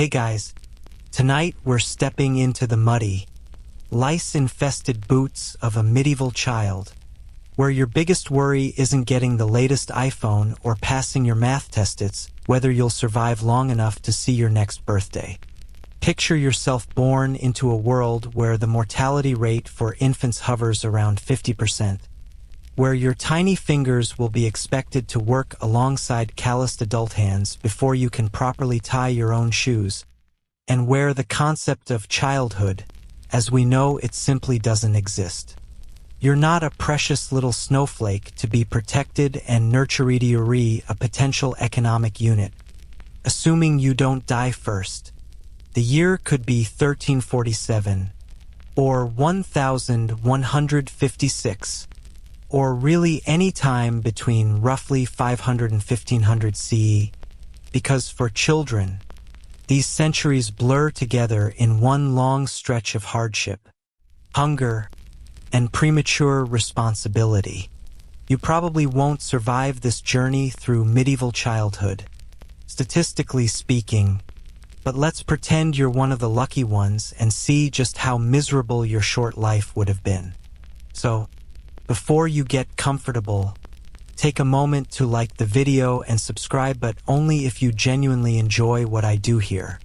Hey guys, tonight we're stepping into the muddy, lice-infested boots of a medieval child, where your biggest worry isn't getting the latest iPhone or passing your math test, it's whether you'll survive long enough to see your next birthday. Picture yourself born into a world where the mortality rate for infants hovers around 50%, where your tiny fingers will be expected to work alongside calloused adult hands before you can properly tie your own shoes, and where the concept of childhood, as we know it, simply doesn't exist. You're not a precious little snowflake to be protected and nurtured, a potential economic unit. Assuming you don't die first, the year could be 1347, or 1156, or really any time between roughly 500 and 1500 CE, because for children, these centuries blur together in one long stretch of hardship, hunger, and premature responsibility. You probably won't survive this journey through medieval childhood, statistically speaking, but let's pretend you're one of the lucky ones and see just how miserable your short life would have been. So, before you get comfortable, take a moment to like the video and subscribe, but only if you genuinely enjoy what I do here.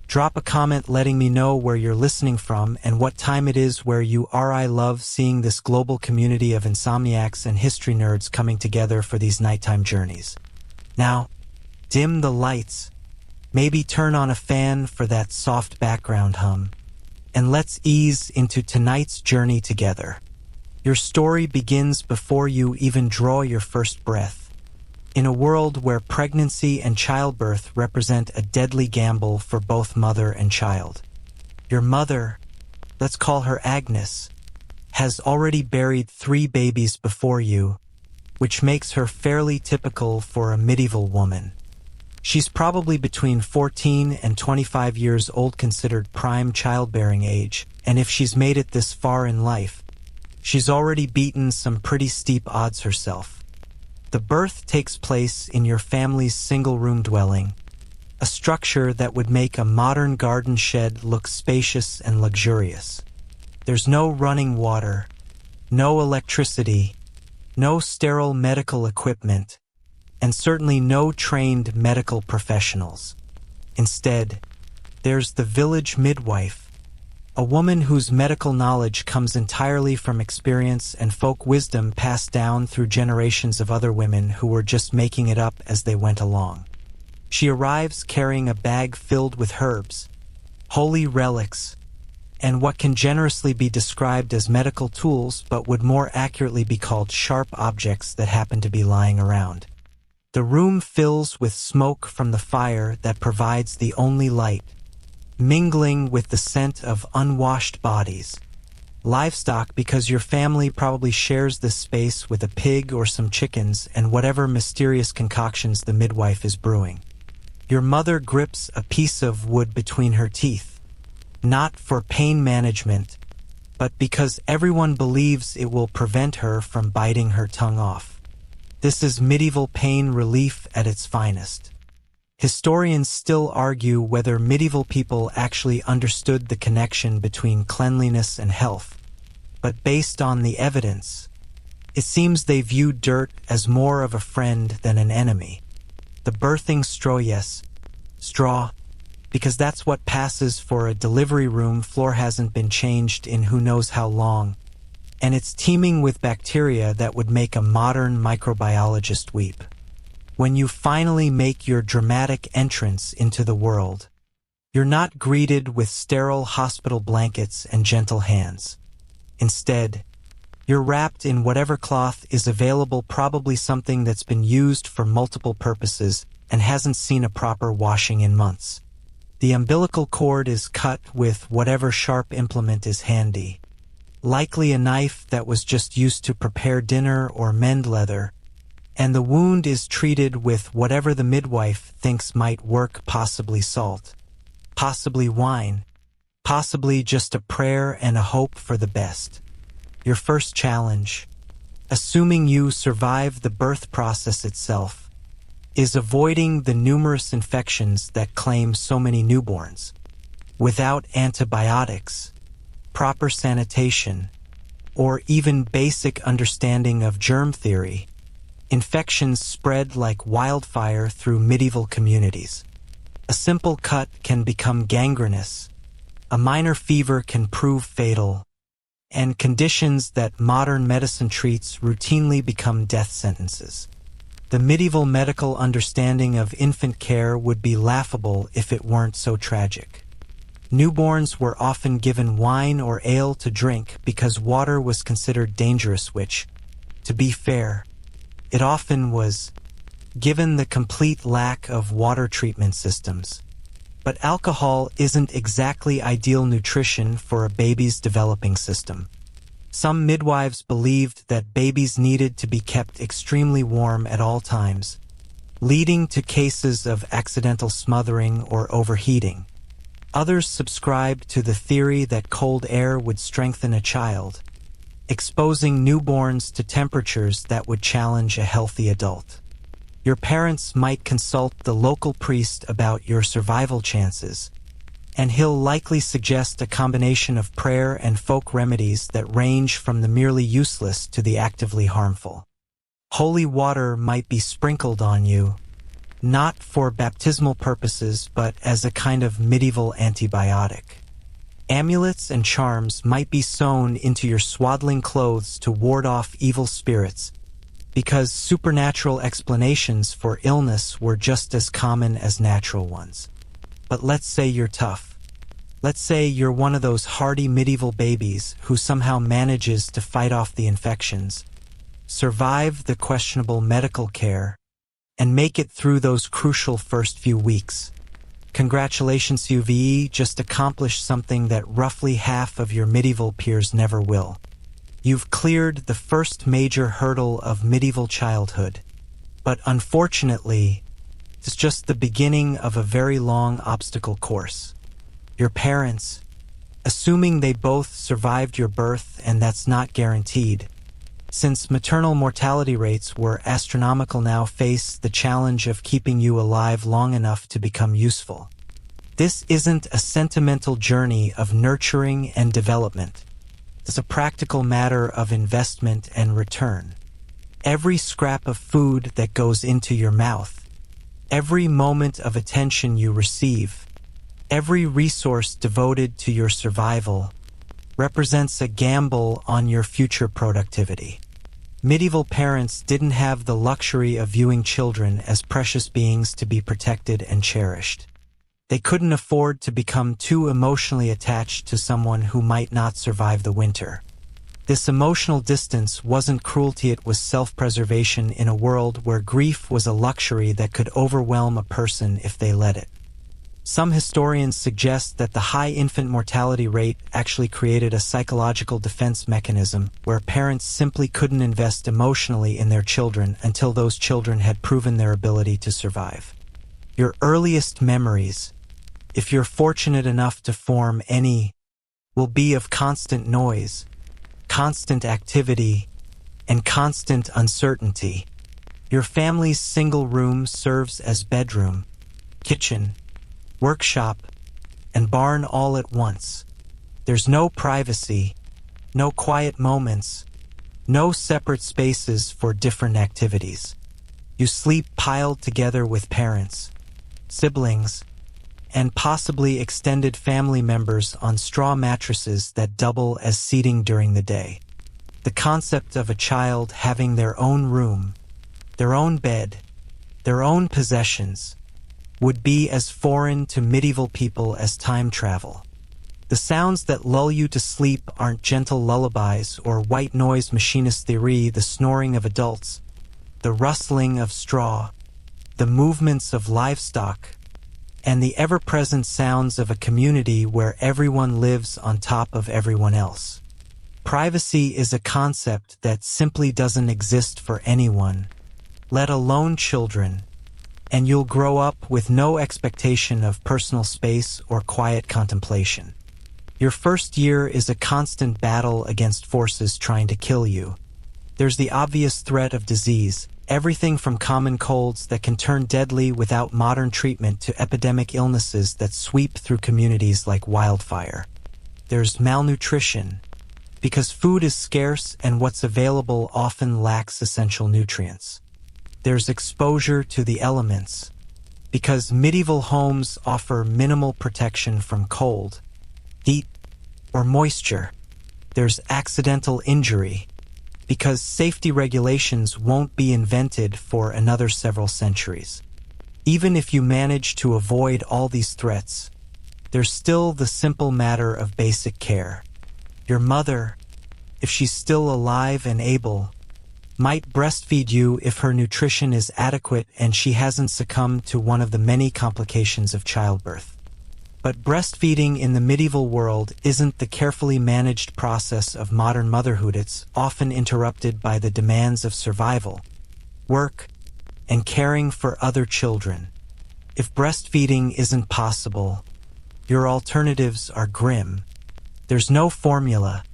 Drop a comment letting me know where you're listening from and what time it is where you are. I love seeing this global community of insomniacs and history nerds coming together for these nighttime journeys. Now, dim the lights, maybe turn on a fan for that soft background hum, and let's ease into tonight's journey together. Your story begins before you even draw your first breath, in a world where pregnancy and childbirth represent a deadly gamble for both mother and child. Your mother, let's call her Agnes, has already buried 3 babies before you, which makes her fairly typical for a medieval woman. She's probably between 14 and 25 years old, considered prime childbearing age, and if she's made it this far in life, she's already beaten some pretty steep odds herself. The birth takes place in your family's single-room dwelling, a structure that would make a modern garden shed look spacious and luxurious. There's no running water, no electricity, no sterile medical equipment, and certainly no trained medical professionals. Instead, there's the village midwife, a woman whose medical knowledge comes entirely from experience and folk wisdom passed down through generations of other women who were just making it up as they went along. She arrives carrying a bag filled with herbs, holy relics, and what can generously be described as medical tools but would more accurately be called sharp objects that happen to be lying around. The room fills with smoke from the fire that provides the only light, mingling with the scent of unwashed bodies, livestock, because your family probably shares this space with a pig or some chickens, and whatever mysterious concoctions the midwife is brewing. Your mother grips a piece of wood between her teeth, not for pain management, but because everyone believes it will prevent her from biting her tongue off. This is medieval pain relief at its finest. Historians still argue whether medieval people actually understood the connection between cleanliness and health, but based on the evidence, it seems they viewed dirt as more of a friend than an enemy. The birthing straw, yes, straw, because that's what passes for a delivery room floor, hasn't been changed in who knows how long, and it's teeming with bacteria that would make a modern microbiologist weep. When you finally make your dramatic entrance into the world, you're not greeted with sterile hospital blankets and gentle hands. Instead, you're wrapped in whatever cloth is available, probably something that's been used for multiple purposes and hasn't seen a proper washing in months. The umbilical cord is cut with whatever sharp implement is handy, likely a knife that was just used to prepare dinner or mend leather, and the wound is treated with whatever the midwife thinks might work, possibly salt, possibly wine, possibly just a prayer and a hope for the best. Your first challenge, assuming you survive the birth process itself, is avoiding the numerous infections that claim so many newborns. Without antibiotics, proper sanitation, or even basic understanding of germ theory, infections spread like wildfire through medieval communities. A simple cut can become gangrenous, a minor fever can prove fatal, and conditions that modern medicine treats routinely become death sentences. The medieval medical understanding of infant care would be laughable if it weren't so tragic. Newborns were often given wine or ale to drink because water was considered dangerous, which, to be fair, it often was, given the complete lack of water treatment systems. But alcohol isn't exactly ideal nutrition for a baby's developing system. Some midwives believed that babies needed to be kept extremely warm at all times, leading to cases of accidental smothering or overheating. Others subscribed to the theory that cold air would strengthen a child, exposing newborns to temperatures that would challenge a healthy adult. Your parents might consult the local priest about your survival chances, and he'll likely suggest a combination of prayer and folk remedies that range from the merely useless to the actively harmful. Holy water might be sprinkled on you, not for baptismal purposes but as a kind of medieval antibiotic. Amulets and charms might be sewn into your swaddling clothes to ward off evil spirits, because supernatural explanations for illness were just as common as natural ones. But let's say you're tough. Let's say you're one of those hardy medieval babies who somehow manages to fight off the infections, survive the questionable medical care, and make it through those crucial first few weeks. Congratulations, you've just accomplished something that roughly half of your medieval peers never will. You've cleared the first major hurdle of medieval childhood. But unfortunately, it's just the beginning of a very long obstacle course. Your parents, assuming they both survived your birth, and that's not guaranteed, since maternal mortality rates were astronomical, now face the challenge of keeping you alive long enough to become useful. This isn't a sentimental journey of nurturing and development. It's a practical matter of investment and return. Every scrap of food that goes into your mouth, every moment of attention you receive, every resource devoted to your survival, represents a gamble on your future productivity. Medieval parents didn't have the luxury of viewing children as precious beings to be protected and cherished. They couldn't afford to become too emotionally attached to someone who might not survive the winter. This emotional distance wasn't cruelty, it was self-preservation in a world where grief was a luxury that could overwhelm a person if they let it. Some historians suggest that the high infant mortality rate actually created a psychological defense mechanism where parents simply couldn't invest emotionally in their children until those children had proven their ability to survive. Your earliest memories, if you're fortunate enough to form any, will be of constant noise, constant activity, and constant uncertainty. Your family's single room serves as bedroom, kitchen, workshop, and barn all at once. There's no privacy, no quiet moments, no separate spaces for different activities. You sleep piled together with parents, siblings, and possibly extended family members on straw mattresses that double as seating during the day. The concept of a child having their own room, their own bed, their own possessions, would be as foreign to medieval people as time travel. The sounds that lull you to sleep aren't gentle lullabies or white noise machinist theory, the snoring of adults, the rustling of straw, the movements of livestock, and the ever-present sounds of a community where everyone lives on top of everyone else. Privacy is a concept that simply doesn't exist for anyone, let alone children, and you'll grow up with no expectation of personal space or quiet contemplation. Your first year is a constant battle against forces trying to kill you. There's the obvious threat of disease, Everything from common colds that can turn deadly without modern treatment to epidemic illnesses that sweep through communities like wildfire. There's malnutrition, because food is scarce and what's available often lacks essential nutrients. There's exposure to the elements, because medieval homes offer minimal protection from cold, heat, or moisture. There's accidental injury, because safety regulations won't be invented for another several centuries. Even if you manage to avoid all these threats, there's still the simple matter of basic care. Your mother, if she's still alive and able, might breastfeed you if her nutrition is adequate and she hasn't succumbed to one of the many complications of childbirth. But breastfeeding in the medieval world isn't the carefully managed process of modern motherhood. It's often interrupted by the demands of survival, work, and caring for other children. If breastfeeding isn't possible, your alternatives are grim. There's no formula,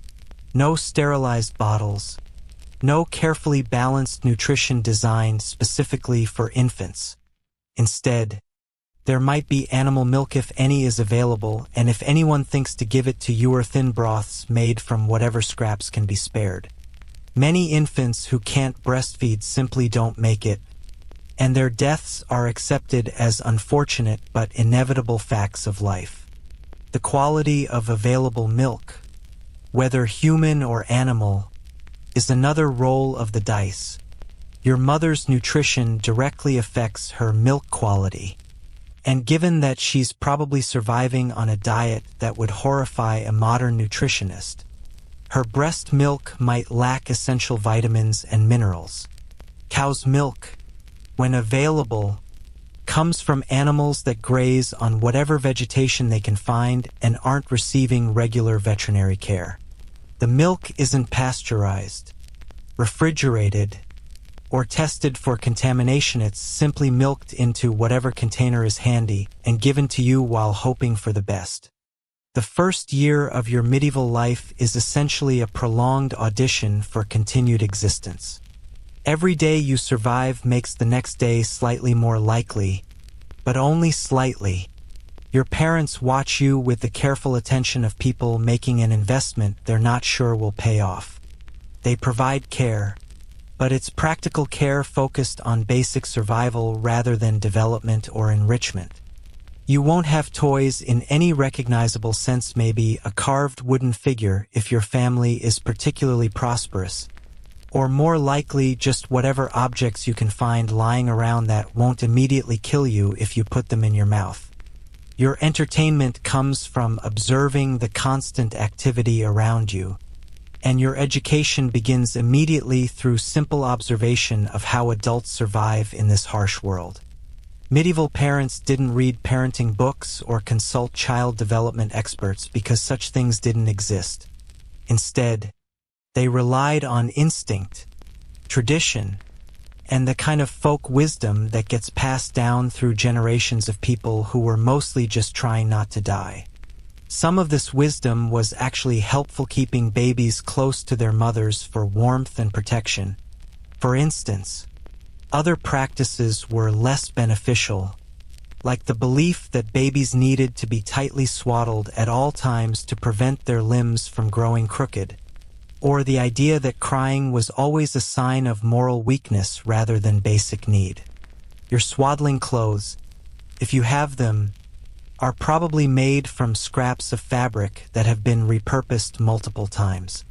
no sterilized bottles, no carefully balanced nutrition designed specifically for infants. Instead, there might be animal milk if any is available, and if anyone thinks to give it to you, or thin broths made from whatever scraps can be spared. Many infants who can't breastfeed simply don't make it, and their deaths are accepted as unfortunate but inevitable facts of life. The quality of available milk, whether human or animal, is another roll of the dice. Your mother's nutrition directly affects her milk quality. And given that she's probably surviving on a diet that would horrify a modern nutritionist, her breast milk might lack essential vitamins and minerals. Cow's milk, when available, comes from animals that graze on whatever vegetation they can find and aren't receiving regular veterinary care. The milk isn't pasteurized, refrigerated, or tested for contamination. It's simply milked into whatever container is handy and given to you while hoping for the best. The first year of your medieval life is essentially a prolonged audition for continued existence. Every day you survive makes the next day slightly more likely, but only slightly. Your parents watch you with the careful attention of people making an investment they're not sure will pay off. They provide care, but it's practical care focused on basic survival rather than development or enrichment. You won't have toys in any recognizable sense, maybe a carved wooden figure if your family is particularly prosperous, or more likely just whatever objects you can find lying around that won't immediately kill you if you put them in your mouth. Your entertainment comes from observing the constant activity around you, and your education begins immediately through simple observation of how adults survive in this harsh world. Medieval parents didn't read parenting books or consult child development experts because such things didn't exist. Instead, they relied on instinct, tradition, and the kind of folk wisdom that gets passed down through generations of people who were mostly just trying not to die. Some of this wisdom was actually helpful, keeping babies close to their mothers for warmth and protection. For instance, other practices were less beneficial, like the belief that babies needed to be tightly swaddled at all times to prevent their limbs from growing crooked, or the idea that crying was always a sign of moral weakness rather than basic need. Your swaddling clothes, if you have them, are probably made from scraps of fabric that have been repurposed multiple times.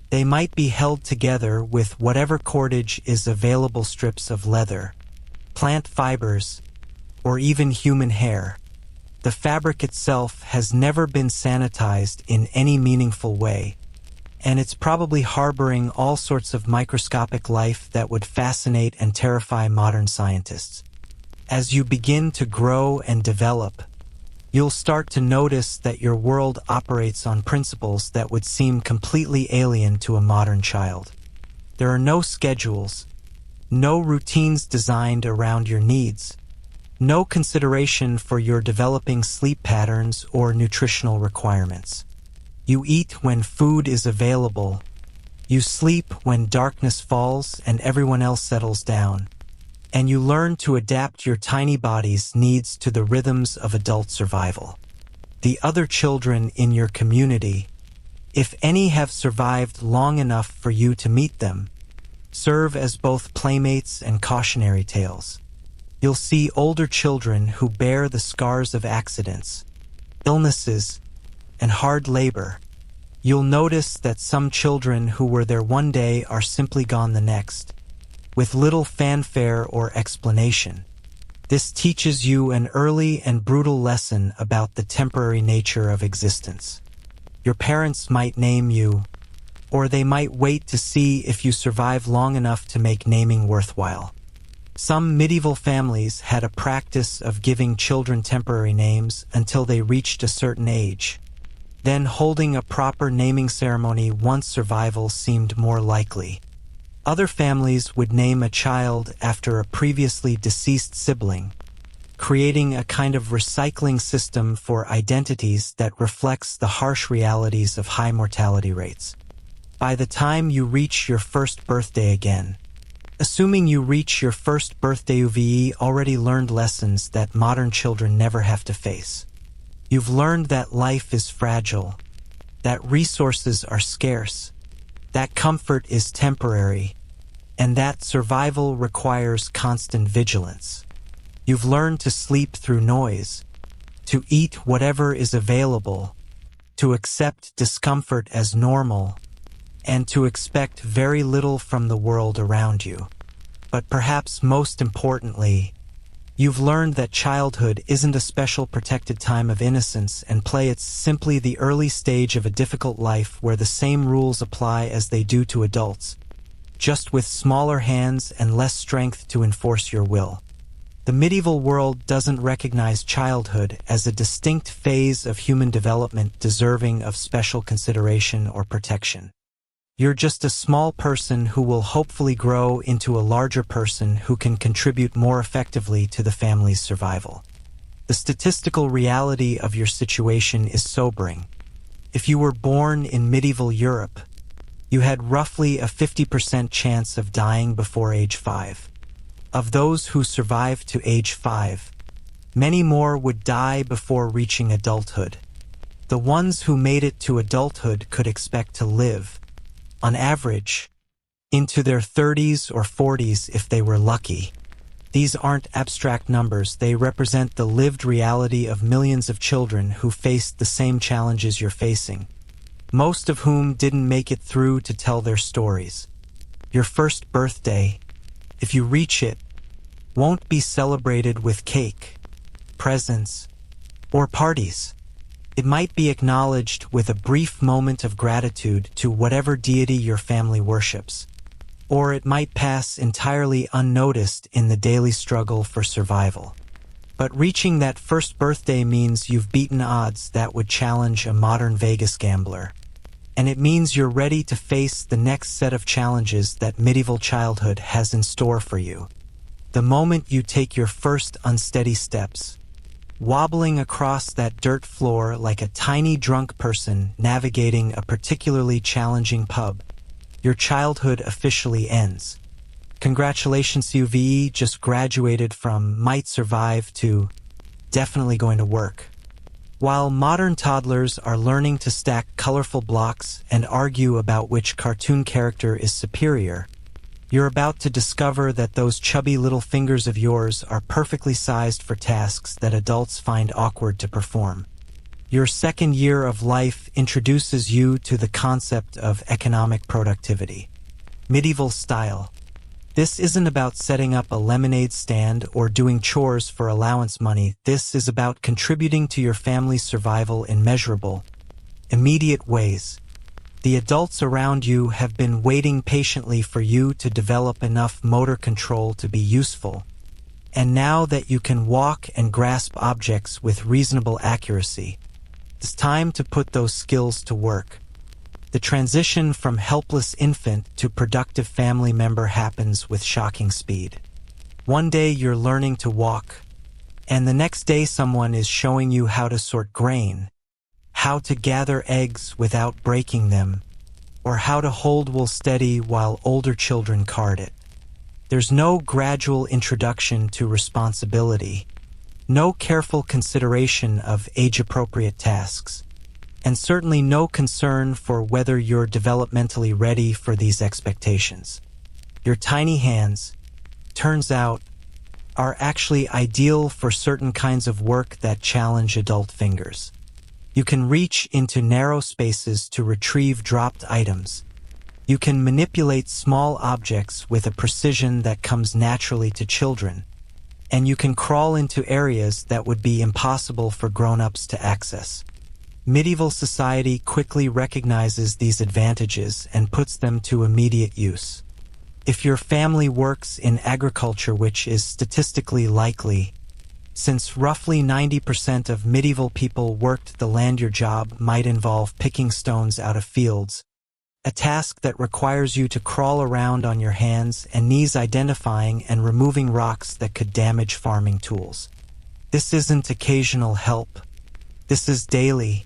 They might be held together with whatever cordage is available, strips of leather, plant fibers, or even human hair. The fabric itself has never been sanitized in any meaningful way, and it's probably harboring all sorts of microscopic life that would fascinate and terrify modern scientists. As you begin to grow and develop, you'll start to notice that your world operates on principles that would seem completely alien to a modern child. There are no schedules, no routines designed around your needs, no consideration for your developing sleep patterns or nutritional requirements. You eat when food is available, You sleep when darkness falls and everyone else settles down, and you learn to adapt your tiny body's needs to the rhythms of adult survival. The other children in your community, if any have survived long enough for you to meet them, serve as both playmates and cautionary tales. You'll see older children who bear the scars of accidents, illnesses, and hard labor. You'll notice that some children who were there one day are simply gone the next, with little fanfare or explanation. This teaches you an early and brutal lesson about the temporary nature of existence. Your parents might name you, or they might wait to see if you survive long enough to make naming worthwhile. Some medieval families had a practice of giving children temporary names until they reached a certain age, then holding a proper naming ceremony once survival seemed more likely. Other families would name a child after a previously deceased sibling, creating a kind of recycling system for identities that reflects the harsh realities of high mortality rates. By the time you reach your first birthday again, assuming you reach your first birthday, you've already learned lessons that modern children never have to face. You've learned that life is fragile, that resources are scarce, that comfort is temporary, and that survival requires constant vigilance. You've learned to sleep through noise, to eat whatever is available, to accept discomfort as normal, and to expect very little from the world around you. But perhaps most importantly, you've learned that childhood isn't a special protected time of innocence and play. It's simply the early stage of a difficult life where the same rules apply as they do to adults, just with smaller hands and less strength to enforce your will. The medieval world doesn't recognize childhood as a distinct phase of human development deserving of special consideration or protection. You're just a small person who will hopefully grow into a larger person who can contribute more effectively to the family's survival. The statistical reality of your situation is sobering. If you were born in medieval Europe, you had roughly a 50% chance of dying before age 5. Of those who survived to age 5, many more would die before reaching adulthood. The ones who made it to adulthood could expect to live, on average, into their 30s or 40s if they were lucky. These aren't abstract numbers, they represent the lived reality of millions of children who faced the same challenges you're facing, most of whom didn't make it through to tell their stories. Your first birthday, if you reach it, won't be celebrated with cake, presents, or parties. It might be acknowledged with a brief moment of gratitude to whatever deity your family worships, or it might pass entirely unnoticed in the daily struggle for survival. But reaching that first birthday means you've beaten odds that would challenge a modern Vegas gambler, and it means you're ready to face the next set of challenges that medieval childhood has in store for you. The moment you take your first unsteady steps, wobbling across that dirt floor like a tiny drunk person navigating a particularly challenging pub, your childhood officially ends. Congratulations, you've just graduated from might survive to definitely going to work. While modern toddlers are learning to stack colorful blocks and argue about which cartoon character is superior, you're about to discover that those chubby little fingers of yours are perfectly sized for tasks that adults find awkward to perform. Your second year of life introduces you to the concept of economic productivity, medieval style. This isn't about setting up a lemonade stand or doing chores for allowance money. This is about contributing to your family's survival in measurable, immediate ways. The adults around you have been waiting patiently for you to develop enough motor control to be useful. And now that you can walk and grasp objects with reasonable accuracy, it's time to put those skills to work. The transition from helpless infant to productive family member happens with shocking speed. One day you're learning to walk, and the next day someone is showing you how to sort grain, how to gather eggs without breaking them, or how to hold wool steady while older children card it. There's no gradual introduction to responsibility, no careful consideration of age-appropriate tasks, and certainly no concern for whether you're developmentally ready for these expectations. Your tiny hands, turns out, are actually ideal for certain kinds of work that challenge adult fingers. You can reach into narrow spaces to retrieve dropped items. You can manipulate small objects with a precision that comes naturally to children, and you can crawl into areas that would be impossible for grown-ups to access. Medieval society quickly recognizes these advantages and puts them to immediate use. If your family works in agriculture, which is statistically likely, since roughly 90% of medieval people worked the land, your job might involve picking stones out of fields, a task that requires you to crawl around on your hands and knees identifying and removing rocks that could damage farming tools. This isn't occasional help. This is daily,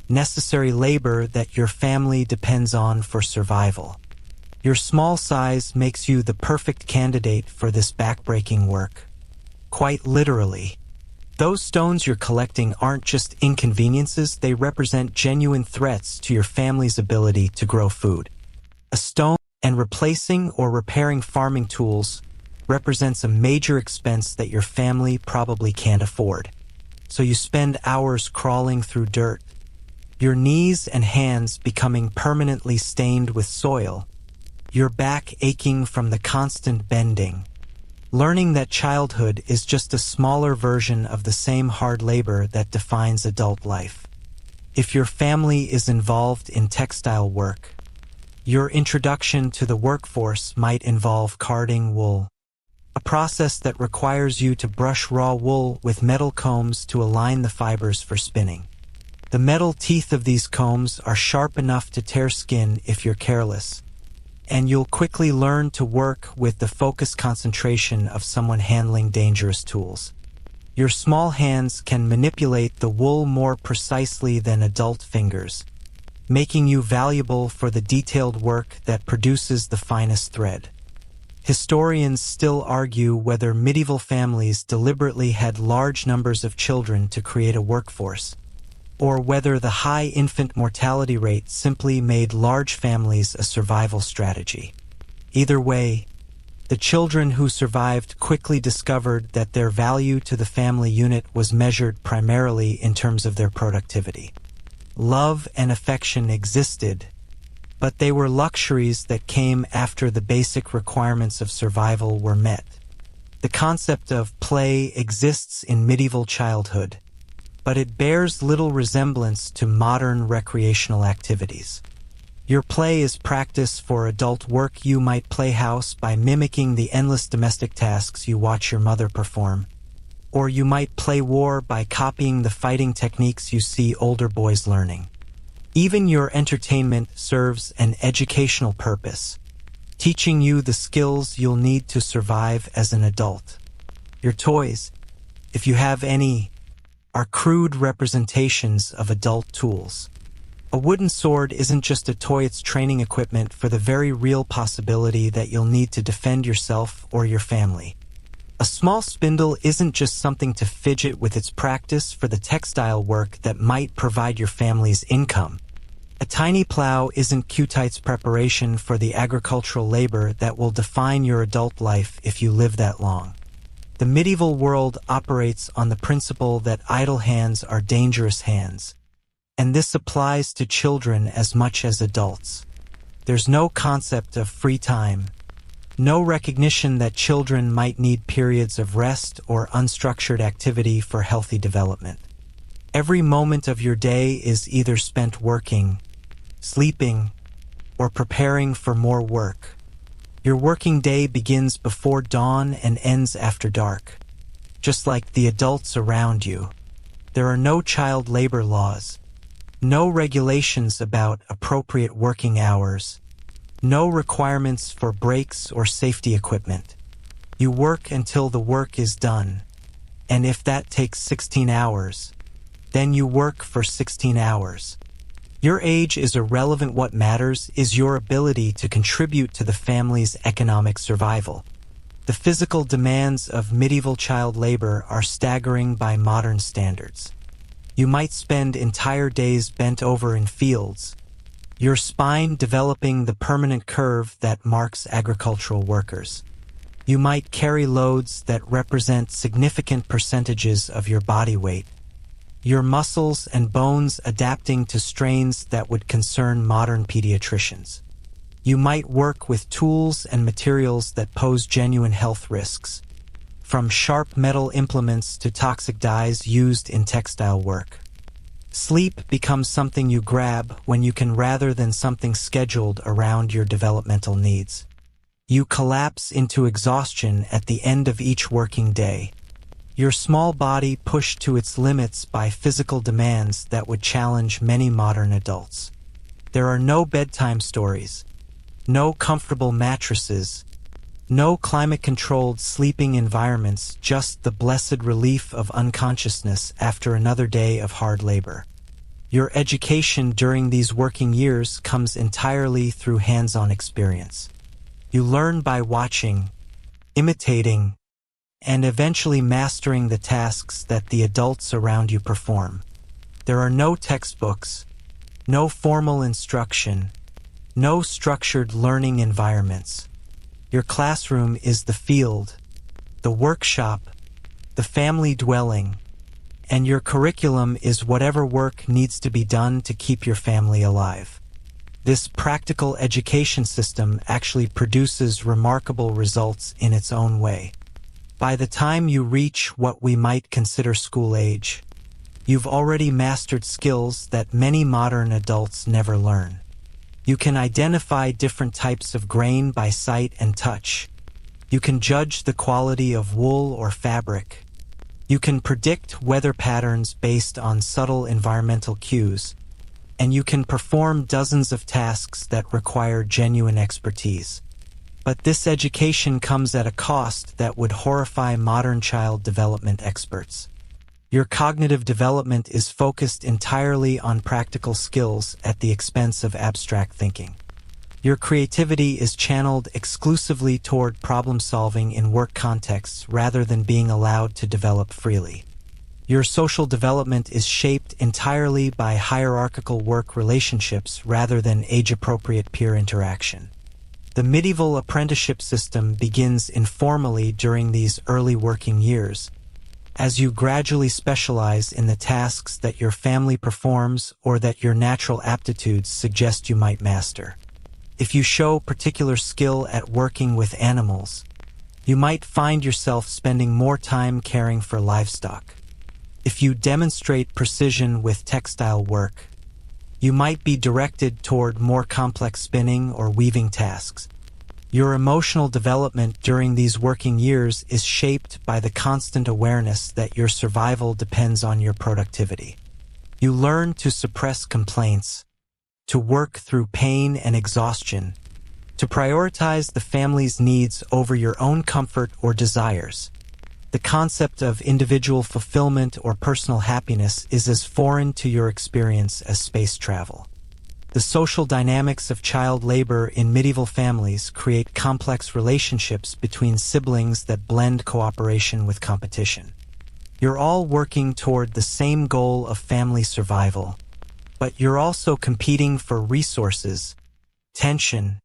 necessary labor that your family depends on for survival. Your small size makes you the perfect candidate for this backbreaking work. Quite literally. Those stones you're collecting aren't just inconveniences, they represent genuine threats to your family's ability to grow food. A stone and replacing or repairing farming tools represents a major expense that your family probably can't afford. So you spend hours crawling through dirt, your knees and hands becoming permanently stained with soil, your back aching from the constant bending, learning that childhood is just a smaller version of the same hard labor that defines adult life. If your family is involved in textile work, your introduction to the workforce might involve carding wool, a process that requires you to brush raw wool with metal combs to align the fibers for spinning. The metal teeth of these combs are sharp enough to tear skin if you're careless, and you'll quickly learn to work with the focused concentration of someone handling dangerous tools. Your small hands can manipulate the wool more precisely than adult fingers, making you valuable for the detailed work that produces the finest thread. Historians still argue whether medieval families deliberately had large numbers of children to create a workforce, or whether the high infant mortality rate simply made large families a survival strategy. Either way, the children who survived quickly discovered that their value to the family unit was measured primarily in terms of their productivity. Love and affection existed, but they were luxuries that came after the basic requirements of survival were met. The concept of play exists in medieval childhood, but it bears little resemblance to modern recreational activities. Your play is practice for adult work. You might play house by mimicking the endless domestic tasks you watch your mother perform, or you might play war by copying the fighting techniques you see older boys learning. Even your entertainment serves an educational purpose, teaching you the skills you'll need to survive as an adult. Your toys, if you have any, are crude representations of adult tools. A wooden sword isn't just a toy, it's training equipment for the very real possibility that you'll need to defend yourself or your family. A small spindle isn't just something to fidget with, its practice for the textile work that might provide your family's income. A tiny plow isn't Q-Tite's preparation for the agricultural labor that will define your adult life if you live that long. The medieval world operates on the principle that idle hands are dangerous hands, and this applies to children as much as adults. There's no concept of free time, no recognition that children might need periods of rest or unstructured activity for healthy development. Every moment of your day is either spent working, sleeping, or preparing for more work. Your working day begins before dawn and ends after dark. Just like the adults around you, there are no child labor laws, no regulations about appropriate working hours, no requirements for breaks or safety equipment. You work until the work is done, and if that takes 16 hours, then you work for 16 hours. Your age is irrelevant. What matters is your ability to contribute to the family's economic survival. The physical demands of medieval child labor are staggering by modern standards. You might spend entire days bent over in fields, your spine developing the permanent curve that marks agricultural workers. You might carry loads that represent significant percentages of your body weight, your muscles and bones adapting to strains that would concern modern pediatricians. You might work with tools and materials that pose genuine health risks, from sharp metal implements to toxic dyes used in textile work. Sleep becomes something you grab when you can rather than something scheduled around your developmental needs. You collapse into exhaustion at the end of each working day, your small body pushed to its limits by physical demands that would challenge many modern adults. There are no bedtime stories, no comfortable mattresses, no climate-controlled sleeping environments, just the blessed relief of unconsciousness after another day of hard labor. Your education during these working years comes entirely through hands-on experience. You learn by watching, imitating, and eventually mastering the tasks that the adults around you perform. There are no textbooks, no formal instruction, no structured learning environments. Your classroom is the field, the workshop, the family dwelling, and your curriculum is whatever work needs to be done to keep your family alive. This practical education system actually produces remarkable results in its own way. By the time you reach what we might consider school age, you've already mastered skills that many modern adults never learn. You can identify different types of grain by sight and touch. You can judge the quality of wool or fabric. You can predict weather patterns based on subtle environmental cues. And you can perform dozens of tasks that require genuine expertise. But this education comes at a cost that would horrify modern child development experts. Your cognitive development is focused entirely on practical skills at the expense of abstract thinking. Your creativity is channeled exclusively toward problem-solving in work contexts rather than being allowed to develop freely. Your social development is shaped entirely by hierarchical work relationships rather than age-appropriate peer interaction. The medieval apprenticeship system begins informally during these early working years, as you gradually specialize in the tasks that your family performs or that your natural aptitudes suggest you might master. If you show particular skill at working with animals, you might find yourself spending more time caring for livestock. If you demonstrate precision with textile work, you might be directed toward more complex spinning or weaving tasks. Your emotional development during these working years is shaped by the constant awareness that your survival depends on your productivity. You learn to suppress complaints, to work through pain and exhaustion, to prioritize the family's needs over your own comfort or desires. The concept of individual fulfillment or personal happiness is as foreign to your experience as space travel. The social dynamics of child labor in medieval families create complex relationships between siblings that blend cooperation with competition. You're all working toward the same goal of family survival, but you're also competing for resources, tension,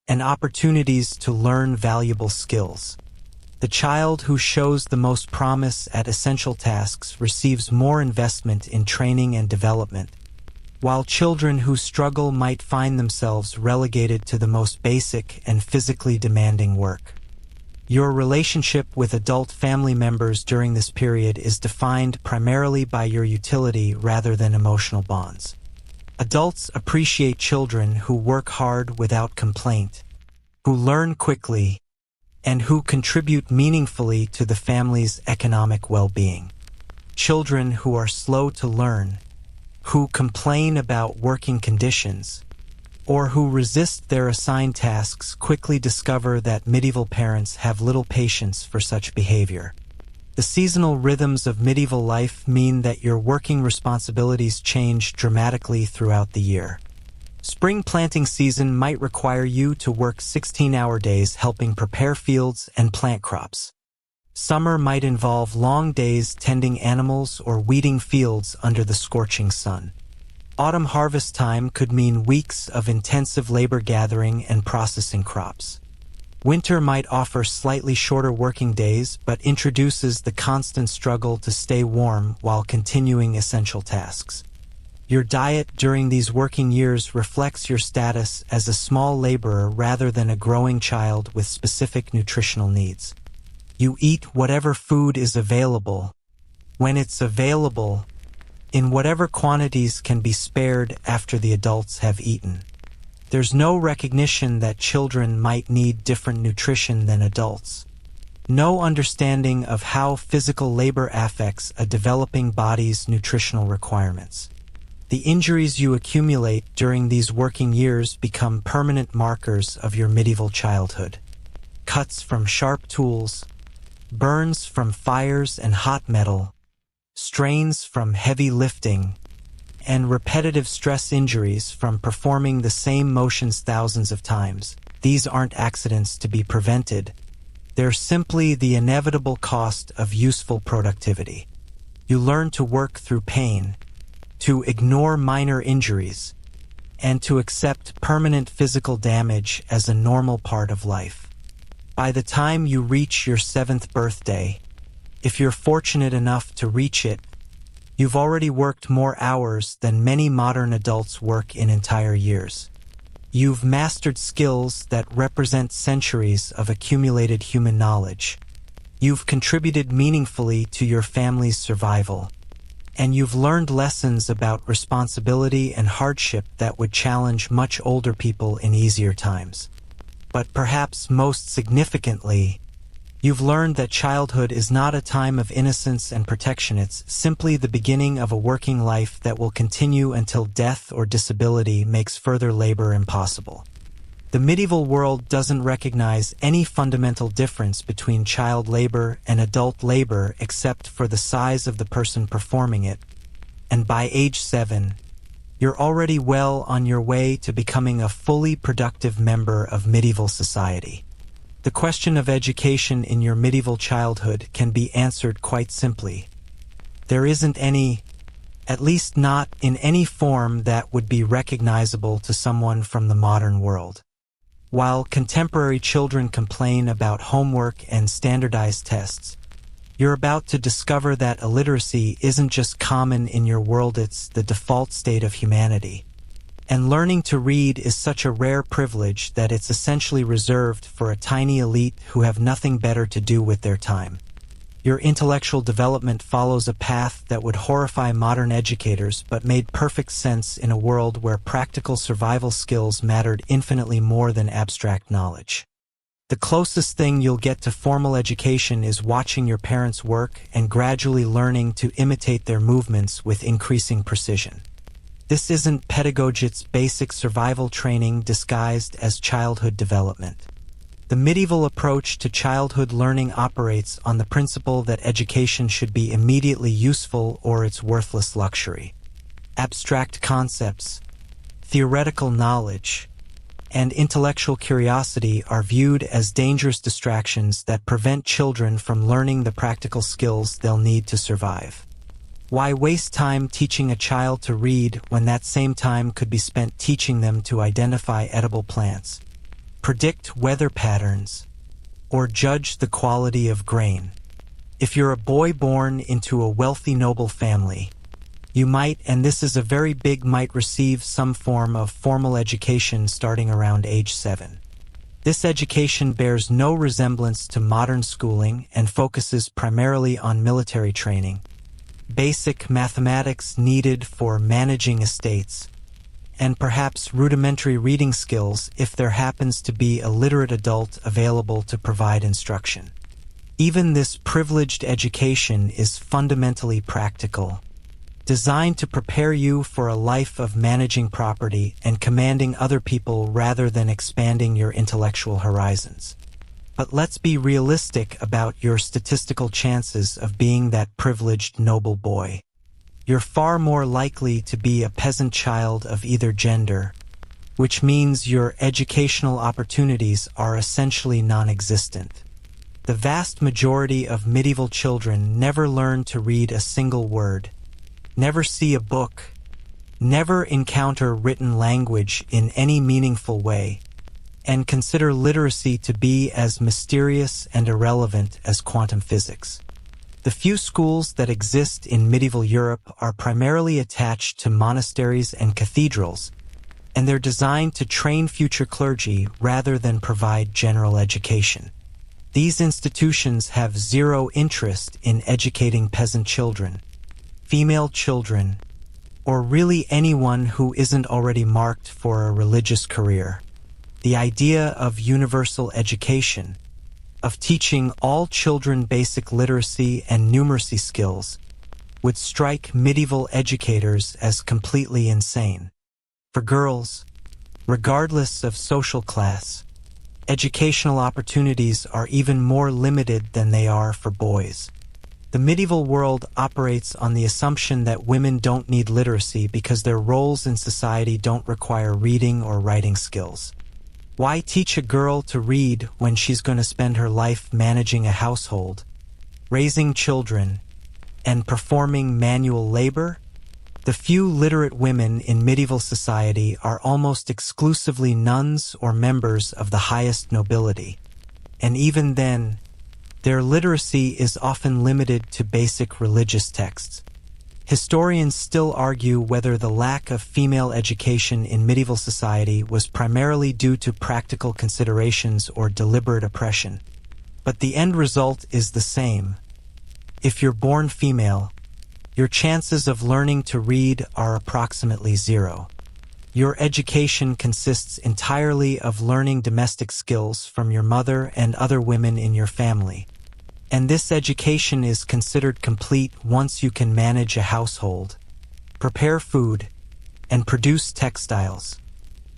and opportunities to learn valuable skills. The child who shows the most promise at essential tasks receives more investment in training and development, while children who struggle might find themselves relegated to the most basic and physically demanding work. Your relationship with adult family members during this period is defined primarily by your utility rather than emotional bonds. Adults appreciate children who work hard without complaint, who learn quickly, and who contribute meaningfully to the family's economic well-being. Children who are slow to learn, who complain about working conditions, or who resist their assigned tasks quickly discover that medieval parents have little patience for such behavior. The seasonal rhythms of medieval life mean that your working responsibilities change dramatically throughout the year. Spring planting season might require you to work 16-hour days helping prepare fields and plant crops. Summer might involve long days tending animals or weeding fields under the scorching sun. Autumn harvest time could mean weeks of intensive labor gathering and processing crops. Winter might offer slightly shorter working days but introduces the constant struggle to stay warm while continuing essential tasks. Your diet during these working years reflects your status as a small laborer rather than a growing child with specific nutritional needs. You eat whatever food is available, when it's available, in whatever quantities can be spared after the adults have eaten. There's no recognition that children might need different nutrition than adults. No understanding of how physical labor affects a developing body's nutritional requirements. The injuries you accumulate during these working years become permanent markers of your medieval childhood. Cuts from sharp tools, burns from fires and hot metal, strains from heavy lifting, and repetitive stress injuries from performing the same motions thousands of times. These aren't accidents to be prevented. They're simply the inevitable cost of useful productivity. You learn to work through pain, to ignore minor injuries, and to accept permanent physical damage as a normal part of life. By the time you reach your 7th birthday, if you're fortunate enough to reach it, you've already worked more hours than many modern adults work in entire years. You've mastered skills that represent centuries of accumulated human knowledge. You've contributed meaningfully to your family's survival. And you've learned lessons about responsibility and hardship that would challenge much older people in easier times. But perhaps most significantly, you've learned that childhood is not a time of innocence and protection. It's simply the beginning of a working life that will continue until death or disability makes further labor impossible. The medieval world doesn't recognize any fundamental difference between child labor and adult labor except for the size of the person performing it, and by age 7, you're already well on your way to becoming a fully productive member of medieval society. The question of education in your medieval childhood can be answered quite simply. There isn't any, at least not in any form that would be recognizable to someone from the modern world. While contemporary children complain about homework and standardized tests, you're about to discover that illiteracy isn't just common in your world, it's the default state of humanity. And learning to read is such a rare privilege that it's essentially reserved for a tiny elite who have nothing better to do with their time. Your intellectual development follows a path that would horrify modern educators but made perfect sense in a world where practical survival skills mattered infinitely more than abstract knowledge. The closest thing you'll get to formal education is watching your parents work and gradually learning to imitate their movements with increasing precision. This isn't pedagogy, it's basic survival training disguised as childhood development. The medieval approach to childhood learning operates on the principle that education should be immediately useful or it's worthless luxury. Abstract concepts, theoretical knowledge, and intellectual curiosity are viewed as dangerous distractions that prevent children from learning the practical skills they'll need to survive. Why waste time teaching a child to read when that same time could be spent teaching them to identify edible plants, predict weather patterns, or judge the quality of grain? If you're a boy born into a wealthy noble family, you might, and this is a very big might, receive some form of formal education starting around age 7. This education bears no resemblance to modern schooling and focuses primarily on military training, basic mathematics needed for managing estates, and perhaps rudimentary reading skills if there happens to be a literate adult available to provide instruction. Even this privileged education is fundamentally practical, designed to prepare you for a life of managing property and commanding other people rather than expanding your intellectual horizons. But let's be realistic about your statistical chances of being that privileged noble boy. You're far more likely to be a peasant child of either gender, which means your educational opportunities are essentially non-existent. The vast majority of medieval children never learn to read a single word, never see a book, never encounter written language in any meaningful way, and consider literacy to be as mysterious and irrelevant as quantum physics. The few schools that exist in medieval Europe are primarily attached to monasteries and cathedrals, and they're designed to train future clergy rather than provide general education. These institutions have zero interest in educating peasant children, female children, or really anyone who isn't already marked for a religious career. The idea of universal education, of teaching all children basic literacy and numeracy skills, would strike medieval educators as completely insane. For girls, regardless of social class, educational opportunities are even more limited than they are for boys. The medieval world operates on the assumption that women don't need literacy because their roles in society don't require reading or writing skills. Why teach a girl to read when she's going to spend her life managing a household, raising children, and performing manual labor? The few literate women in medieval society are almost exclusively nuns or members of the highest nobility, and even then, their literacy is often limited to basic religious texts. Historians still argue whether the lack of female education in medieval society was primarily due to practical considerations or deliberate oppression, but the end result is the same. If you're born female, your chances of learning to read are approximately zero. Your education consists entirely of learning domestic skills from your mother and other women in your family. And this education is considered complete once you can manage a household, prepare food, and produce textiles.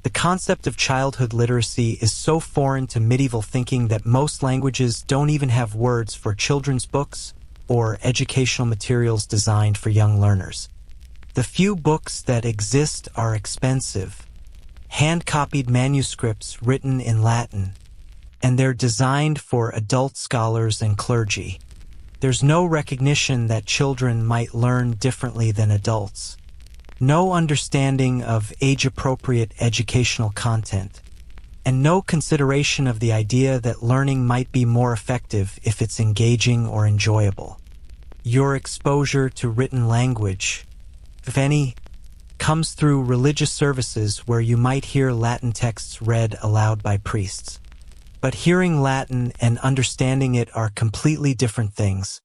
The concept of childhood literacy is so foreign to medieval thinking that most languages don't even have words for children's books or educational materials designed for young learners. The few books that exist are expensive, hand-copied manuscripts written in Latin, and they're designed for adult scholars and clergy. There's no recognition that children might learn differently than adults, no understanding of age-appropriate educational content, and no consideration of the idea that learning might be more effective if it's engaging or enjoyable. Your exposure to written language, if any, comes through religious services where you might hear Latin texts read aloud by priests. But hearing Latin and understanding it are completely different things.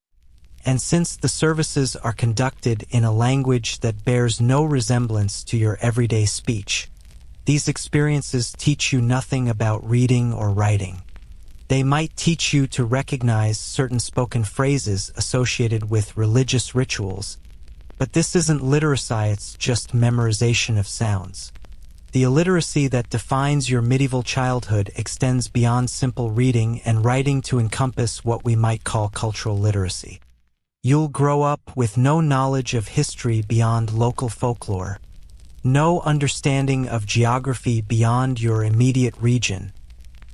And since the services are conducted in a language that bears no resemblance to your everyday speech, these experiences teach you nothing about reading or writing. They might teach you to recognize certain spoken phrases associated with religious rituals, but this isn't literacy, it's just memorization of sounds. The illiteracy that defines your medieval childhood extends beyond simple reading and writing to encompass what we might call cultural literacy. You'll grow up with no knowledge of history beyond local folklore, no understanding of geography beyond your immediate region,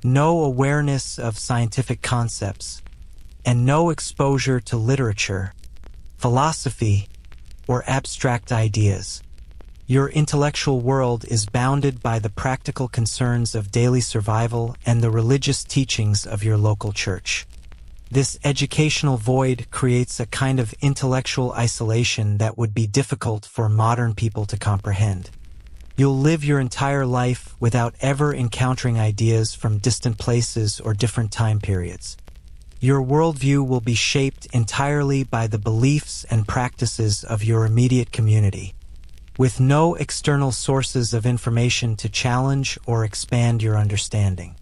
no awareness of scientific concepts, and no exposure to literature, philosophy, or abstract ideas. Your intellectual world is bounded by the practical concerns of daily survival and the religious teachings of your local church. This educational void creates a kind of intellectual isolation that would be difficult for modern people to comprehend. You'll live your entire life without ever encountering ideas from distant places or different time periods. Your worldview will be shaped entirely by the beliefs and practices of your immediate community, with no external sources of information to challenge or expand your understanding.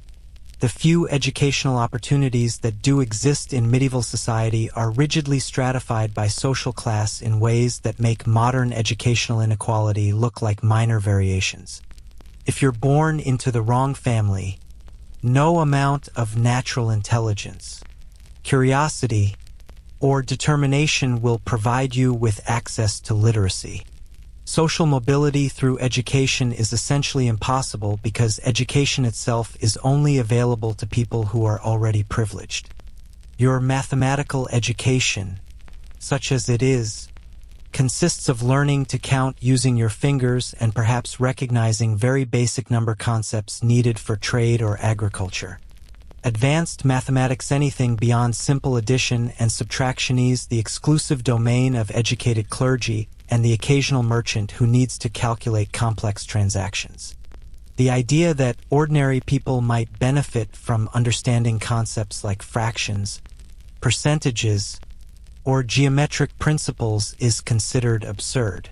The few educational opportunities that do exist in medieval society are rigidly stratified by social class in ways that make modern educational inequality look like minor variations. If you're born into the wrong family, No amount of natural intelligence, curiosity, or determination will provide you with access to literacy. Social mobility through education is essentially impossible because education itself is only available to people who are already privileged. Your mathematical education, such as it is, consists of learning to count using your fingers and perhaps recognizing very basic number concepts needed for trade or agriculture. Advanced mathematics, anything beyond simple addition and subtraction, is the exclusive domain of educated clergy and the occasional merchant who needs to calculate complex transactions. The idea that ordinary people might benefit from understanding concepts like fractions, percentages, or geometric principles is considered absurd.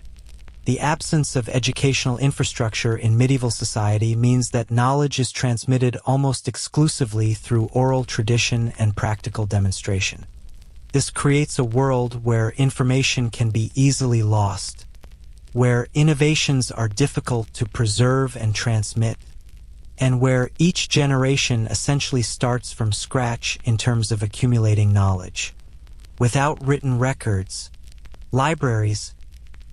The absence of educational infrastructure in medieval society means that knowledge is transmitted almost exclusively through oral tradition and practical demonstration. This creates a world where information can be easily lost, where innovations are difficult to preserve and transmit, and where each generation essentially starts from scratch in terms of accumulating knowledge. Without written records, libraries,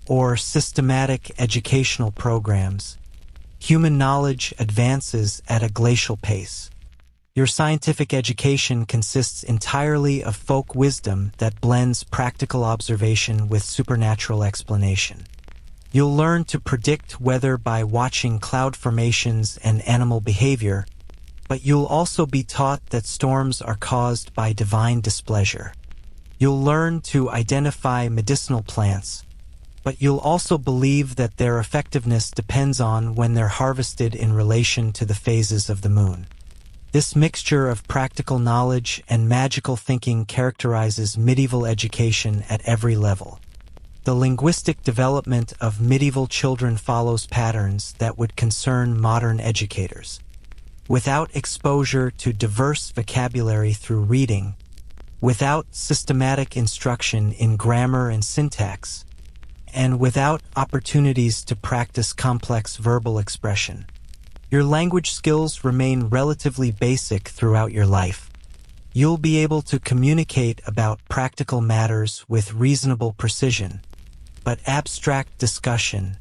or systematic educational programs, human knowledge advances at a glacial pace. Your scientific education consists entirely of folk wisdom that blends practical observation with supernatural explanation. You'll learn to predict weather by watching cloud formations and animal behavior, but you'll also be taught that storms are caused by divine displeasure. You'll learn to identify medicinal plants, but you'll also believe that their effectiveness depends on when they're harvested in relation to the phases of the moon. This mixture of practical knowledge and magical thinking characterizes medieval education at every level. The linguistic development of medieval children follows patterns that would concern modern educators. Without exposure to diverse vocabulary through reading, without systematic instruction in grammar and syntax, and without opportunities to practice complex verbal expression, your language skills remain relatively basic throughout your life. You'll be able to communicate about practical matters with reasonable precision, but abstract discussion,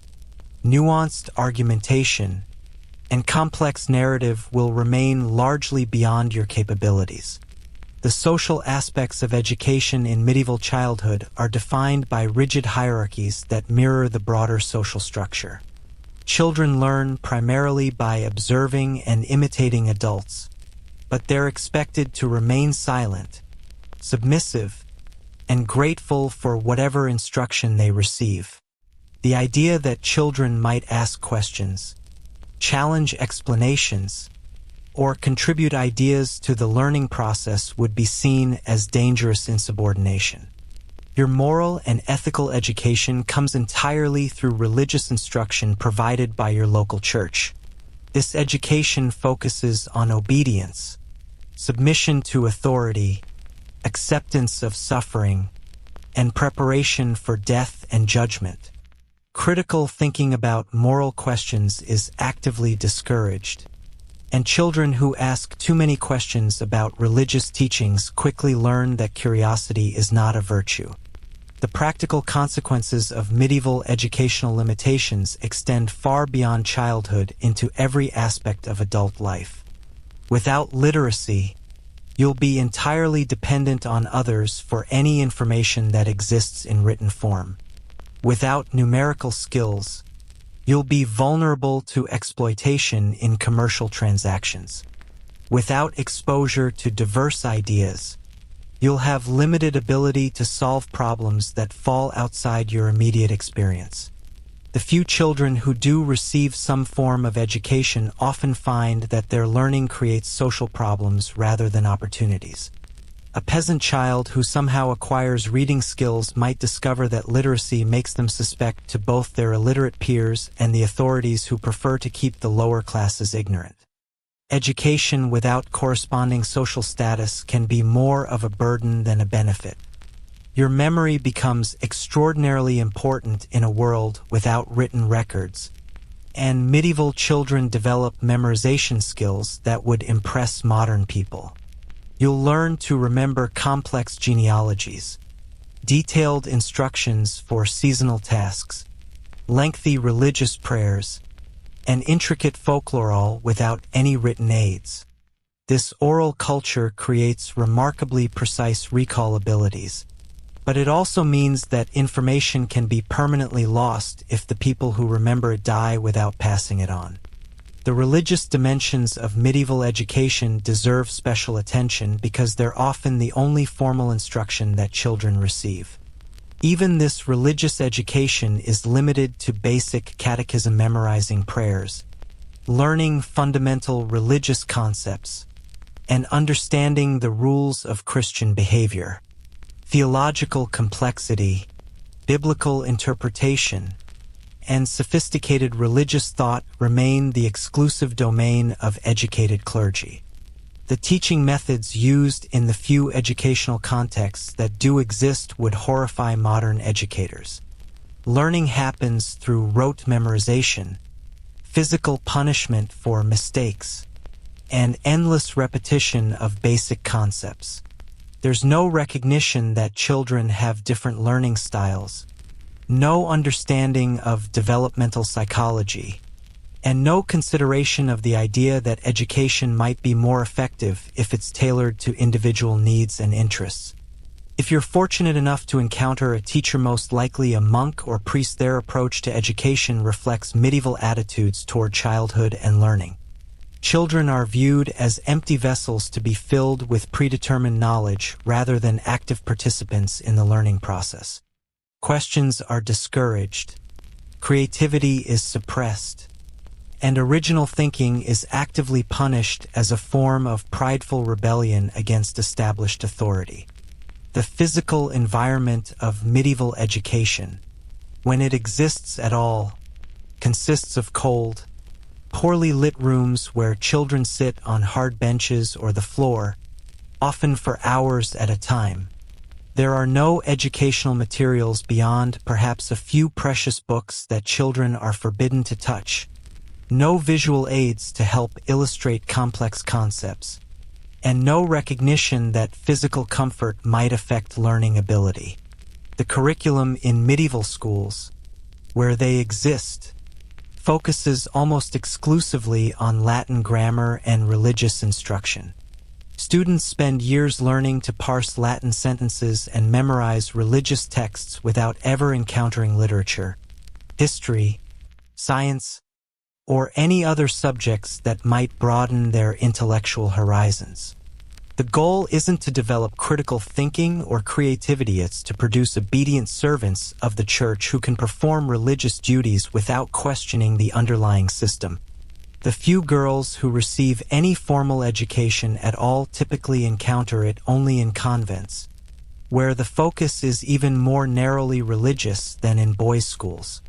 nuanced argumentation, and complex narrative will remain largely beyond your capabilities. The social aspects of education in medieval childhood are defined by rigid hierarchies that mirror the broader social structure. Children learn primarily by observing and imitating adults, but they're expected to remain silent, submissive, and grateful for whatever instruction they receive. The idea that children might ask questions, challenge explanations, or contribute ideas to the learning process would be seen as dangerous insubordination. Your moral and ethical education comes entirely through religious instruction provided by your local church. This education focuses on obedience, submission to authority, acceptance of suffering, and preparation for death and judgment. Critical thinking about moral questions is actively discouraged, and children who ask too many questions about religious teachings quickly learn that curiosity is not a virtue. The practical consequences of medieval educational limitations extend far beyond childhood into every aspect of adult life. Without literacy, you'll be entirely dependent on others for any information that exists in written form. Without numerical skills, you'll be vulnerable to exploitation in commercial transactions. Without exposure to diverse ideas, you'll have limited ability to solve problems that fall outside your immediate experience. The few children who do receive some form of education often find that their learning creates social problems rather than opportunities. A peasant child who somehow acquires reading skills might discover that literacy makes them suspect to both their illiterate peers and the authorities who prefer to keep the lower classes ignorant. Education without corresponding social status can be more of a burden than a benefit. Your memory becomes extraordinarily important in a world without written records, and medieval children develop memorization skills that would impress modern people. You'll learn to remember complex genealogies, detailed instructions for seasonal tasks, lengthy religious prayers, and intricate folklore, all without any written aids. This oral culture creates remarkably precise recall abilities, but it also means that information can be permanently lost if the people who remember it die without passing it on. The religious dimensions of medieval education deserve special attention because they're often the only formal instruction that children receive. Even this religious education is limited to basic catechism memorizing prayers, learning fundamental religious concepts, and understanding the rules of Christian behavior. Theological complexity, biblical interpretation, and sophisticated religious thought remain the exclusive domain of educated clergy. The teaching methods used in the few educational contexts that do exist would horrify modern educators. Learning happens through rote memorization, physical punishment for mistakes, and endless repetition of basic concepts. There's no recognition that children have different learning styles, no understanding of developmental psychology, and no consideration of the idea that education might be more effective if it's tailored to individual needs and interests. If you're fortunate enough to encounter a teacher, most likely a monk or priest, their approach to education reflects medieval attitudes toward childhood and learning. Children are viewed as empty vessels to be filled with predetermined knowledge rather than active participants in the learning process. Questions are discouraged, creativity is suppressed, and original thinking is actively punished as a form of prideful rebellion against established authority. The physical environment of medieval education, when it exists at all, consists of cold, poorly lit rooms where children sit on hard benches or the floor, often for hours at a time. There are no educational materials beyond perhaps a few precious books that children are forbidden to touch, no visual aids to help illustrate complex concepts, and no recognition that physical comfort might affect learning ability. The curriculum in medieval schools, where they exist, focuses almost exclusively on Latin grammar and religious instruction. Students spend years learning to parse Latin sentences and memorize religious texts without ever encountering literature, history, science, or any other subjects that might broaden their intellectual horizons. The goal isn't to develop critical thinking or creativity, it's to produce obedient servants of the church who can perform religious duties without questioning the underlying system. The few girls who receive any formal education at all typically encounter it only in convents, where the focus is even more narrowly religious than in boys' schools.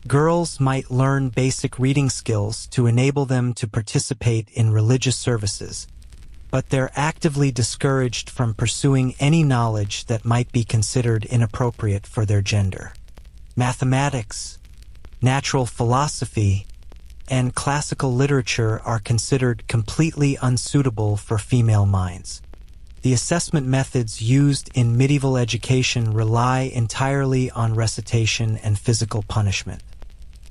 Girls might learn basic reading skills to enable them to participate in religious services, but they're actively discouraged from pursuing any knowledge that might be considered inappropriate for their gender. Mathematics, natural philosophy, and classical literature are considered completely unsuitable for female minds. The assessment methods used in medieval education rely entirely on recitation and physical punishment.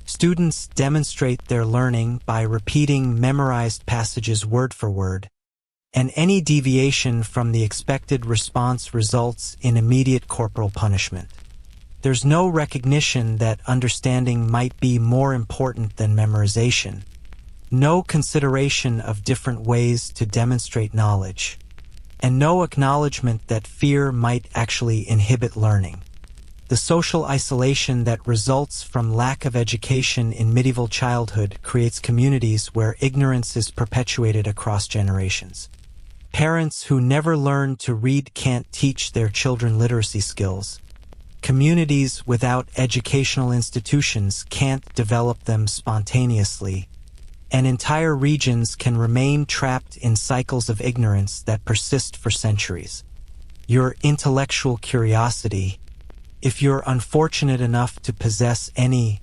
Students demonstrate their learning by repeating memorized passages word for word, and any deviation from the expected response results in immediate corporal punishment. There's no recognition that understanding might be more important than memorization, no consideration of different ways to demonstrate knowledge, and no acknowledgement that fear might actually inhibit learning. The social isolation that results from lack of education in medieval childhood creates communities where ignorance is perpetuated across generations. Parents who never learn to read can't teach their children literacy skills. Communities without educational institutions can't develop them spontaneously, and entire regions can remain trapped in cycles of ignorance that persist for centuries. Your intellectual curiosity, if you're unfortunate enough to possess any,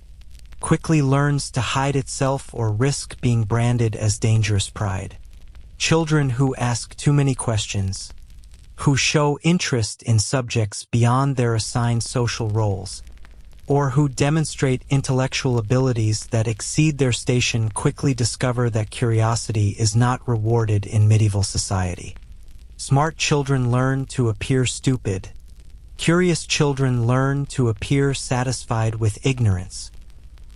quickly learns to hide itself or risk being branded as dangerous pride. Children who ask too many questions, who show interest in subjects beyond their assigned social roles, or who demonstrate intellectual abilities that exceed their station quickly discover that curiosity is not rewarded in medieval society. Smart children learn to appear stupid. Curious children learn to appear satisfied with ignorance.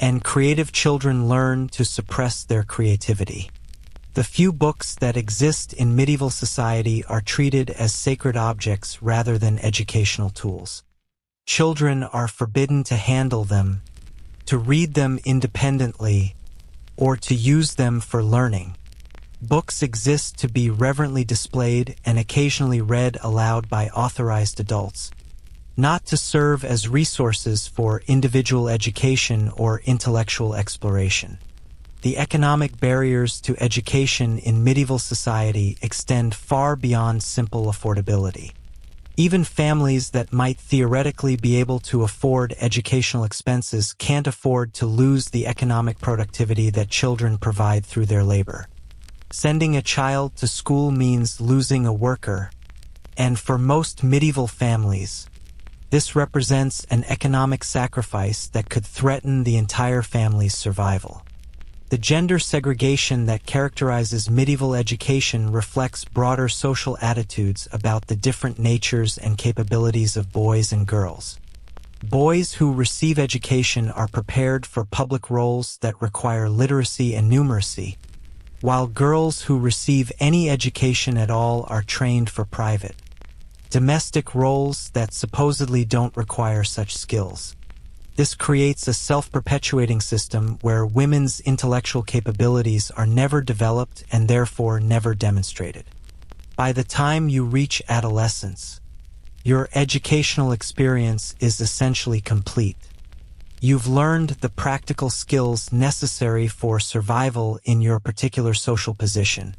And creative children learn to suppress their creativity. The few books that exist in medieval society are treated as sacred objects rather than educational tools. Children are forbidden to handle them, to read them independently, or to use them for learning. Books exist to be reverently displayed and occasionally read aloud by authorized adults, not to serve as resources for individual education or intellectual exploration. The economic barriers to education in medieval society extend far beyond simple affordability. Even families that might theoretically be able to afford educational expenses can't afford to lose the economic productivity that children provide through their labor. Sending a child to school means losing a worker, and for most medieval families, this represents an economic sacrifice that could threaten the entire family's survival. The gender segregation that characterizes medieval education reflects broader social attitudes about the different natures and capabilities of boys and girls. Boys who receive education are prepared for public roles that require literacy and numeracy, while girls who receive any education at all are trained for private, domestic roles that supposedly don't require such skills. This creates a self-perpetuating system where women's intellectual capabilities are never developed and therefore never demonstrated. By the time you reach adolescence, your educational experience is essentially complete. You've learned the practical skills necessary for survival in your particular social position.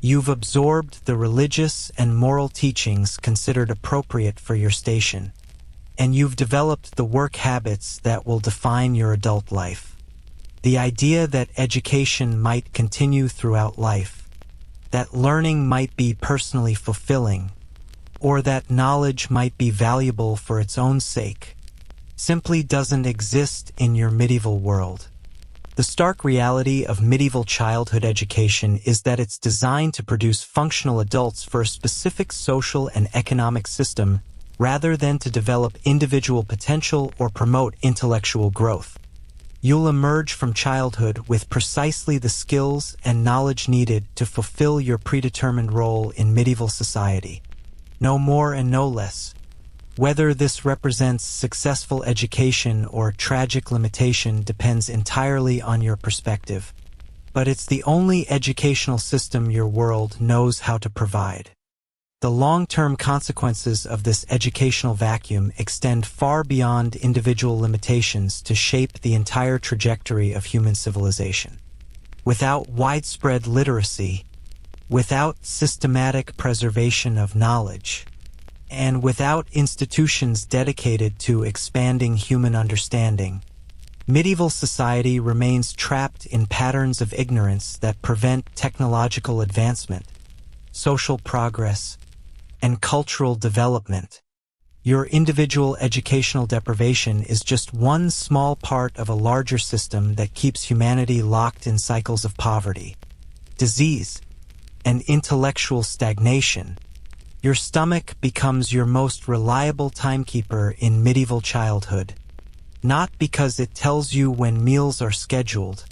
You've absorbed the religious and moral teachings considered appropriate for your station, and you've developed the work habits that will define your adult life. The idea that education might continue throughout life, that learning might be personally fulfilling, or that knowledge might be valuable for its own sake, simply doesn't exist in your medieval world. The stark reality of medieval childhood education is that it's designed to produce functional adults for a specific social and economic system rather than to develop individual potential or promote intellectual growth. You'll emerge from childhood with precisely the skills and knowledge needed to fulfill your predetermined role in medieval society. No more and no less. Whether this represents successful education or tragic limitation depends entirely on your perspective, but it's the only educational system your world knows how to provide. The long-term consequences of this educational vacuum extend far beyond individual limitations to shape the entire trajectory of human civilization. Without widespread literacy, without systematic preservation of knowledge, and without institutions dedicated to expanding human understanding, medieval society remains trapped in patterns of ignorance that prevent technological advancement, social progress, and cultural development. Your individual educational deprivation is just one small part of a larger system that keeps humanity locked in cycles of poverty, disease, and intellectual stagnation. Your stomach becomes your most reliable timekeeper in medieval childhood, not because it tells you when meals are scheduled,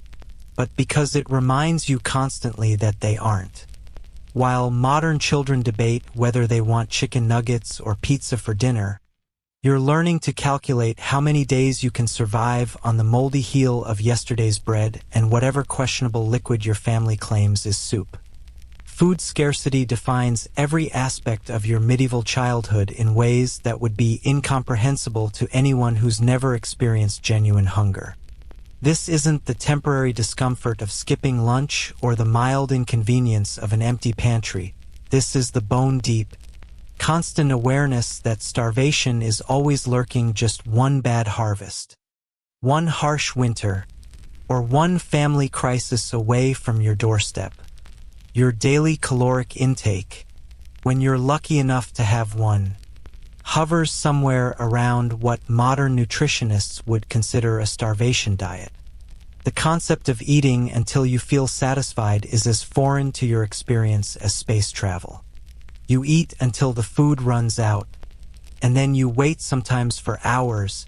but because it reminds you constantly that they aren't. While modern children debate whether they want chicken nuggets or pizza for dinner, you're learning to calculate how many days you can survive on the moldy heel of yesterday's bread and whatever questionable liquid your family claims is soup. Food scarcity defines every aspect of your medieval childhood in ways that would be incomprehensible to anyone who's never experienced genuine hunger. This isn't the temporary discomfort of skipping lunch or the mild inconvenience of an empty pantry. This is the bone-deep, constant awareness that starvation is always lurking just one bad harvest. one harsh winter, or one family crisis away from your doorstep. Your daily caloric intake, when you're lucky enough to have one, hovers somewhere around what modern nutritionists would consider a starvation diet. The concept of eating until you feel satisfied is as foreign to your experience as space travel. You eat until the food runs out, and then you wait sometimes for hours,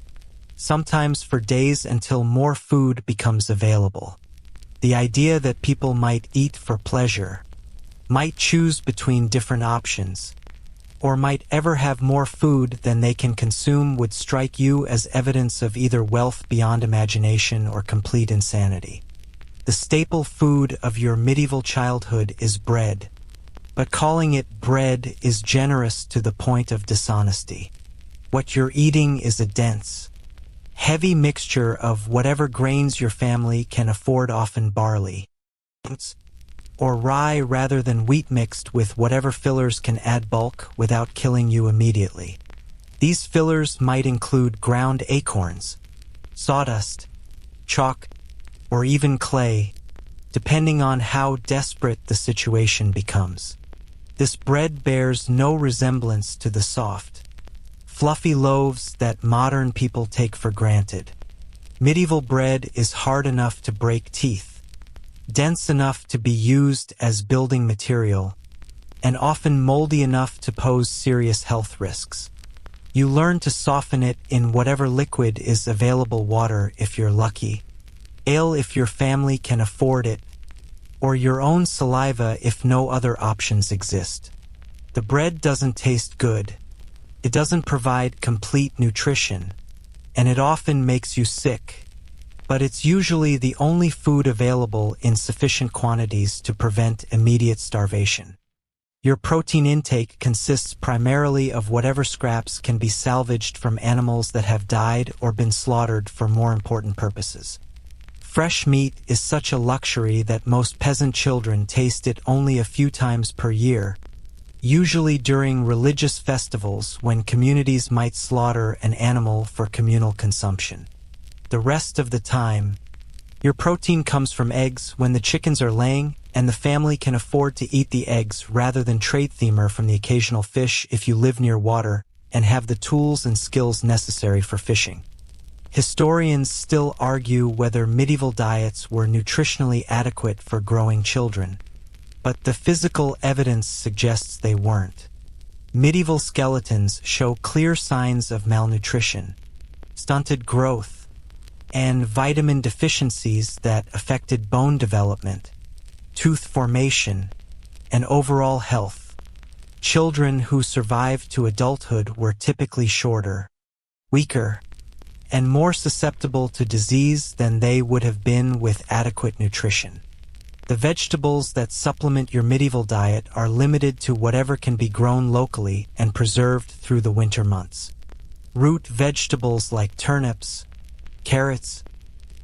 sometimes for days until more food becomes available. The idea that people might eat for pleasure, might choose between different options, or might ever have more food than they can consume would strike you as evidence of either wealth beyond imagination or complete insanity. The staple food of your medieval childhood is bread, but calling it bread is generous to the point of dishonesty. What you're eating is a dense, heavy mixture of whatever grains your family can afford, often barley, or rye rather than wheat, mixed with whatever fillers can add bulk without killing you immediately. These fillers might include ground acorns, sawdust, chalk, or even clay, depending on how desperate the situation becomes. This bread bears no resemblance to the soft, fluffy loaves that modern people take for granted. Medieval bread is hard enough to break teeth, dense enough to be used as building material, and often moldy enough to pose serious health risks. You learn to soften it in whatever liquid is available: water if you're lucky, ale if your family can afford it, or your own saliva if no other options exist. The bread doesn't taste good, it doesn't provide complete nutrition, and it often makes you sick. But it's usually the only food available in sufficient quantities to prevent immediate starvation. Your protein intake consists primarily of whatever scraps can be salvaged from animals that have died or been slaughtered for more important purposes. Fresh meat is such a luxury that most peasant children taste it only a few times per year, usually during religious festivals when communities might slaughter an animal for communal consumption. The rest of the time, your protein comes from eggs when the chickens are laying, and the family can afford to eat the eggs rather than trade them from the occasional fish if you live near water and have the tools and skills necessary for fishing. Historians still argue whether medieval diets were nutritionally adequate for growing children, but the physical evidence suggests they weren't. Medieval skeletons show clear signs of malnutrition, stunted growth, and vitamin deficiencies that affected bone development, tooth formation, and overall health. Children who survived to adulthood were typically shorter, weaker, and more susceptible to disease than they would have been with adequate nutrition. The vegetables that supplement your medieval diet are limited to whatever can be grown locally and preserved through the winter months. Root vegetables like turnips, carrots,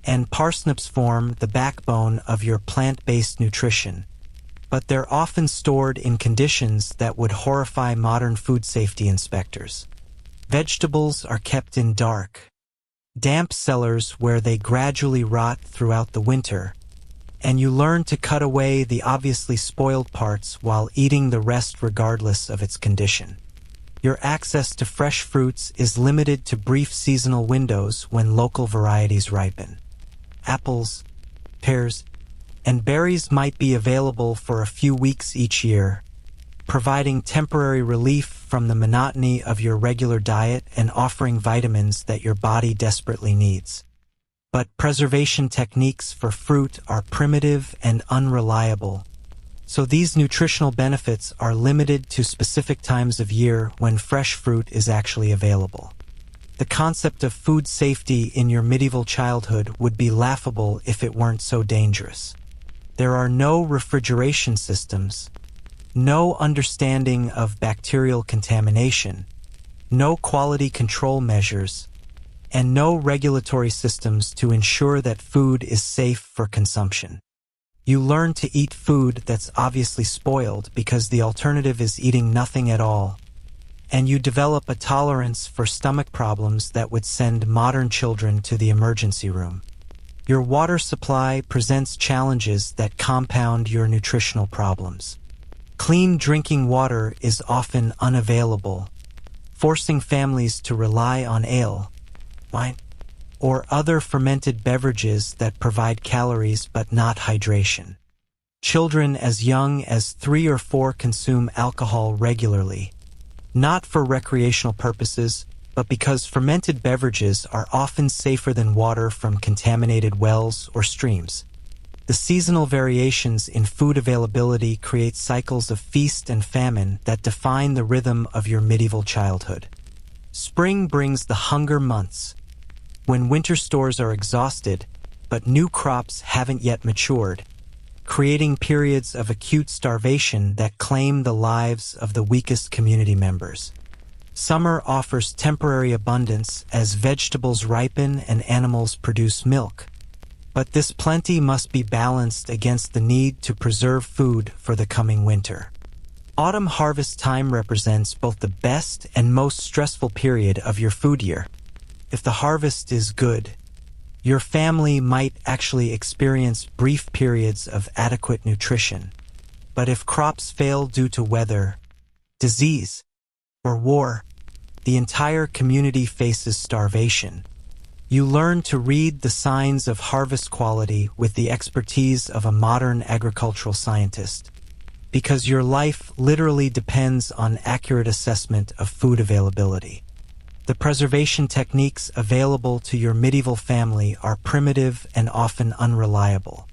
and parsnips form the backbone of your plant-based nutrition, but they're often stored in conditions that would horrify modern food safety inspectors. Vegetables are kept in dark, damp cellars where they gradually rot throughout the winter, and you learn to cut away the obviously spoiled parts while eating the rest regardless of its condition. Your access to fresh fruits is limited to brief seasonal windows when local varieties ripen. Apples, pears, and berries might be available for a few weeks each year, providing temporary relief from the monotony of your regular diet and offering vitamins that your body desperately needs. But preservation techniques for fruit are primitive and unreliable, so these nutritional benefits are limited to specific times of year when fresh fruit is actually available. The concept of food safety in your medieval childhood would be laughable if it weren't so dangerous. There are no refrigeration systems, no understanding of bacterial contamination, no quality control measures, and no regulatory systems to ensure that food is safe for consumption. You learn to eat food that's obviously spoiled because the alternative is eating nothing at all, and you develop a tolerance for stomach problems that would send modern children to the emergency room. Your water supply presents challenges that compound your nutritional problems. Clean drinking water is often unavailable, forcing families to rely on ale, wine, or other fermented beverages that provide calories but not hydration. Children as young as 3 or 4 consume alcohol regularly, not for recreational purposes, but because fermented beverages are often safer than water from contaminated wells or streams. The seasonal variations in food availability create cycles of feast and famine that define the rhythm of your medieval childhood. Spring brings the hunger months, when winter stores are exhausted, but new crops haven't yet matured, creating periods of acute starvation that claim the lives of the weakest community members. Summer offers temporary abundance as vegetables ripen and animals produce milk. But this plenty must be balanced against the need to preserve food for the coming winter. Autumn harvest time represents both the best and most stressful period of your food year. If the harvest is good, your family might actually experience brief periods of adequate nutrition. But if crops fail due to weather, disease, or war, the entire community faces starvation. You learn to read the signs of harvest quality with the expertise of a modern agricultural scientist, because your life literally depends on accurate assessment of food availability. The preservation techniques available to your medieval family are primitive and often unreliable.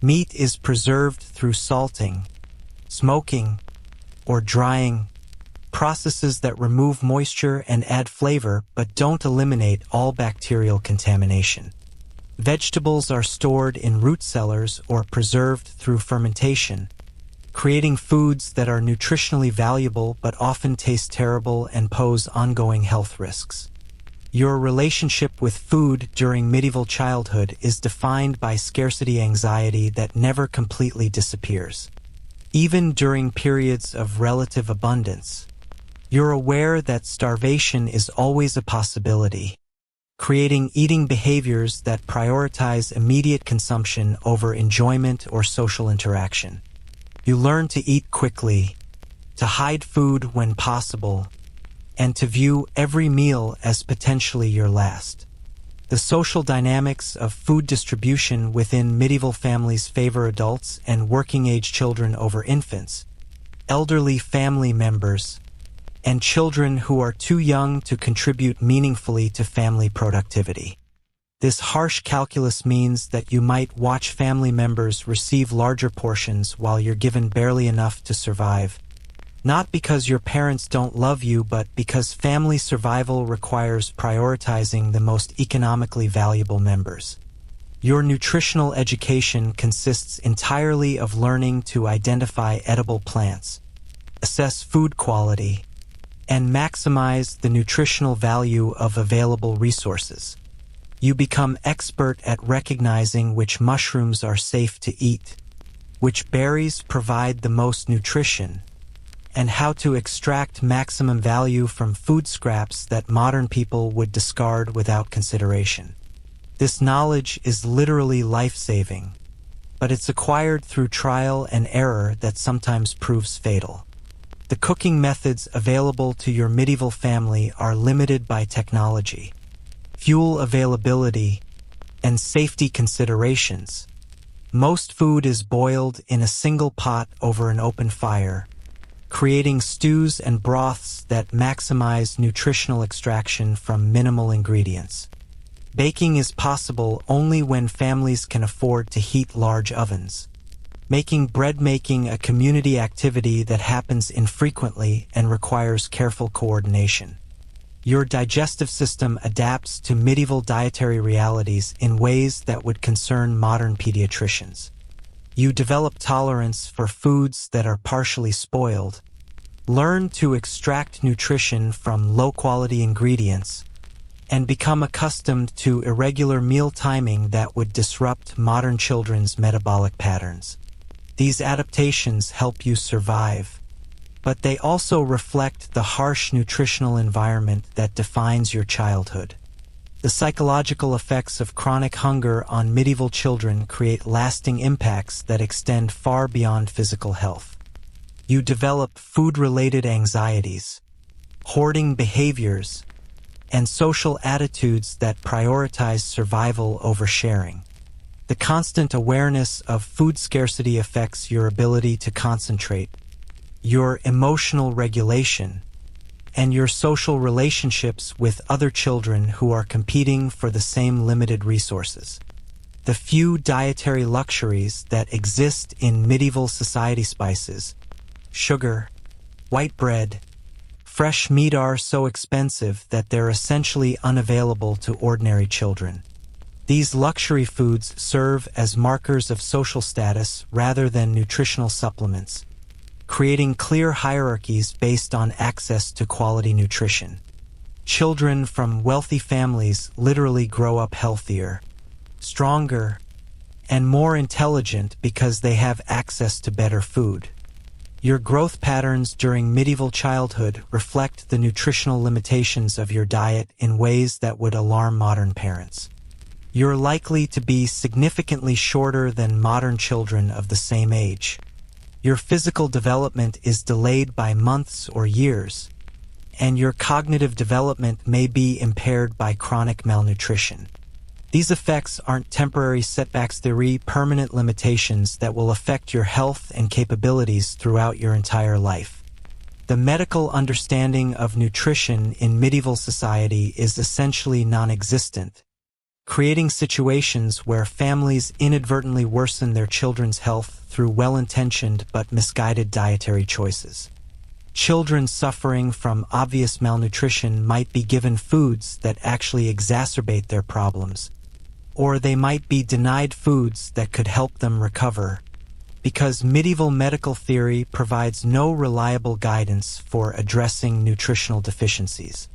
Meat is preserved through salting, smoking, or drying, processes that remove moisture and add flavor but don't eliminate all bacterial contamination. Vegetables are stored in root cellars or preserved through fermentation, creating foods that are nutritionally valuable but often taste terrible and pose ongoing health risks. Your relationship with food during medieval childhood is defined by scarcity anxiety that never completely disappears. Even during periods of relative abundance, you're aware that starvation is always a possibility, creating eating behaviors that prioritize immediate consumption over enjoyment or social interaction. You learn to eat quickly, to hide food when possible, and to view every meal as potentially your last. The social dynamics of food distribution within medieval families favor adults and working-age children over infants, elderly family members, and children who are too young to contribute meaningfully to family productivity. This harsh calculus means that you might watch family members receive larger portions while you're given barely enough to survive, not because your parents don't love you, but because family survival requires prioritizing the most economically valuable members. Your nutritional education consists entirely of learning to identify edible plants, assess food quality, and maximize the nutritional value of available resources. You become expert at recognizing which mushrooms are safe to eat, which berries provide the most nutrition, and how to extract maximum value from food scraps that modern people would discard without consideration. This knowledge is literally life-saving, but it's acquired through trial and error that sometimes proves fatal. The cooking methods available to your medieval family are limited by technology, fuel availability, and safety considerations. Most food is boiled in a single pot over an open fire, creating stews and broths that maximize nutritional extraction from minimal ingredients. Baking is possible only when families can afford to heat large ovens, making bread making a community activity that happens infrequently and requires careful coordination. Your digestive system adapts to medieval dietary realities in ways that would concern modern pediatricians. You develop tolerance for foods that are partially spoiled, learn to extract nutrition from low-quality ingredients, and become accustomed to irregular meal timing that would disrupt modern children's metabolic patterns. These adaptations help you survive, but they also reflect the harsh nutritional environment that defines your childhood. The psychological effects of chronic hunger on medieval children create lasting impacts that extend far beyond physical health. You develop food-related anxieties, hoarding behaviors, and social attitudes that prioritize survival over sharing. The constant awareness of food scarcity affects your ability to concentrate, your emotional regulation, and your social relationships with other children who are competing for the same limited resources. The few dietary luxuries that exist in medieval society, spices, sugar, white bread, fresh meat, are so expensive that they're essentially unavailable to ordinary children. These luxury foods serve as markers of social status rather than nutritional supplements, creating clear hierarchies based on access to quality nutrition. Children from wealthy families literally grow up healthier, stronger, and more intelligent because they have access to better food. Your growth patterns during medieval childhood reflect the nutritional limitations of your diet in ways that would alarm modern parents. You're likely to be significantly shorter than modern children of the same age. Your physical development is delayed by months or years, and your cognitive development may be impaired by chronic malnutrition. These effects aren't temporary setbacks, they're permanent limitations that will affect your health and capabilities throughout your entire life. The medical understanding of nutrition in medieval society is essentially non-existent, creating situations where families inadvertently worsen their children's health through well-intentioned but misguided dietary choices. Children suffering from obvious malnutrition might be given foods that actually exacerbate their problems, or they might be denied foods that could help them recover, because medieval medical theory provides no reliable guidance for addressing nutritional deficiencies.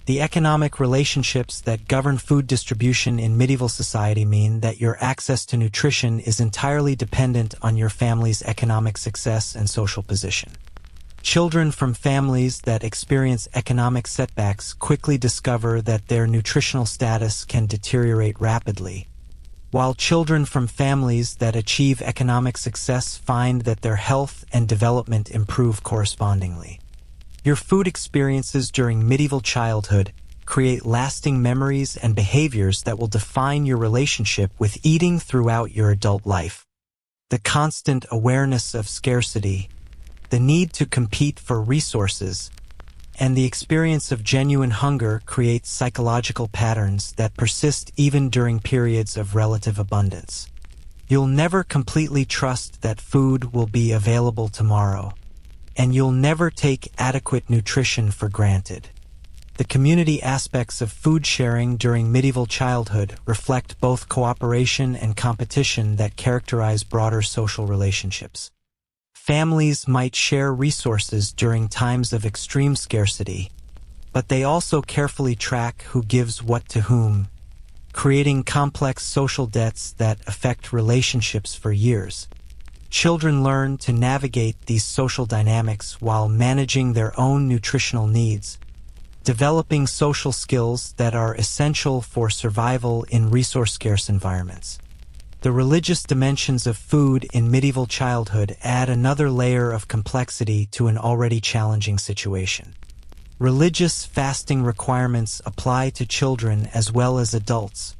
The economic relationships that govern food distribution in medieval society mean that your access to nutrition is entirely dependent on your family's economic success and social position. Children from families that experience economic setbacks quickly discover that their nutritional status can deteriorate rapidly, while children from families that achieve economic success find that their health and development improve correspondingly. Your food experiences during medieval childhood create lasting memories and behaviors that will define your relationship with eating throughout your adult life. The constant awareness of scarcity, the need to compete for resources, and the experience of genuine hunger creates psychological patterns that persist even during periods of relative abundance. You'll never completely trust that food will be available tomorrow, and you'll never take adequate nutrition for granted. The community aspects of food sharing during medieval childhood reflect both cooperation and competition that characterize broader social relationships. Families might share resources during times of extreme scarcity, but they also carefully track who gives what to whom, creating complex social debts that affect relationships for years. Children learn to navigate these social dynamics while managing their own nutritional needs, developing social skills that are essential for survival in resource-scarce environments. The religious dimensions of food in medieval childhood add another layer of complexity to an already challenging situation. Religious fasting requirements apply to children as well as adults,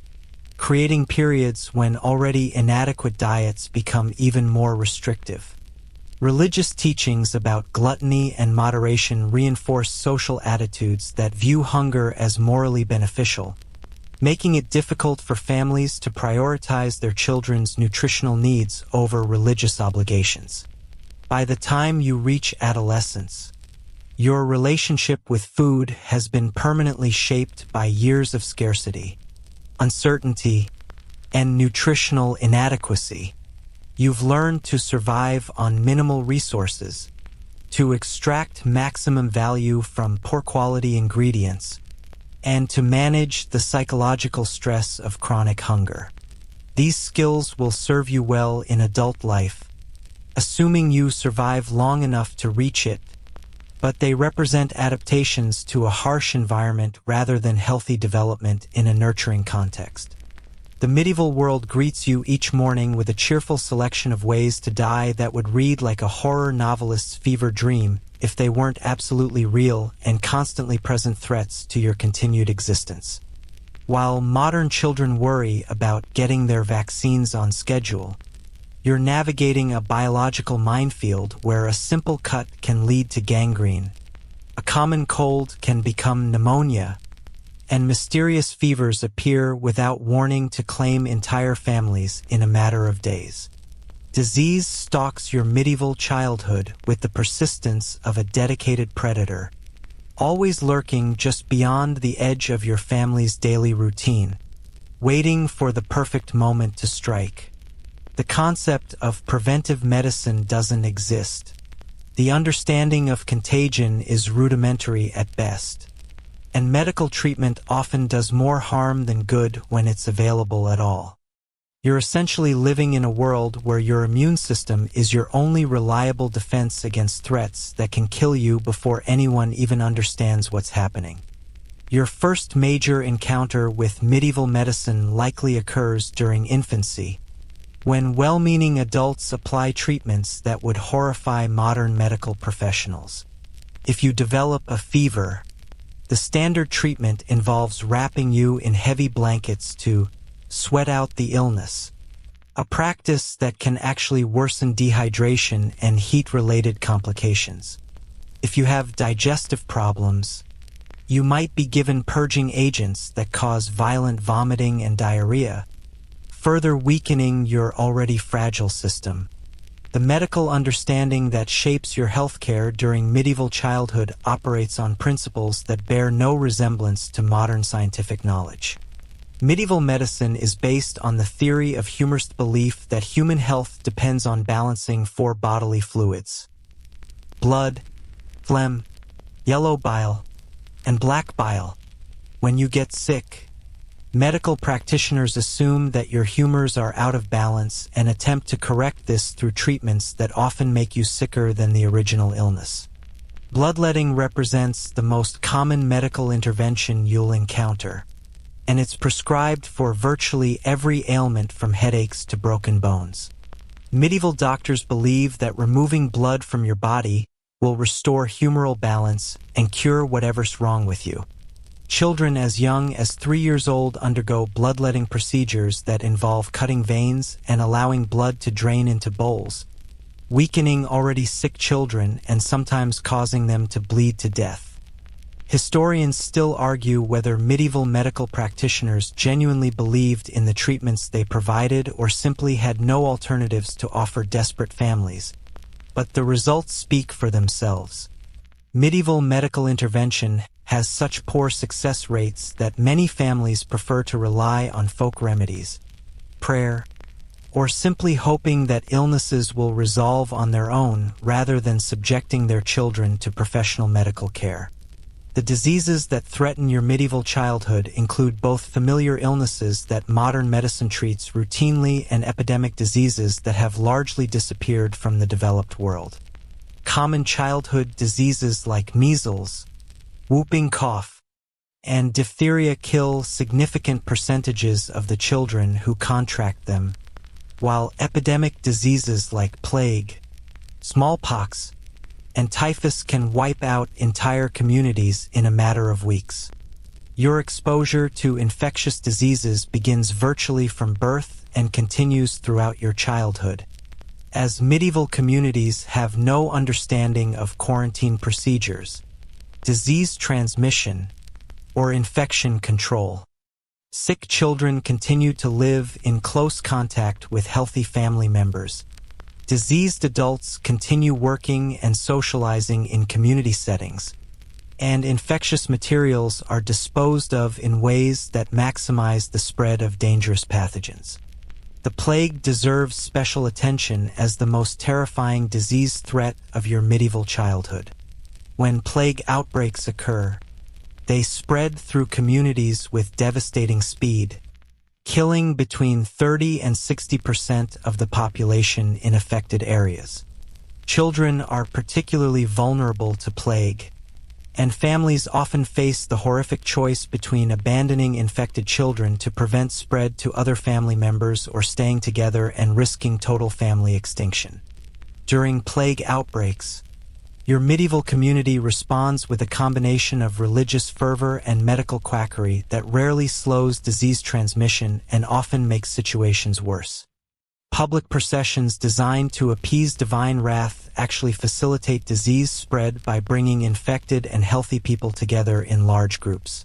creating periods when already inadequate diets become even more restrictive. Religious teachings about gluttony and moderation reinforce social attitudes that view hunger as morally beneficial, making it difficult for families to prioritize their children's nutritional needs over religious obligations. By the time you reach adolescence, your relationship with food has been permanently shaped by years of scarcity, uncertainty, and nutritional inadequacy. You've learned to survive on minimal resources, to extract maximum value from poor quality ingredients, and to manage the psychological stress of chronic hunger. These skills will serve you well in adult life, assuming you survive long enough to reach it, but they represent adaptations to a harsh environment rather than healthy development in a nurturing context. The medieval world greets you each morning with a cheerful selection of ways to die that would read like a horror novelist's fever dream if they weren't absolutely real and constantly present threats to your continued existence. While modern children worry about getting their vaccines on schedule, you're navigating a biological minefield where a simple cut can lead to gangrene, a common cold can become pneumonia, and mysterious fevers appear without warning to claim entire families in a matter of days. Disease stalks your medieval childhood with the persistence of a dedicated predator, always lurking just beyond the edge of your family's daily routine, waiting for the perfect moment to strike. The concept of preventive medicine doesn't exist. The understanding of contagion is rudimentary at best, and medical treatment often does more harm than good when it's available at all. You're essentially living in a world where your immune system is your only reliable defense against threats that can kill you before anyone even understands what's happening. Your first major encounter with medieval medicine likely occurs during infancy, when well-meaning adults apply treatments that would horrify modern medical professionals. If you develop a fever, the standard treatment involves wrapping you in heavy blankets to sweat out the illness, a practice that can actually worsen dehydration and heat-related complications. If you have digestive problems, you might be given purging agents that cause violent vomiting and diarrhea, further weakening your already fragile system. The medical understanding that shapes your healthcare during medieval childhood operates on principles that bear no resemblance to modern scientific knowledge. Medieval medicine is based on the theory of humourist belief that human health depends on balancing four bodily fluids: blood, phlegm, yellow bile, and black bile. When you get sick, medical practitioners assume that your humors are out of balance and attempt to correct this through treatments that often make you sicker than the original illness. Bloodletting represents the most common medical intervention you'll encounter, and it's prescribed for virtually every ailment from headaches to broken bones. Medieval doctors believe that removing blood from your body will restore humoral balance and cure whatever's wrong with you. Children as young as 3 years old undergo bloodletting procedures that involve cutting veins and allowing blood to drain into bowls, weakening already sick children and sometimes causing them to bleed to death. Historians still argue whether medieval medical practitioners genuinely believed in the treatments they provided or simply had no alternatives to offer desperate families, but the results speak for themselves. Medieval medical intervention has such poor success rates that many families prefer to rely on folk remedies, prayer, or simply hoping that illnesses will resolve on their own rather than subjecting their children to professional medical care. The diseases that threaten your medieval childhood include both familiar illnesses that modern medicine treats routinely and epidemic diseases that have largely disappeared from the developed world. Common childhood diseases like measles, whooping cough, and diphtheria kill significant percentages of the children who contract them, while epidemic diseases like plague, smallpox, and typhus can wipe out entire communities in a matter of weeks. Your exposure to infectious diseases begins virtually from birth and continues throughout your childhood, as medieval communities have no understanding of quarantine procedures, disease transmission, or infection control. Sick children continue to live in close contact with healthy family members. Diseased adults continue working and socializing in community settings, and infectious materials are disposed of in ways that maximize the spread of dangerous pathogens. The plague deserves special attention as the most terrifying disease threat of your medieval childhood. When plague outbreaks occur, they spread through communities with devastating speed, killing between 30 and 60% of the population in affected areas. Children are particularly vulnerable to plague, and families often face the horrific choice between abandoning infected children to prevent spread to other family members or staying together and risking total family extinction. During plague outbreaks, your medieval community responds with a combination of religious fervor and medical quackery that rarely slows disease transmission and often makes situations worse. Public processions designed to appease divine wrath actually facilitate disease spread by bringing infected and healthy people together in large groups.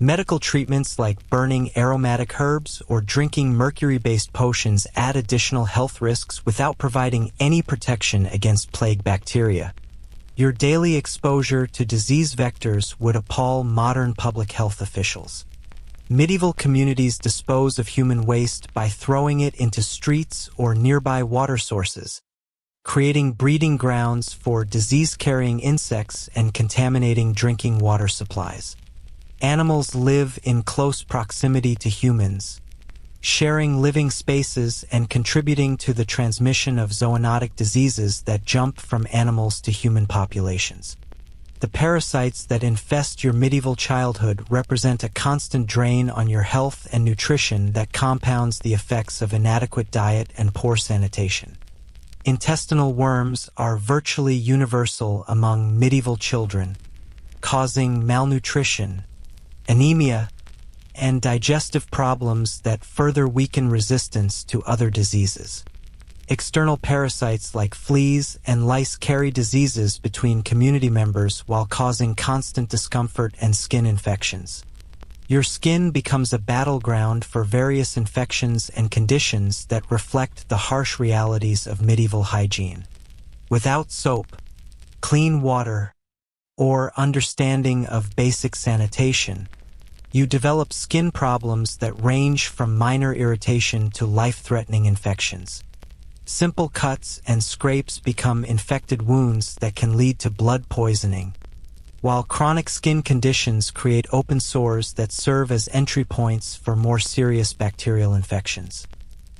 Medical treatments like burning aromatic herbs or drinking mercury-based potions add additional health risks without providing any protection against plague bacteria. Your daily exposure to disease vectors would appall modern public health officials. Medieval communities dispose of human waste by throwing it into streets or nearby water sources, creating breeding grounds for disease-carrying insects and contaminating drinking water supplies. Animals live in close proximity to humans, sharing living spaces and contributing to the transmission of zoonotic diseases that jump from animals to human populations. The parasites that infest your medieval childhood represent a constant drain on your health and nutrition that compounds the effects of inadequate diet and poor sanitation. Intestinal worms are virtually universal among medieval children, causing malnutrition, anemia, and digestive problems that further weaken resistance to other diseases. External parasites like fleas and lice carry diseases between community members while causing constant discomfort and skin infections. Your skin becomes a battleground for various infections and conditions that reflect the harsh realities of medieval hygiene. Without soap, clean water, or understanding of basic sanitation, you develop skin problems that range from minor irritation to life-threatening infections. Simple cuts and scrapes become infected wounds that can lead to blood poisoning, while chronic skin conditions create open sores that serve as entry points for more serious bacterial infections.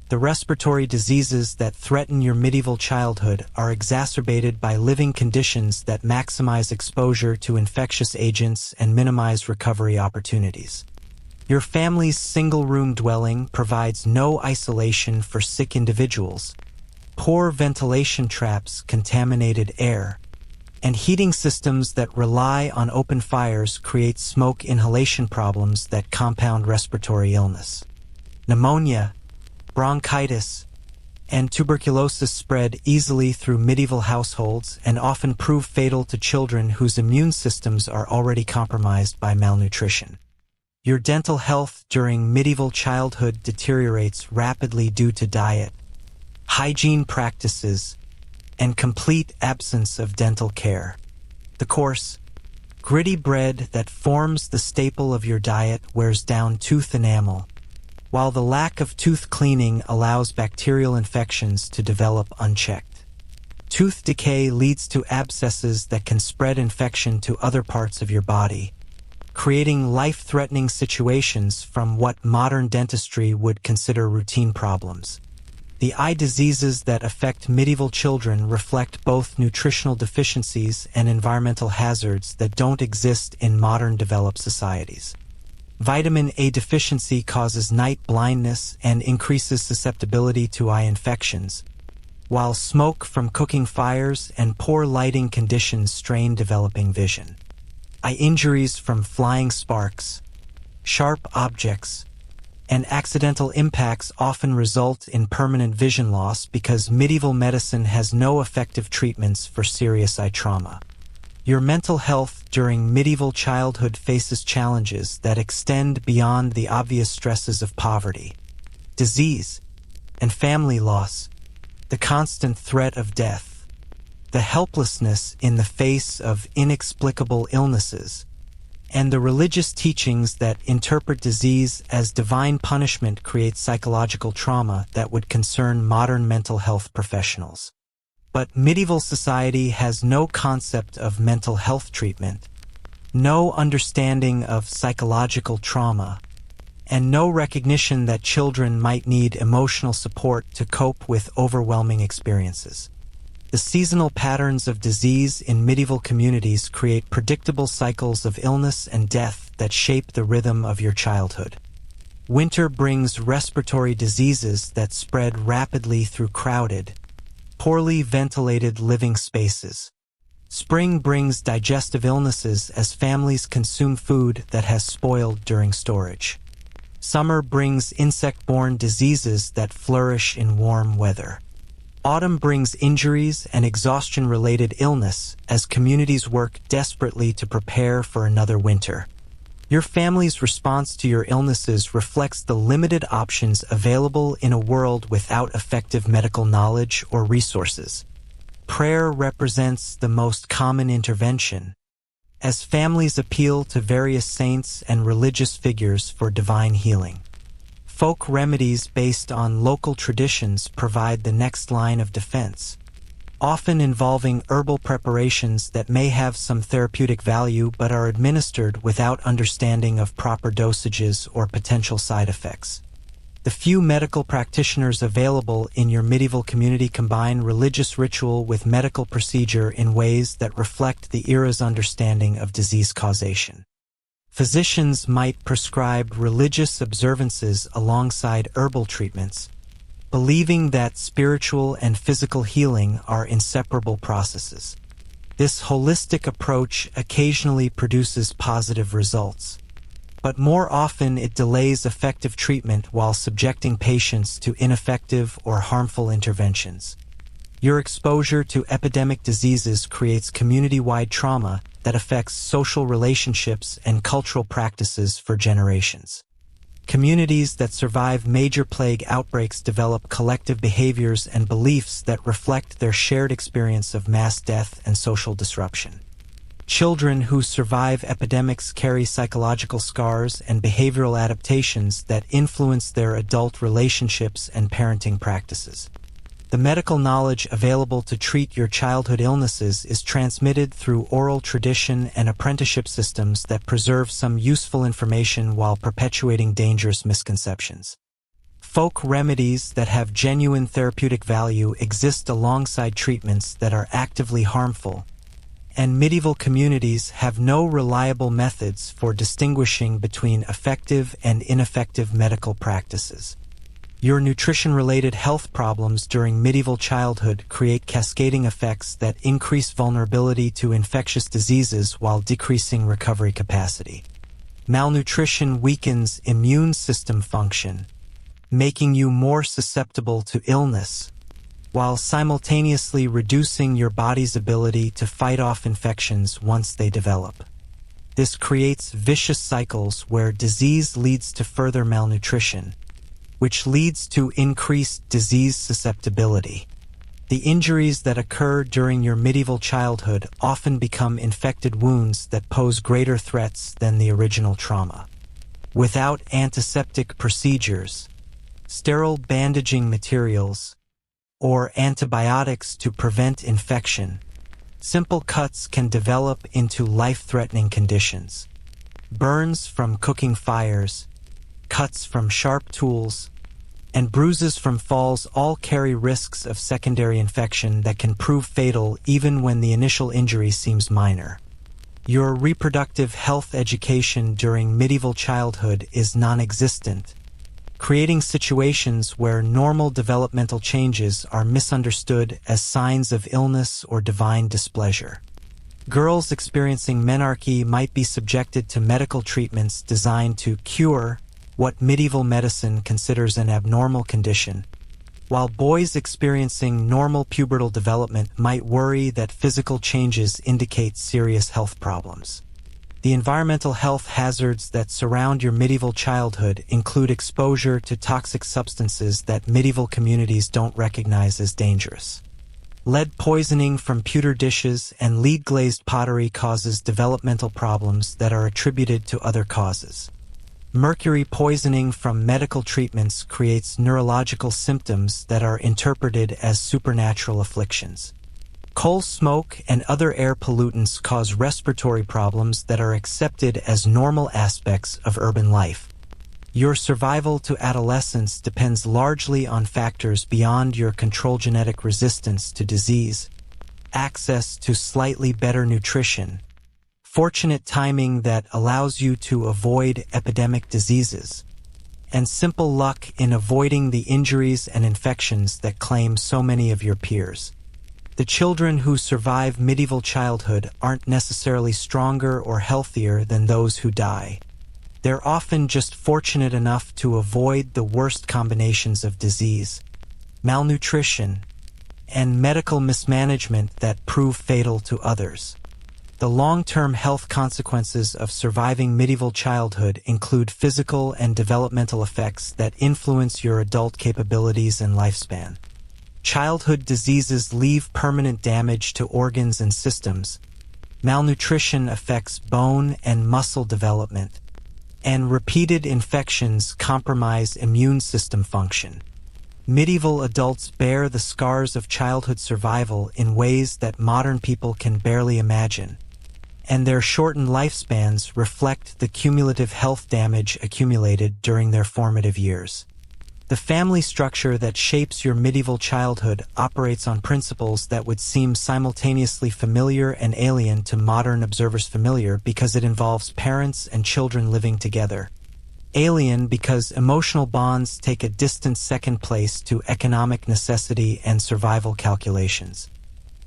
The respiratory diseases that threaten your medieval childhood are exacerbated by living conditions that maximize exposure to infectious agents and minimize recovery opportunities. Your family's single-room dwelling provides no isolation for sick individuals. Poor ventilation traps contaminated air, and heating systems that rely on open fires create smoke inhalation problems that compound respiratory illness. Pneumonia, bronchitis, and tuberculosis spread easily through medieval households and often prove fatal to children whose immune systems are already compromised by malnutrition. Your dental health during medieval childhood deteriorates rapidly due to diet, hygiene practices, and complete absence of dental care. The coarse, gritty bread that forms the staple of your diet wears down tooth enamel, while the lack of tooth cleaning allows bacterial infections to develop unchecked. Tooth decay leads to abscesses that can spread infection to other parts of your body, creating life-threatening situations from what modern dentistry would consider routine problems. The eye diseases that affect medieval children reflect both nutritional deficiencies and environmental hazards that don't exist in modern developed societies. Vitamin A deficiency causes night blindness and increases susceptibility to eye infections, while smoke from cooking fires and poor lighting conditions strain developing vision. Eye injuries from flying sparks, sharp objects, and accidental impacts often result in permanent vision loss because medieval medicine has no effective treatments for serious eye trauma. Your mental health during medieval childhood faces challenges that extend beyond the obvious stresses of poverty, disease, and family loss, the constant threat of death, the helplessness in the face of inexplicable illnesses, and the religious teachings that interpret disease as divine punishment create psychological trauma that would concern modern mental health professionals. But medieval society has no concept of mental health treatment, no understanding of psychological trauma, and no recognition that children might need emotional support to cope with overwhelming experiences. The seasonal patterns of disease in medieval communities create predictable cycles of illness and death that shape the rhythm of your childhood. Winter brings respiratory diseases that spread rapidly through crowded, poorly ventilated living spaces. Spring brings digestive illnesses as families consume food that has spoiled during storage. Summer brings insect-borne diseases that flourish in warm weather. Autumn brings injuries and exhaustion-related illness as communities work desperately to prepare for another winter. Your family's response to your illnesses reflects the limited options available in a world without effective medical knowledge or resources. Prayer represents the most common intervention, as families appeal to various saints and religious figures for divine healing. Folk remedies based on local traditions provide the next line of defense, often involving herbal preparations that may have some therapeutic value but are administered without understanding of proper dosages or potential side effects. The few medical practitioners available in your medieval community combine religious ritual with medical procedure in ways that reflect the era's understanding of disease causation. Physicians might prescribe religious observances alongside herbal treatments, believing that spiritual and physical healing are inseparable processes. This holistic approach occasionally produces positive results, but more often it delays effective treatment while subjecting patients to ineffective or harmful interventions. Your exposure to epidemic diseases creates community-wide trauma that affects social relationships and cultural practices for generations. Communities that survive major plague outbreaks develop collective behaviors and beliefs that reflect their shared experience of mass death and social disruption. Children who survive epidemics carry psychological scars and behavioral adaptations that influence their adult relationships and parenting practices. The medical knowledge available to treat your childhood illnesses is transmitted through oral tradition and apprenticeship systems that preserve some useful information while perpetuating dangerous misconceptions. Folk remedies that have genuine therapeutic value exist alongside treatments that are actively harmful, and medieval communities have no reliable methods for distinguishing between effective and ineffective medical practices. Your nutrition-related health problems during medieval childhood create cascading effects that increase vulnerability to infectious diseases while decreasing recovery capacity. Malnutrition weakens immune system function, making you more susceptible to illness, while simultaneously reducing your body's ability to fight off infections once they develop. This creates vicious cycles where disease leads to further malnutrition, which leads to increased disease susceptibility. The injuries that occur during your medieval childhood often become infected wounds that pose greater threats than the original trauma. Without antiseptic procedures, sterile bandaging materials, or antibiotics to prevent infection, simple cuts can develop into life-threatening conditions. Burns from cooking fires, cuts from sharp tools, and bruises from falls all carry risks of secondary infection that can prove fatal even when the initial injury seems minor. Your reproductive health education during medieval childhood is non-existent, creating situations where normal developmental changes are misunderstood as signs of illness or divine displeasure. Girls experiencing menarche might be subjected to medical treatments designed to cure what medieval medicine considers an abnormal condition, while boys experiencing normal pubertal development might worry that physical changes indicate serious health problems. The environmental health hazards that surround your medieval childhood include exposure to toxic substances that medieval communities don't recognize as dangerous. Lead poisoning from pewter dishes and lead-glazed pottery causes developmental problems that are attributed to other causes. Mercury poisoning from medical treatments creates neurological symptoms that are interpreted as supernatural afflictions. Coal smoke and other air pollutants cause respiratory problems that are accepted as normal aspects of urban life. Your survival to adolescence depends largely on factors beyond your control: genetic resistance to disease, access to slightly better nutrition, fortunate timing that allows you to avoid epidemic diseases, and simple luck in avoiding the injuries and infections that claim so many of your peers. The children who survive medieval childhood aren't necessarily stronger or healthier than those who die. They're often just fortunate enough to avoid the worst combinations of disease, malnutrition, and medical mismanagement that prove fatal to others. The long-term health consequences of surviving medieval childhood include physical and developmental effects that influence your adult capabilities and lifespan. Childhood diseases leave permanent damage to organs and systems. Malnutrition affects bone and muscle development, and repeated infections compromise immune system function. Medieval adults bear the scars of childhood survival in ways that modern people can barely imagine, and their shortened lifespans reflect the cumulative health damage accumulated during their formative years. The family structure that shapes your medieval childhood operates on principles that would seem simultaneously familiar and alien to modern observers. Familiar because it involves parents and children living together. Alien because emotional bonds take a distant second place to economic necessity and survival calculations.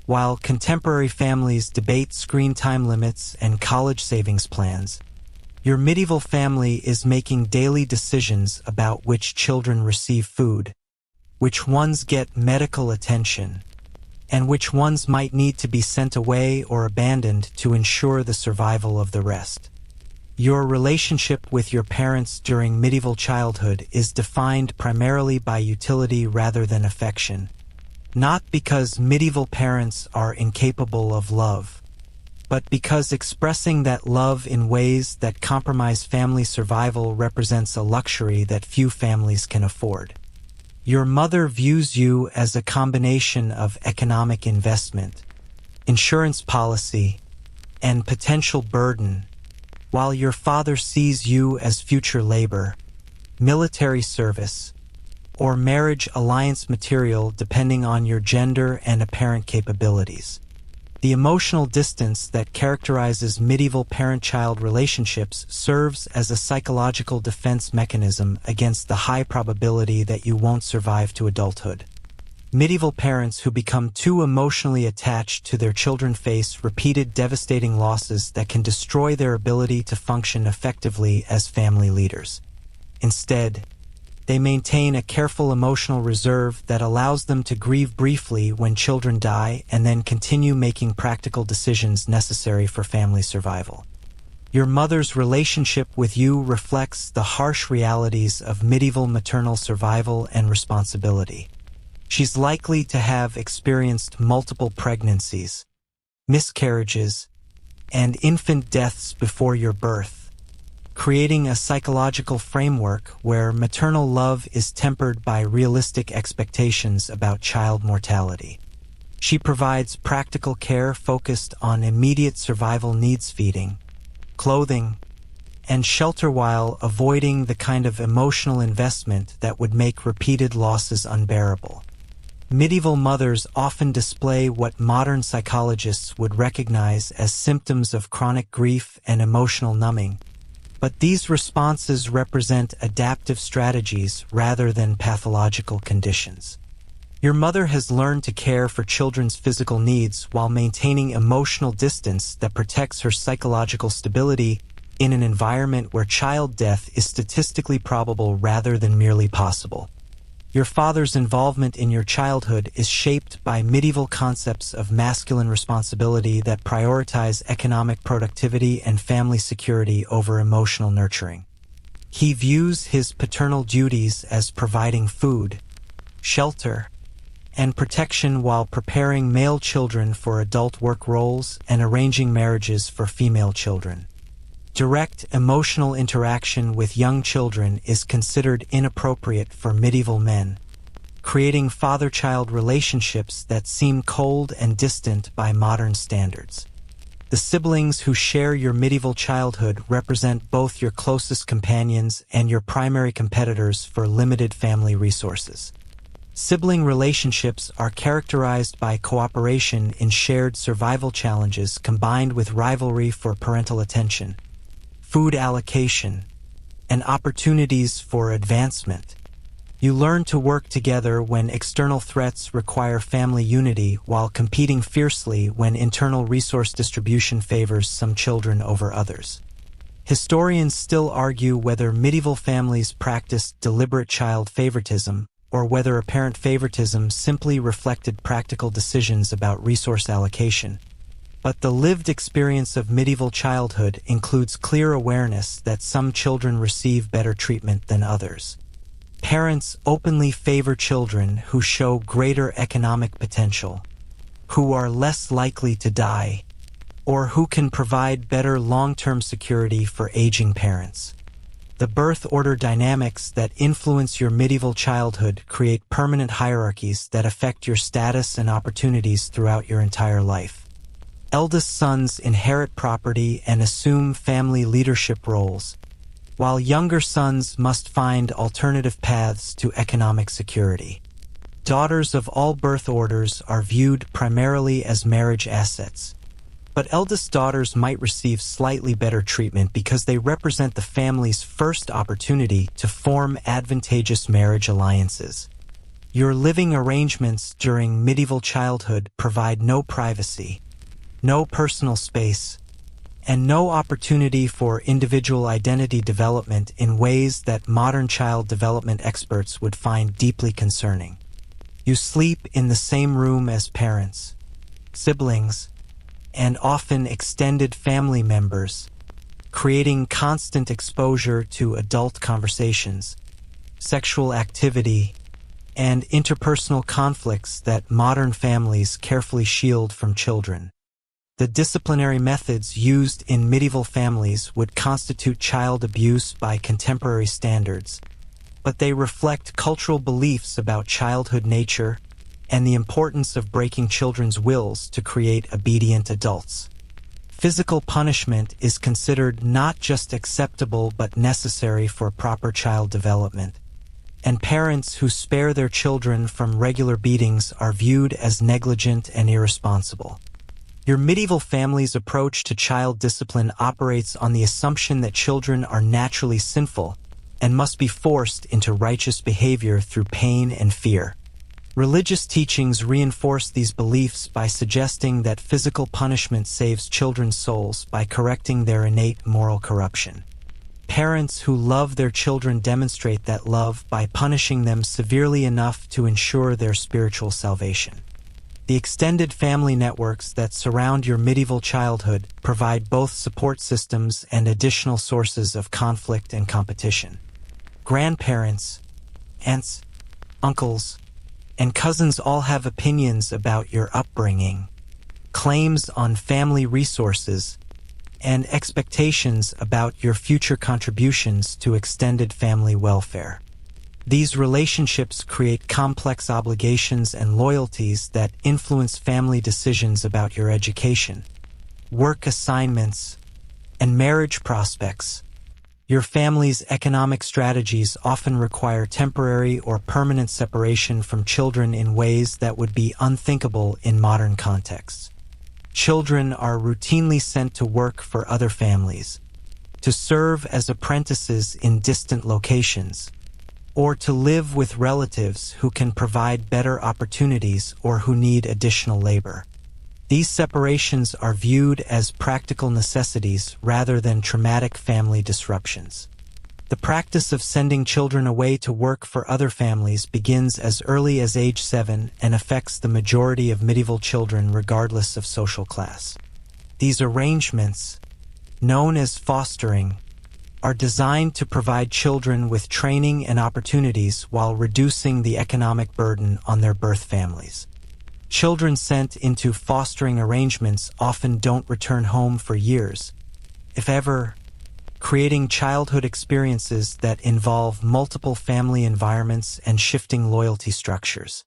While contemporary families debate screen time limits and college savings plans, your medieval family is making daily decisions about which children receive food, which ones get medical attention, and which ones might need to be sent away or abandoned to ensure the survival of the rest. Your relationship with your parents during medieval childhood is defined primarily by utility rather than affection, not because medieval parents are incapable of love, but because expressing that love in ways that compromise family survival represents a luxury that few families can afford. Your mother views you as a combination of economic investment, insurance policy, and potential burden, while your father sees you as future labor, military service, or marriage alliance material depending on your gender and apparent capabilities. The emotional distance that characterizes medieval parent-child relationships serves as a psychological defense mechanism against the high probability that you won't survive to adulthood. Medieval parents who become too emotionally attached to their children face repeated devastating losses that can destroy their ability to function effectively as family leaders. Instead, they maintain a careful emotional reserve that allows them to grieve briefly when children die and then continue making practical decisions necessary for family survival. Your mother's relationship with you reflects the harsh realities of medieval maternal survival and responsibility. She's likely to have experienced multiple pregnancies, miscarriages, and infant deaths before your birth, creating a psychological framework where maternal love is tempered by realistic expectations about child mortality. She provides practical care focused on immediate survival needs: feeding, clothing, and shelter, while avoiding the kind of emotional investment that would make repeated losses unbearable. Medieval mothers often display what modern psychologists would recognize as symptoms of chronic grief and emotional numbing, but these responses represent adaptive strategies rather than pathological conditions. Your mother has learned to care for children's physical needs while maintaining emotional distance that protects her psychological stability in an environment where child death is statistically probable rather than merely possible. Your father's involvement in your childhood is shaped by medieval concepts of masculine responsibility that prioritize economic productivity and family security over emotional nurturing. He views his paternal duties as providing food, shelter, and protection while preparing male children for adult work roles and arranging marriages for female children. Direct emotional interaction with young children is considered inappropriate for medieval men, creating father-child relationships that seem cold and distant by modern standards. The siblings who share your medieval childhood represent both your closest companions and your primary competitors for limited family resources. Sibling relationships are characterized by cooperation in shared survival challenges combined with rivalry for parental attention, food allocation, and opportunities for advancement. You learn to work together when external threats require family unity while competing fiercely when internal resource distribution favors some children over others. Historians still argue whether medieval families practiced deliberate child favoritism or whether apparent favoritism simply reflected practical decisions about resource allocation. But the lived experience of medieval childhood includes clear awareness that some children receive better treatment than others. Parents openly favor children who show greater economic potential, who are less likely to die, or who can provide better long-term security for aging parents. The birth order dynamics that influence your medieval childhood create permanent hierarchies that affect your status and opportunities throughout your entire life. Eldest sons inherit property and assume family leadership roles, while younger sons must find alternative paths to economic security. Daughters of all birth orders are viewed primarily as marriage assets, but eldest daughters might receive slightly better treatment because they represent the family's first opportunity to form advantageous marriage alliances. Your living arrangements during medieval childhood provide no privacy, no personal space, and no opportunity for individual identity development in ways that modern child development experts would find deeply concerning. You sleep in the same room as parents, siblings, and often extended family members, creating constant exposure to adult conversations, sexual activity, and interpersonal conflicts that modern families carefully shield from children. The disciplinary methods used in medieval families would constitute child abuse by contemporary standards, but they reflect cultural beliefs about childhood nature and the importance of breaking children's wills to create obedient adults. Physical punishment is considered not just acceptable but necessary for proper child development, and parents who spare their children from regular beatings are viewed as negligent and irresponsible. Your medieval family's approach to child discipline operates on the assumption that children are naturally sinful and must be forced into righteous behavior through pain and fear. Religious teachings reinforce these beliefs by suggesting that physical punishment saves children's souls by correcting their innate moral corruption. Parents who love their children demonstrate that love by punishing them severely enough to ensure their spiritual salvation. The extended family networks that surround your medieval childhood provide both support systems and additional sources of conflict and competition. Grandparents, aunts, uncles, and cousins all have opinions about your upbringing, claims on family resources, and expectations about your future contributions to extended family welfare. These relationships create complex obligations and loyalties that influence family decisions about your education, work assignments, and marriage prospects. Your family's economic strategies often require temporary or permanent separation from children in ways that would be unthinkable in modern contexts. Children are routinely sent to work for other families, to serve as apprentices in distant locations, or to live with relatives who can provide better opportunities or who need additional labor. These separations are viewed as practical necessities rather than traumatic family disruptions. The practice of sending children away to work for other families begins as early as age 7 and affects the majority of medieval children regardless of social class. These arrangements, known as fostering, are designed to provide children with training and opportunities while reducing the economic burden on their birth families. Children sent into fostering arrangements often don't return home for years, if ever, creating childhood experiences that involve multiple family environments and shifting loyalty structures.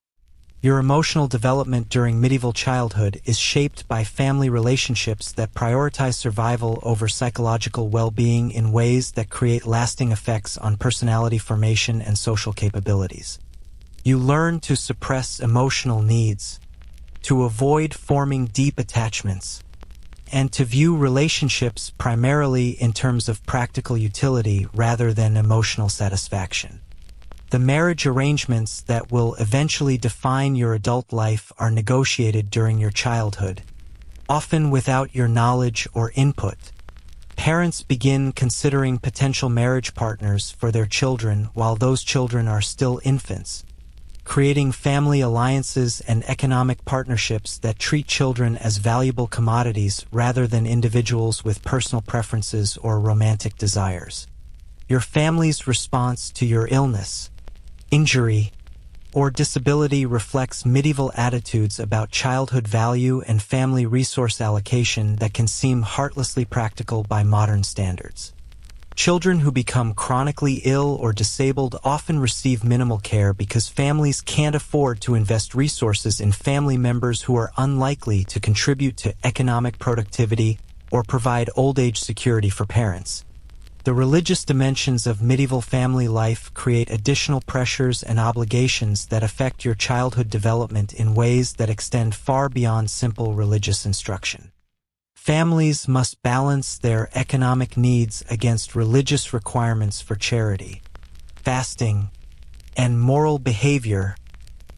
Your emotional development during medieval childhood is shaped by family relationships that prioritize survival over psychological well-being in ways that create lasting effects on personality formation and social capabilities. You learn to suppress emotional needs, to avoid forming deep attachments, and to view relationships primarily in terms of practical utility rather than emotional satisfaction. The marriage arrangements that will eventually define your adult life are negotiated during your childhood, often without your knowledge or input. Parents begin considering potential marriage partners for their children while those children are still infants, creating family alliances and economic partnerships that treat children as valuable commodities rather than individuals with personal preferences or romantic desires. Your family's response to your illness, injury, or disability reflects medieval attitudes about childhood value and family resource allocation that can seem heartlessly practical by modern standards. Children who become chronically ill or disabled often receive minimal care because families can't afford to invest resources in family members who are unlikely to contribute to economic productivity or provide old-age security for parents. The religious dimensions of medieval family life create additional pressures and obligations that affect your childhood development in ways that extend far beyond simple religious instruction. Families must balance their economic needs against religious requirements for charity, fasting, and moral behavior,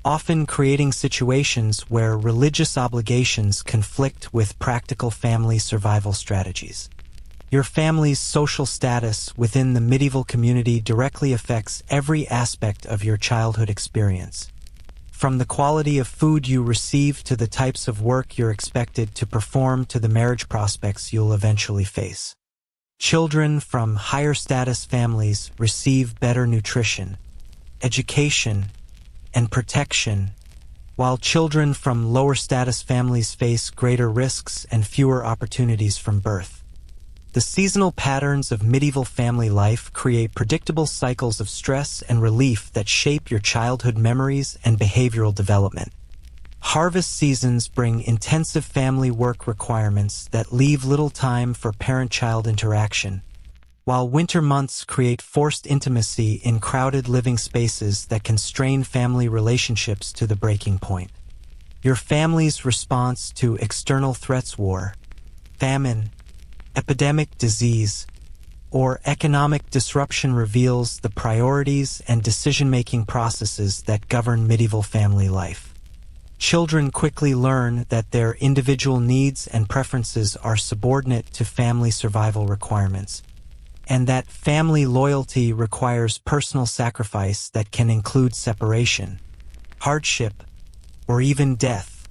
often creating situations where religious obligations conflict with practical family survival strategies. Your family's social status within the medieval community directly affects every aspect of your childhood experience, from the quality of food you receive to the types of work you're expected to perform to the marriage prospects you'll eventually face. Children from higher status families receive better nutrition, education, and protection, while children from lower status families face greater risks and fewer opportunities from birth. The seasonal patterns of medieval family life create predictable cycles of stress and relief that shape your childhood memories and behavioral development. Harvest seasons bring intensive family work requirements that leave little time for parent-child interaction, while winter months create forced intimacy in crowded living spaces that can strain family relationships to the breaking point. Your family's response to external threats, war, famine, epidemic disease, or economic disruption reveals the priorities and decision-making processes that govern medieval family life. Children quickly learn that their individual needs and preferences are subordinate to family survival requirements, and that family loyalty requires personal sacrifice that can include separation, hardship, or even death.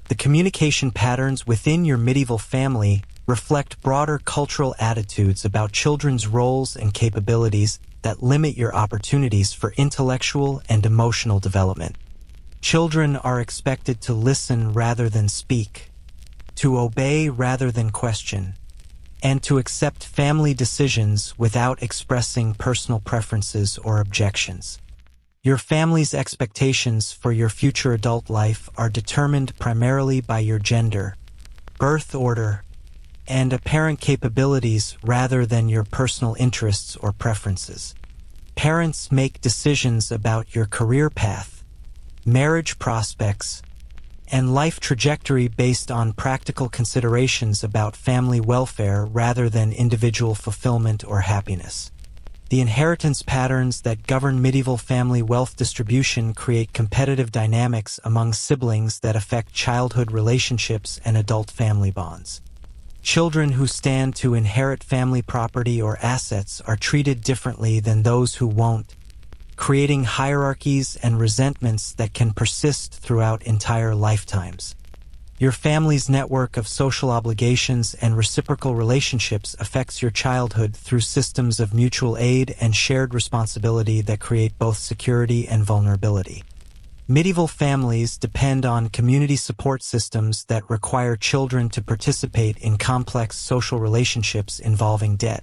The communication patterns within your medieval family reflect broader cultural attitudes about children's roles and capabilities that limit your opportunities for intellectual and emotional development. Children are expected to listen rather than speak, to obey rather than question, and to accept family decisions without expressing personal preferences or objections. Your family's expectations for your future adult life are determined primarily by your gender, birth order, and apparent capabilities rather than your personal interests or preferences. Parents make decisions about your career path, marriage prospects, and life trajectory based on practical considerations about family welfare rather than individual fulfillment or happiness. The inheritance patterns that govern medieval family wealth distribution create competitive dynamics among siblings that affect childhood relationships and adult family bonds. Children who stand to inherit family property or assets are treated differently than those who won't, creating hierarchies and resentments that can persist throughout entire lifetimes. Your family's network of social obligations and reciprocal relationships affects your childhood through systems of mutual aid and shared responsibility that create both security and vulnerability. Medieval families depend on community support systems that require children to participate in complex social relationships involving debt,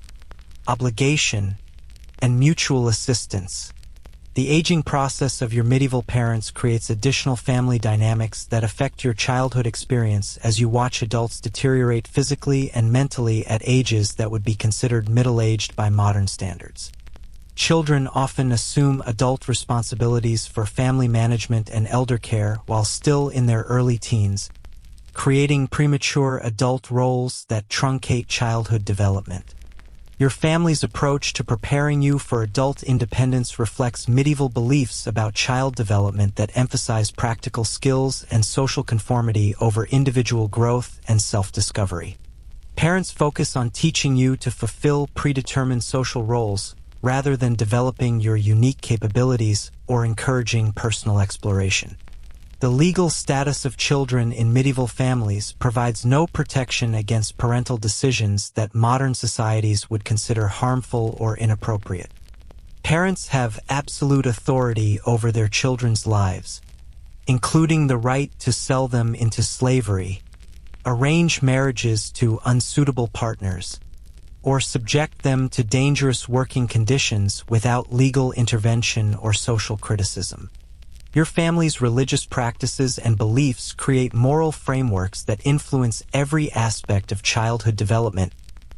obligation, and mutual assistance. The aging process of your medieval parents creates additional family dynamics that affect your childhood experience as you watch adults deteriorate physically and mentally at ages that would be considered middle-aged by modern standards. Children often assume adult responsibilities for family management and elder care while still in their early teens, creating premature adult roles that truncate childhood development. Your family's approach to preparing you for adult independence reflects medieval beliefs about child development that emphasize practical skills and social conformity over individual growth and self-discovery. Parents focus on teaching you to fulfill predetermined social roles rather than developing your unique capabilities or encouraging personal exploration. The legal status of children in medieval families provides no protection against parental decisions that modern societies would consider harmful or inappropriate. Parents have absolute authority over their children's lives, including the right to sell them into slavery, arrange marriages to unsuitable partners, or subject them to dangerous working conditions without legal intervention or social criticism. Your family's religious practices and beliefs create moral frameworks that influence every aspect of childhood development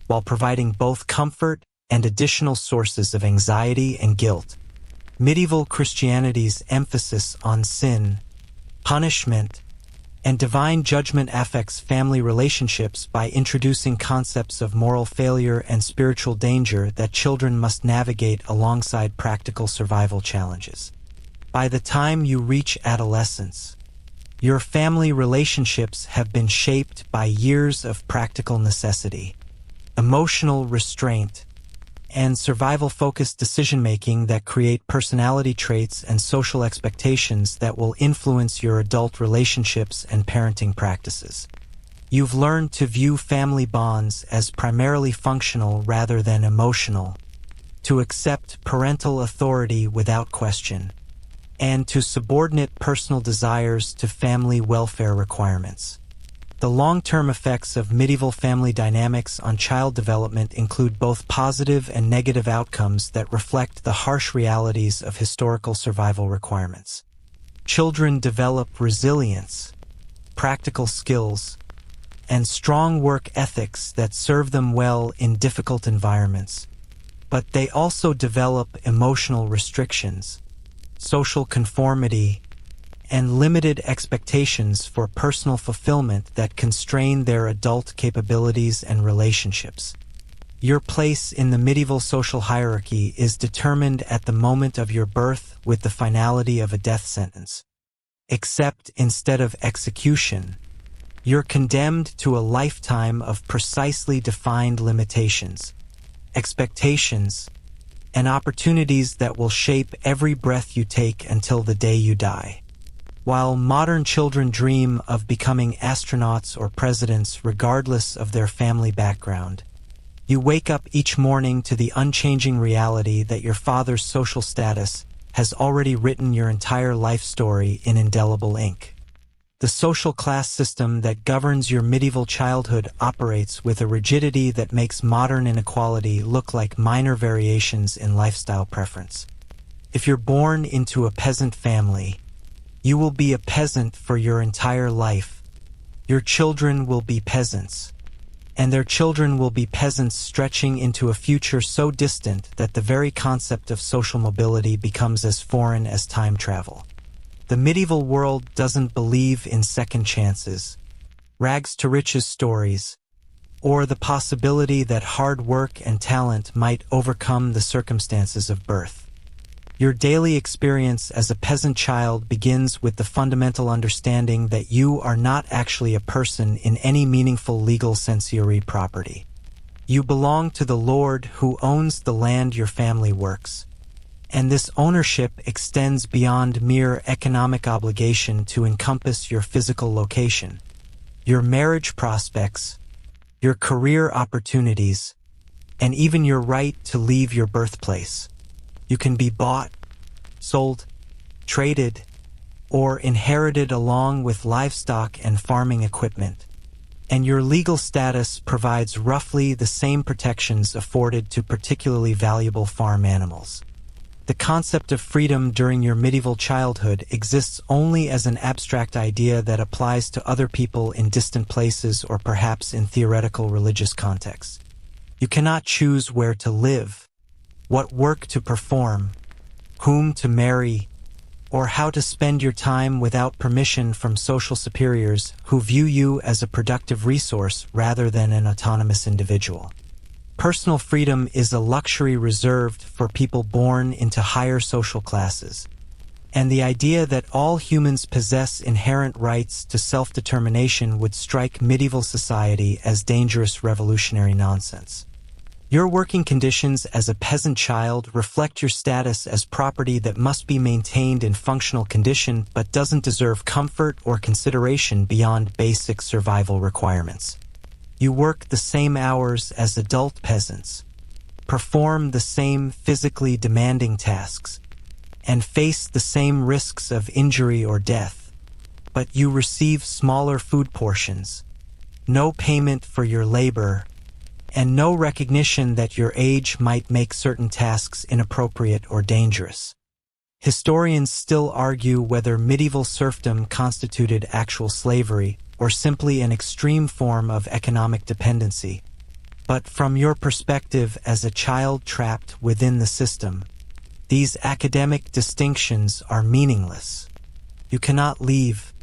while providing both comfort and additional sources of anxiety and guilt. Medieval Christianity's emphasis on sin, punishment, and divine judgment affects family relationships by introducing concepts of moral failure and spiritual danger that children must navigate alongside practical survival challenges. By the time you reach adolescence, your family relationships have been shaped by years of practical necessity, emotional restraint, and survival-focused decision-making that create personality traits and social expectations that will influence your adult relationships and parenting practices. You've learned to view family bonds as primarily functional rather than emotional, to accept parental authority without question, and to subordinate personal desires to family welfare requirements. The long-term effects of medieval family dynamics on child development include both positive and negative outcomes that reflect the harsh realities of historical survival requirements. Children develop resilience, practical skills, and strong work ethics that serve them well in difficult environments. But they also develop emotional restrictions, social conformity, and limited expectations for personal fulfillment that constrain their adult capabilities and relationships. Your place in the medieval social hierarchy is determined at the moment of your birth with the finality of a death sentence. Except instead of execution, you're condemned to a lifetime of precisely defined limitations, expectations, and opportunities that will shape every breath you take until the day you die. While modern children dream of becoming astronauts or presidents regardless of their family background, you wake up each morning to the unchanging reality that your father's social status has already written your entire life story in indelible ink. The social class system that governs your medieval childhood operates with a rigidity that makes modern inequality look like minor variations in lifestyle preference. If you're born into a peasant family, you will be a peasant for your entire life. Your children will be peasants, and their children will be peasants stretching into a future so distant that the very concept of social mobility becomes as foreign as time travel. The medieval world doesn't believe in second chances, rags to riches stories, or the possibility that hard work and talent might overcome the circumstances of birth. Your daily experience as a peasant child begins with the fundamental understanding that you are not actually a person in any meaningful legal sensory property. You belong to the Lord who owns the land your family works. And this ownership extends beyond mere economic obligation to encompass your physical location, your marriage prospects, your career opportunities, and even your right to leave your birthplace. You can be bought, sold, traded, or inherited along with livestock and farming equipment, and your legal status provides roughly the same protections afforded to particularly valuable farm animals. The concept of freedom during your medieval childhood exists only as an abstract idea that applies to other people in distant places or perhaps in theoretical religious contexts. You cannot choose where to live, what work to perform, whom to marry, or how to spend your time without permission from social superiors who view you as a productive resource rather than an autonomous individual. Personal freedom is a luxury reserved for people born into higher social classes, and the idea that all humans possess inherent rights to self-determination would strike medieval society as dangerous revolutionary nonsense. Your working conditions as a peasant child reflect your status as property that must be maintained in functional condition but doesn't deserve comfort or consideration beyond basic survival requirements. You work the same hours as adult peasants, perform the same physically demanding tasks, and face the same risks of injury or death, but you receive smaller food portions, no payment for your labor, and no recognition that your age might make certain tasks inappropriate or dangerous. Historians still argue whether medieval serfdom constituted actual slavery or simply an extreme form of economic dependency. But from your perspective as a child trapped within the system, these academic distinctions are meaningless. You cannot leave.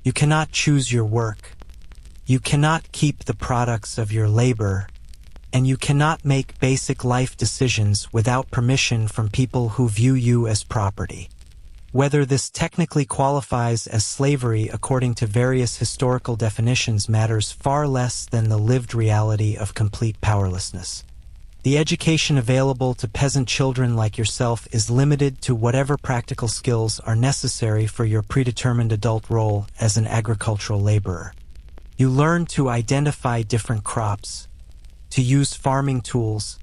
You cannot choose your work. You cannot keep the products of your labor, and you cannot make basic life decisions without permission from people who view you as property. Whether this technically qualifies as slavery according to various historical definitions matters far less than the lived reality of complete powerlessness. The education available to peasant children like yourself is limited to whatever practical skills are necessary for your predetermined adult role as an agricultural laborer. You learn to identify different crops, to use farming tools,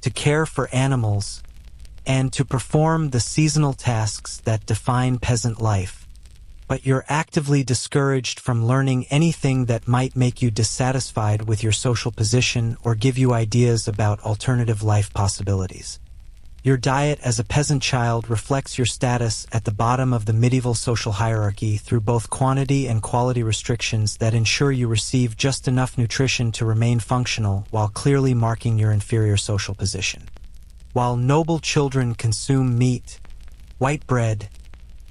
to care for animals, and to perform the seasonal tasks that define peasant life. But you're actively discouraged from learning anything that might make you dissatisfied with your social position or give you ideas about alternative life possibilities. Your diet as a peasant child reflects your status at the bottom of the medieval social hierarchy through both quantity and quality restrictions that ensure you receive just enough nutrition to remain functional while clearly marking your inferior social position. While noble children consume meat, white bread,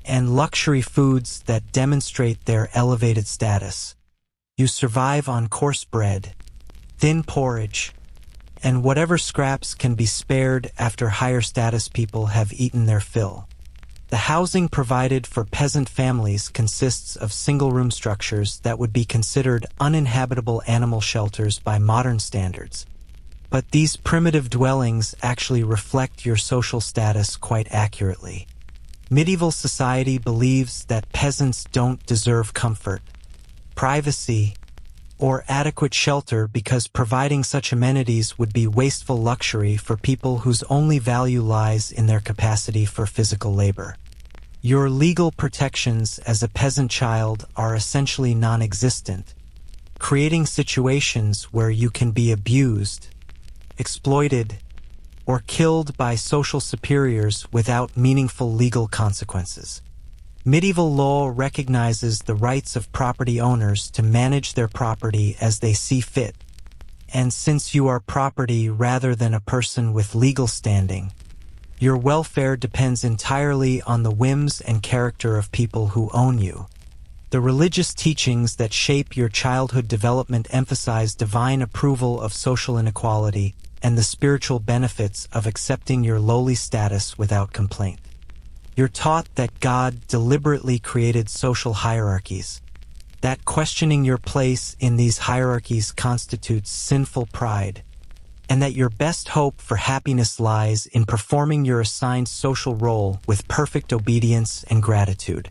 and luxury foods that demonstrate their elevated status, you survive on coarse bread, thin porridge, and whatever scraps can be spared after higher status people have eaten their fill. The housing provided for peasant families consists of single-room structures that would be considered uninhabitable animal shelters by modern standards. But these primitive dwellings actually reflect your social status quite accurately. Medieval society believes that peasants don't deserve comfort, privacy, or adequate shelter because providing such amenities would be wasteful luxury for people whose only value lies in their capacity for physical labor. Your legal protections as a peasant child are essentially non-existent, creating situations where you can be abused, exploited, or killed by social superiors without meaningful legal consequences. Medieval law recognizes the rights of property owners to manage their property as they see fit, and since you are property rather than a person with legal standing, your welfare depends entirely on the whims and character of people who own you. The religious teachings that shape your childhood development emphasize divine approval of social inequality and the spiritual benefits of accepting your lowly status without complaint. You're taught that God deliberately created social hierarchies, that questioning your place in these hierarchies constitutes sinful pride, and that your best hope for happiness lies in performing your assigned social role with perfect obedience and gratitude.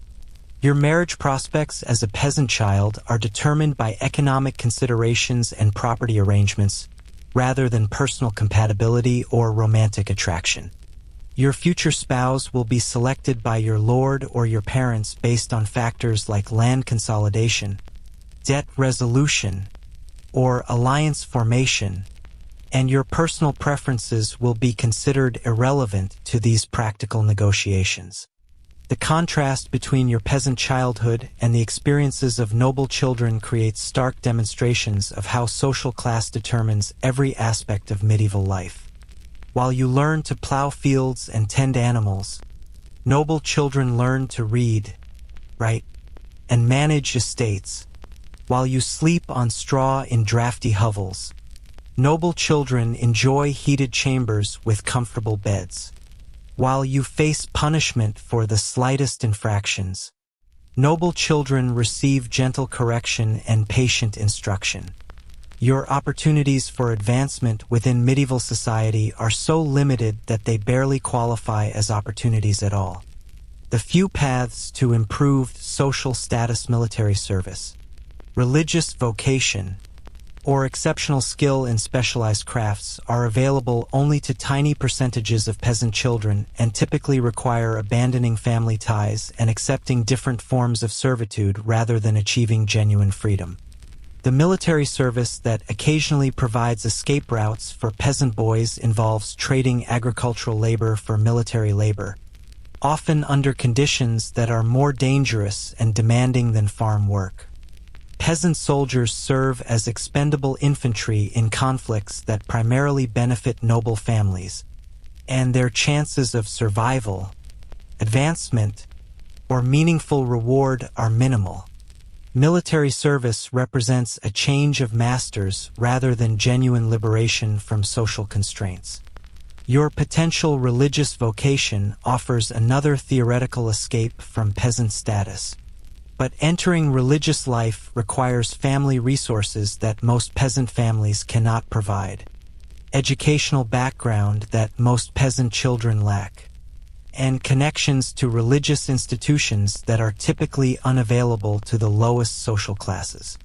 Your marriage prospects as a peasant child are determined by economic considerations and property arrangements, rather than personal compatibility or romantic attraction. Your future spouse will be selected by your lord or your parents based on factors like land consolidation, debt resolution, or alliance formation, and your personal preferences will be considered irrelevant to these practical negotiations. The contrast between your peasant childhood and the experiences of noble children creates stark demonstrations of how social class determines every aspect of medieval life. While you learn to plow fields and tend animals, noble children learn to read, write, and manage estates. While you sleep on straw in drafty hovels, noble children enjoy heated chambers with comfortable beds. While you face punishment for the slightest infractions, noble children receive gentle correction and patient instruction. Your opportunities for advancement within medieval society are so limited that they barely qualify as opportunities at all. The few paths to improved social status: military service, religious vocation, or exceptional skill in specialized crafts are available only to tiny percentages of peasant children and typically require abandoning family ties and accepting different forms of servitude rather than achieving genuine freedom. The military service that occasionally provides escape routes for peasant boys involves trading agricultural labor for military labor, often under conditions that are more dangerous and demanding than farm work. Peasant soldiers serve as expendable infantry in conflicts that primarily benefit noble families, and their chances of survival, advancement, or meaningful reward are minimal. Military service represents a change of masters rather than genuine liberation from social constraints. Your potential religious vocation offers another theoretical escape from peasant status. But entering religious life requires family resources that most peasant families cannot provide, educational background that most peasant children lack, and connections to religious institutions that are typically unavailable to the lowest social classes.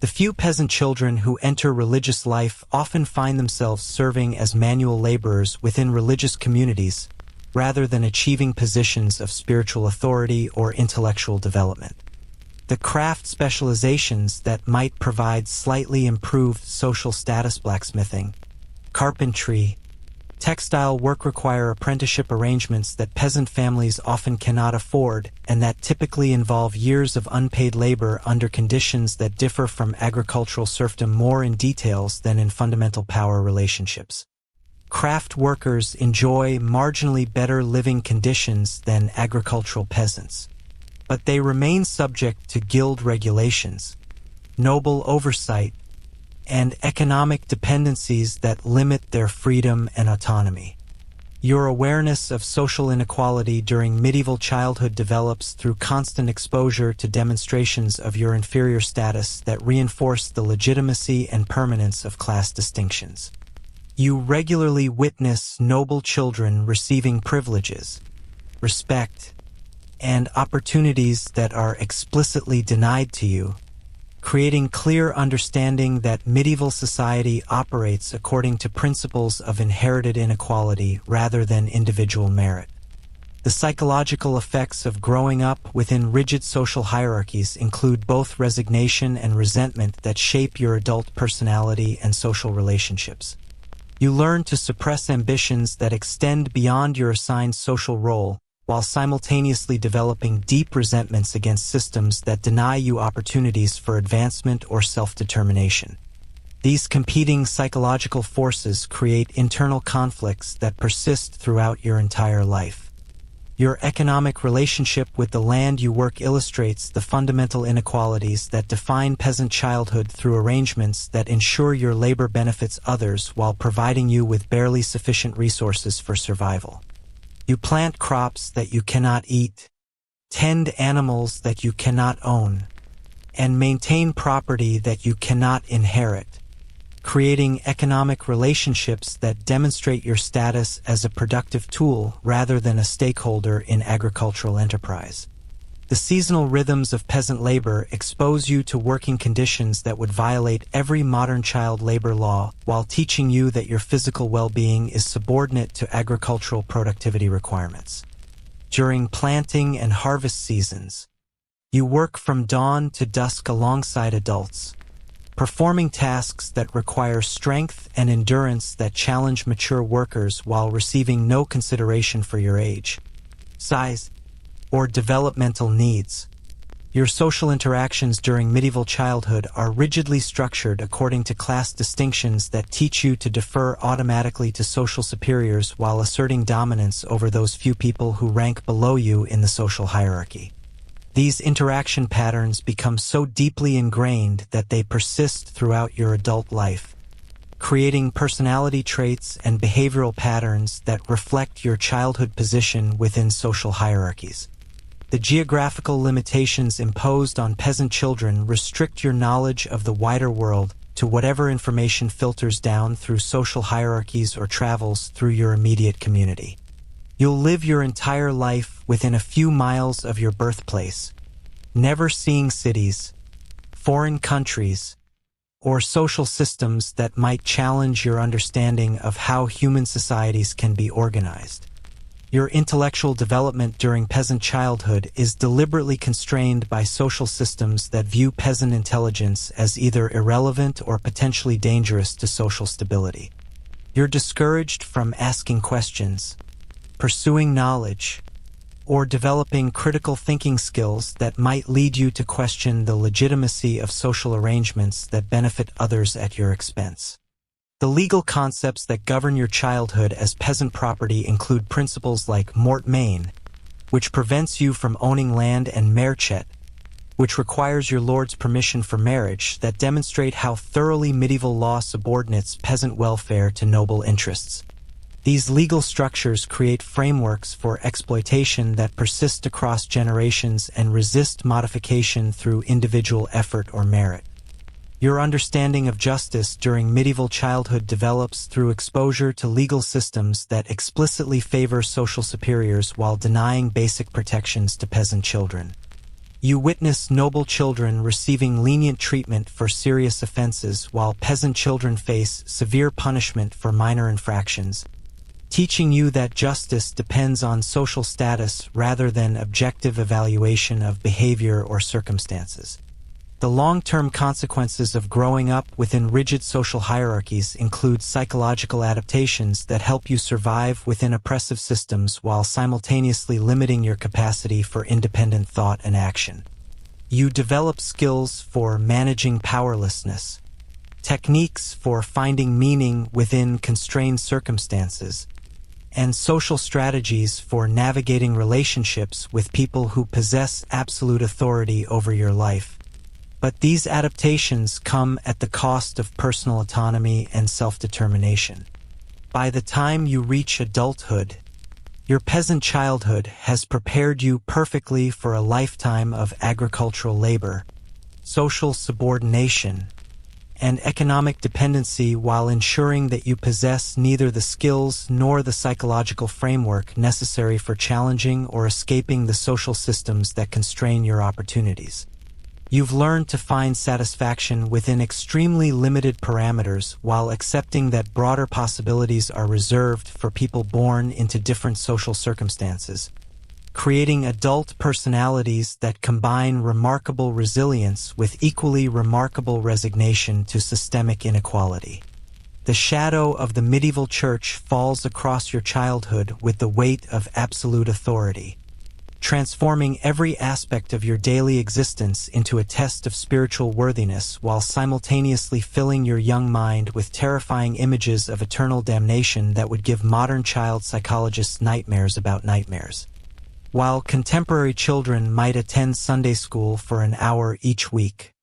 The few peasant children who enter religious life often find themselves serving as manual laborers within religious communities rather than achieving positions of spiritual authority or intellectual development. The craft specializations that might provide slightly improved social status: blacksmithing, carpentry, textile work require apprenticeship arrangements that peasant families often cannot afford and that typically involve years of unpaid labor under conditions that differ from agricultural serfdom more in details than in fundamental power relationships. Craft workers enjoy marginally better living conditions than agricultural peasants, but they remain subject to guild regulations, noble oversight, and economic dependencies that limit their freedom and autonomy. Your awareness of social inequality during medieval childhood develops through constant exposure to demonstrations of your inferior status that reinforce the legitimacy and permanence of class distinctions. You regularly witness noble children receiving privileges, respect, and opportunities that are explicitly denied to you, creating clear understanding that medieval society operates according to principles of inherited inequality rather than individual merit. The psychological effects of growing up within rigid social hierarchies include both resignation and resentment that shape your adult personality and social relationships. You learn to suppress ambitions that extend beyond your assigned social role, while simultaneously developing deep resentments against systems that deny you opportunities for advancement or self-determination. These competing psychological forces create internal conflicts that persist throughout your entire life. Your economic relationship with the land you work illustrates the fundamental inequalities that define peasant childhood through arrangements that ensure your labor benefits others while providing you with barely sufficient resources for survival. You plant crops that you cannot eat, tend animals that you cannot own, and maintain property that you cannot inherit, creating economic relationships that demonstrate your status as a productive tool rather than a stakeholder in agricultural enterprise. The seasonal rhythms of peasant labor expose you to working conditions that would violate every modern child labor law while teaching you that your physical well-being is subordinate to agricultural productivity requirements. During planting and harvest seasons, you work from dawn to dusk alongside adults, performing tasks that require strength and endurance that challenge mature workers while receiving no consideration for your age, size, or developmental needs. Your social interactions during medieval childhood are rigidly structured according to class distinctions that teach you to defer automatically to social superiors while asserting dominance over those few people who rank below you in the social hierarchy. These interaction patterns become so deeply ingrained that they persist throughout your adult life, creating personality traits and behavioral patterns that reflect your childhood position within social hierarchies. The geographical limitations imposed on peasant children restrict your knowledge of the wider world to whatever information filters down through social hierarchies or travels through your immediate community. You'll live your entire life within a few miles of your birthplace, never seeing cities, foreign countries, or social systems that might challenge your understanding of how human societies can be organized. Your intellectual development during peasant childhood is deliberately constrained by social systems that view peasant intelligence as either irrelevant or potentially dangerous to social stability. You're discouraged from asking questions, pursuing knowledge, or developing critical thinking skills that might lead you to question the legitimacy of social arrangements that benefit others at your expense. The legal concepts that govern your childhood as peasant property include principles like mort main, which prevents you from owning land, and merchet, which requires your lord's permission for marriage, that demonstrate how thoroughly medieval law subordinates peasant welfare to noble interests. These legal structures create frameworks for exploitation that persist across generations and resist modification through individual effort or merit. Your understanding of justice during medieval childhood develops through exposure to legal systems that explicitly favor social superiors while denying basic protections to peasant children. You witness noble children receiving lenient treatment for serious offenses while peasant children face severe punishment for minor infractions, teaching you that justice depends on social status rather than objective evaluation of behavior or circumstances. The long-term consequences of growing up within rigid social hierarchies include psychological adaptations that help you survive within oppressive systems while simultaneously limiting your capacity for independent thought and action. You develop skills for managing powerlessness, techniques for finding meaning within constrained circumstances, and social strategies for navigating relationships with people who possess absolute authority over your life. But these adaptations come at the cost of personal autonomy and self-determination. By the time you reach adulthood, your peasant childhood has prepared you perfectly for a lifetime of agricultural labor, social subordination, and economic dependency, while ensuring that you possess neither the skills nor the psychological framework necessary for challenging or escaping the social systems that constrain your opportunities. You've learned to find satisfaction within extremely limited parameters while accepting that broader possibilities are reserved for people born into different social circumstances, creating adult personalities that combine remarkable resilience with equally remarkable resignation to systemic inequality. The shadow of the medieval church falls across your childhood with the weight of absolute authority, transforming every aspect of your daily existence into a test of spiritual worthiness while simultaneously filling your young mind with terrifying images of eternal damnation that would give modern child psychologists nightmares about nightmares. While contemporary children might attend Sunday school for an hour each week,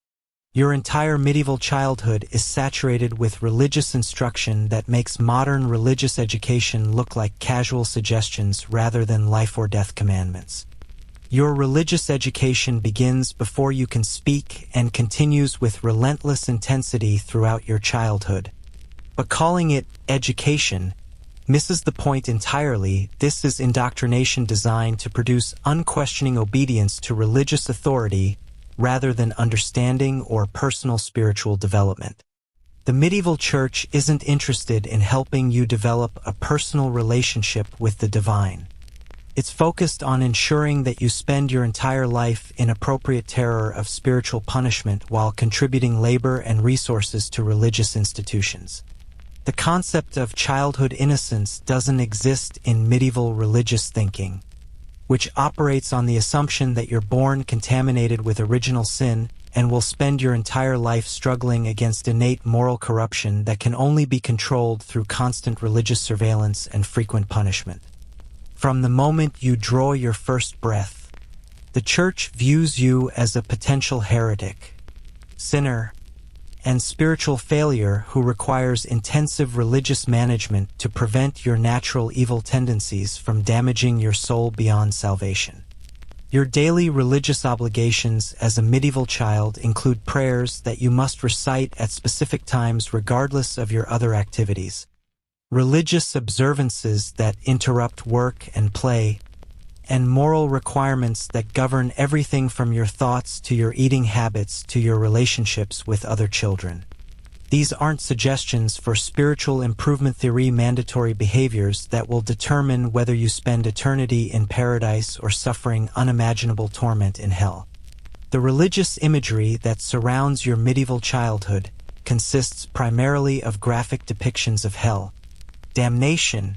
your entire medieval childhood is saturated with religious instruction that makes modern religious education look like casual suggestions rather than life or death commandments. Your religious education begins before you can speak and continues with relentless intensity throughout your childhood. But calling it education misses the point entirely. This is indoctrination designed to produce unquestioning obedience to religious authority rather than understanding or personal spiritual development. The medieval church isn't interested in helping you develop a personal relationship with the divine. It's focused on ensuring that you spend your entire life in appropriate terror of spiritual punishment while contributing labor and resources to religious institutions. The concept of childhood innocence doesn't exist in medieval religious thinking. which operates on the assumption that you're born contaminated with original sin and will spend your entire life struggling against innate moral corruption that can only be controlled through constant religious surveillance and frequent punishment. From the moment you draw your first breath, the Church views you as a potential heretic, sinner, and spiritual failure who requires intensive religious management to prevent your natural evil tendencies from damaging your soul beyond salvation. Your daily religious obligations as a medieval child include prayers that you must recite at specific times regardless of your other activities, religious observances that interrupt work and play, and moral requirements that govern everything from your thoughts to your eating habits to your relationships with other children. These aren't suggestions for spiritual improvement theory mandatory behaviors that will determine whether you spend eternity in paradise or suffering unimaginable torment in hell. The religious imagery that surrounds your medieval childhood consists primarily of graphic depictions of hell, damnation,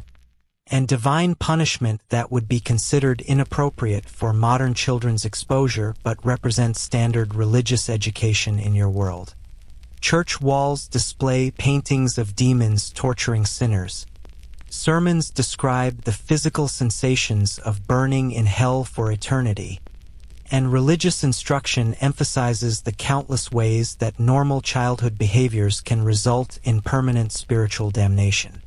and divine punishment that would be considered inappropriate for modern children's exposure but represent standard religious education in your world. Church walls display paintings of demons torturing sinners. Sermons describe the physical sensations of burning in hell for eternity. And religious instruction emphasizes the countless ways that normal childhood behaviors can result in permanent spiritual damnation.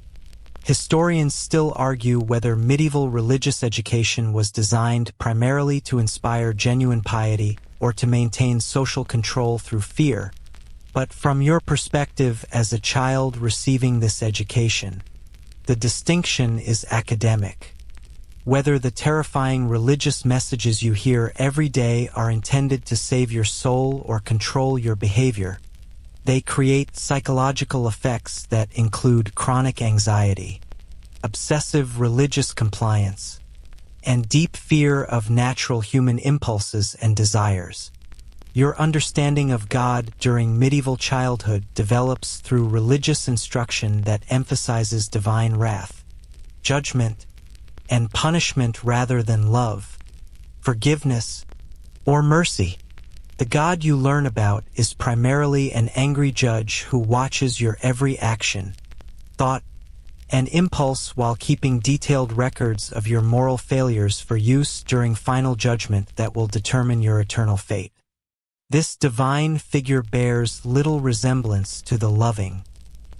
Historians still argue whether medieval religious education was designed primarily to inspire genuine piety or to maintain social control through fear. But from your perspective as a child receiving this education, the distinction is academic. Whether the terrifying religious messages you hear every day are intended to save your soul or control your behavior, they create psychological effects that include chronic anxiety, obsessive religious compliance, and deep fear of natural human impulses and desires. Your understanding of God during medieval childhood develops through religious instruction that emphasizes divine wrath, judgment, and punishment rather than love, forgiveness, or mercy. The God you learn about is primarily an angry judge who watches your every action, thought, and impulse while keeping detailed records of your moral failures for use during final judgment that will determine your eternal fate. This divine figure bears little resemblance to the loving,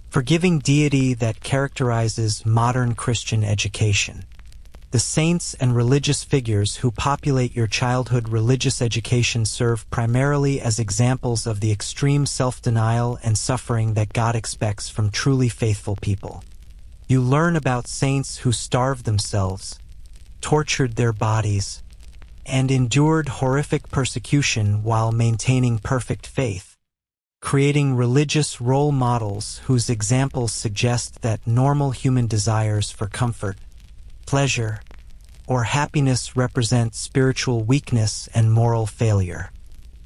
forgiving deity that characterizes modern Christian education. The saints and religious figures who populate your childhood religious education serve primarily as examples of the extreme self-denial and suffering that God expects from truly faithful people. You learn about saints who starved themselves, tortured their bodies, and endured horrific persecution while maintaining perfect faith, creating religious role models whose examples suggest that normal human desires for comfort, pleasure, or happiness represent spiritual weakness and moral failure.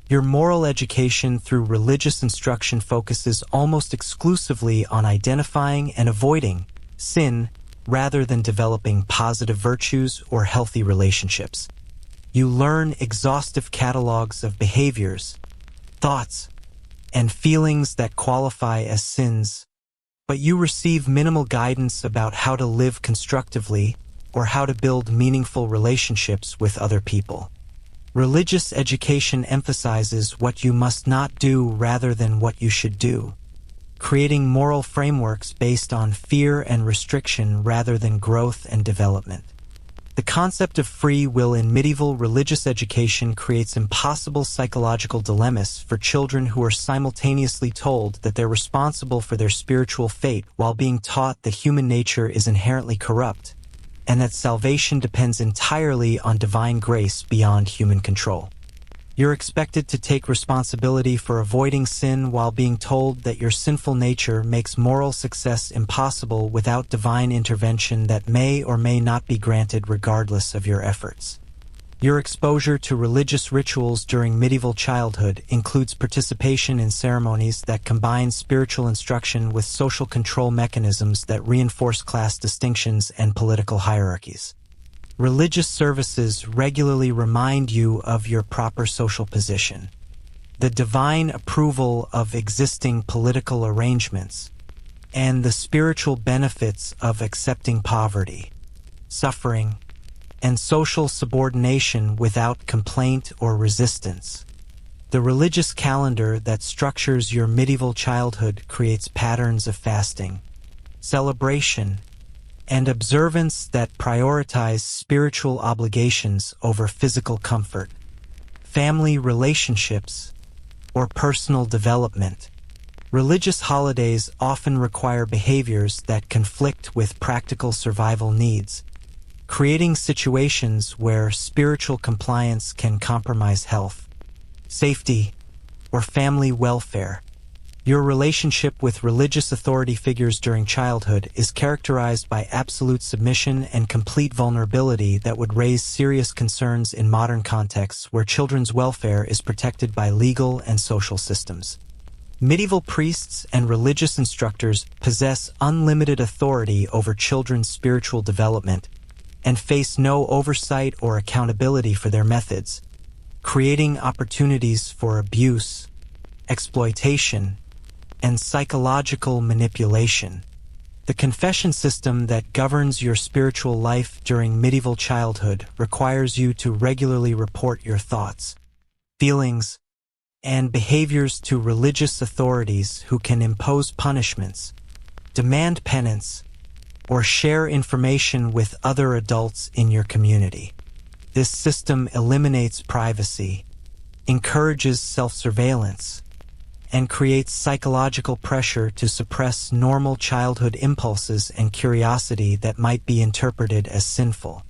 Your moral education through religious instruction focuses almost exclusively on identifying and avoiding sin rather than developing positive virtues or healthy relationships. You learn exhaustive catalogs of behaviors, thoughts, and feelings that qualify as sins, but you receive minimal guidance about how to live constructively or how to build meaningful relationships with other people. Religious education emphasizes what you must not do rather than what you should do, creating moral frameworks based on fear and restriction rather than growth and development. The concept of free will in medieval religious education creates impossible psychological dilemmas for children who are simultaneously told that they're responsible for their spiritual fate while being taught that human nature is inherently corrupt, and that salvation depends entirely on divine grace beyond human control. You're expected to take responsibility for avoiding sin while being told that your sinful nature makes moral success impossible without divine intervention that may or may not be granted regardless of your efforts. Your exposure to religious rituals during medieval childhood includes participation in ceremonies that combine spiritual instruction with social control mechanisms that reinforce class distinctions and political hierarchies. Religious services regularly remind you of your proper social position, the divine approval of existing political arrangements, and the spiritual benefits of accepting poverty, suffering, and social subordination without complaint or resistance. The religious calendar that structures your medieval childhood creates patterns of fasting, celebration, and observance that prioritize spiritual obligations over physical comfort, family relationships, or personal development. Religious holidays often require behaviors that conflict with practical survival needs, creating situations where spiritual compliance can compromise health, safety, or family welfare. Your relationship with religious authority figures during childhood is characterized by absolute submission and complete vulnerability that would raise serious concerns in modern contexts where children's welfare is protected by legal and social systems. Medieval priests and religious instructors possess unlimited authority over children's spiritual development and face no oversight or accountability for their methods, creating opportunities for abuse, exploitation, and psychological manipulation. The confession system that governs your spiritual life during medieval childhood requires you to regularly report your thoughts, feelings, and behaviors to religious authorities who can impose punishments, demand penance, or share information with other adults in your community. This system eliminates privacy, encourages self-surveillance, and creates psychological pressure to suppress normal childhood impulses and curiosity that might be interpreted as sinful.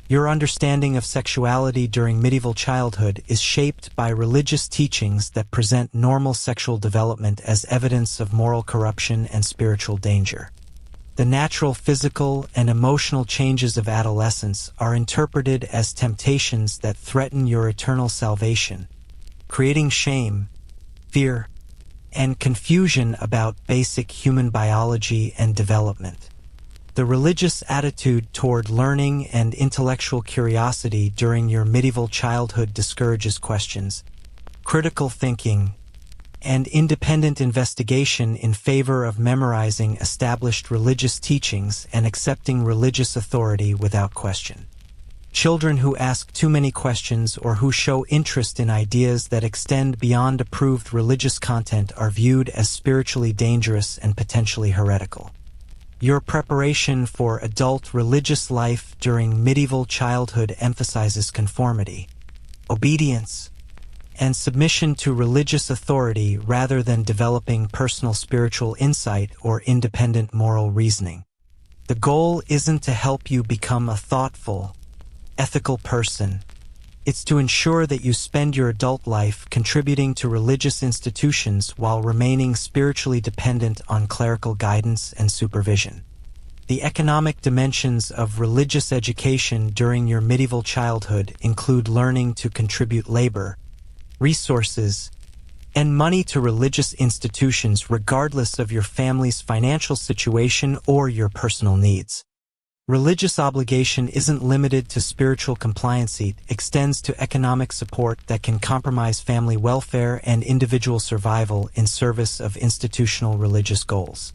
Your understanding of sexuality during medieval childhood is shaped by religious teachings that present normal sexual development as evidence of moral corruption and spiritual danger. The natural physical and emotional changes of adolescence are interpreted as temptations that threaten your eternal salvation, creating shame, fear, and confusion about basic human biology and development. The religious attitude toward learning and intellectual curiosity during your medieval childhood discourages questions, critical thinking, and independent investigation in favor of memorizing established religious teachings and accepting religious authority without question. Children who ask too many questions or who show interest in ideas that extend beyond approved religious content are viewed as spiritually dangerous and potentially heretical. Your preparation for adult religious life during medieval childhood emphasizes conformity, obedience, and submission to religious authority rather than developing personal spiritual insight or independent moral reasoning. The goal isn't to help you become a thoughtful, ethical person. It's to ensure that you spend your adult life contributing to religious institutions while remaining spiritually dependent on clerical guidance and supervision. The economic dimensions of religious education during your medieval childhood include learning to contribute labor, resources, and money to religious institutions regardless of your family's financial situation or your personal needs. Religious obligation isn't limited to spiritual compliance, it extends to economic support that can compromise family welfare and individual survival in service of institutional religious goals.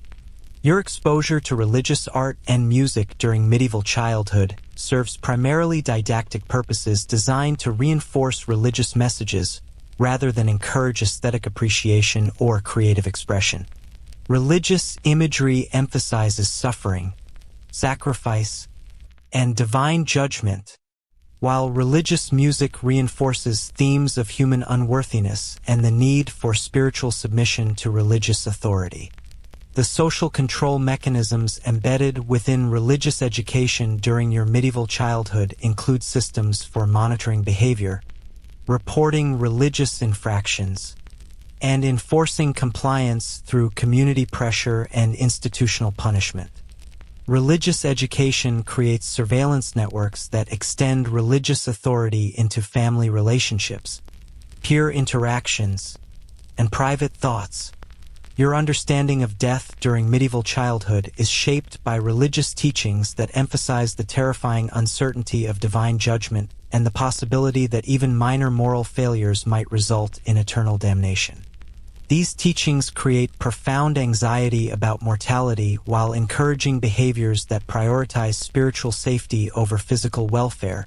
Your exposure to religious art and music during medieval childhood serves primarily didactic purposes designed to reinforce religious messages rather than encourage aesthetic appreciation or creative expression. Religious imagery emphasizes suffering, sacrifice, and divine judgment, while religious music reinforces themes of human unworthiness and the need for spiritual submission to religious authority. The social control mechanisms embedded within religious education during your medieval childhood include systems for monitoring behavior, reporting religious infractions, and enforcing compliance through community pressure and institutional punishment. Religious education creates surveillance networks that extend religious authority into family relationships, peer interactions, and private thoughts, Your understanding of death during medieval childhood is shaped by religious teachings that emphasize the terrifying uncertainty of divine judgment and the possibility that even minor moral failures might result in eternal damnation. These teachings create profound anxiety about mortality while encouraging behaviors that prioritize spiritual safety over physical welfare,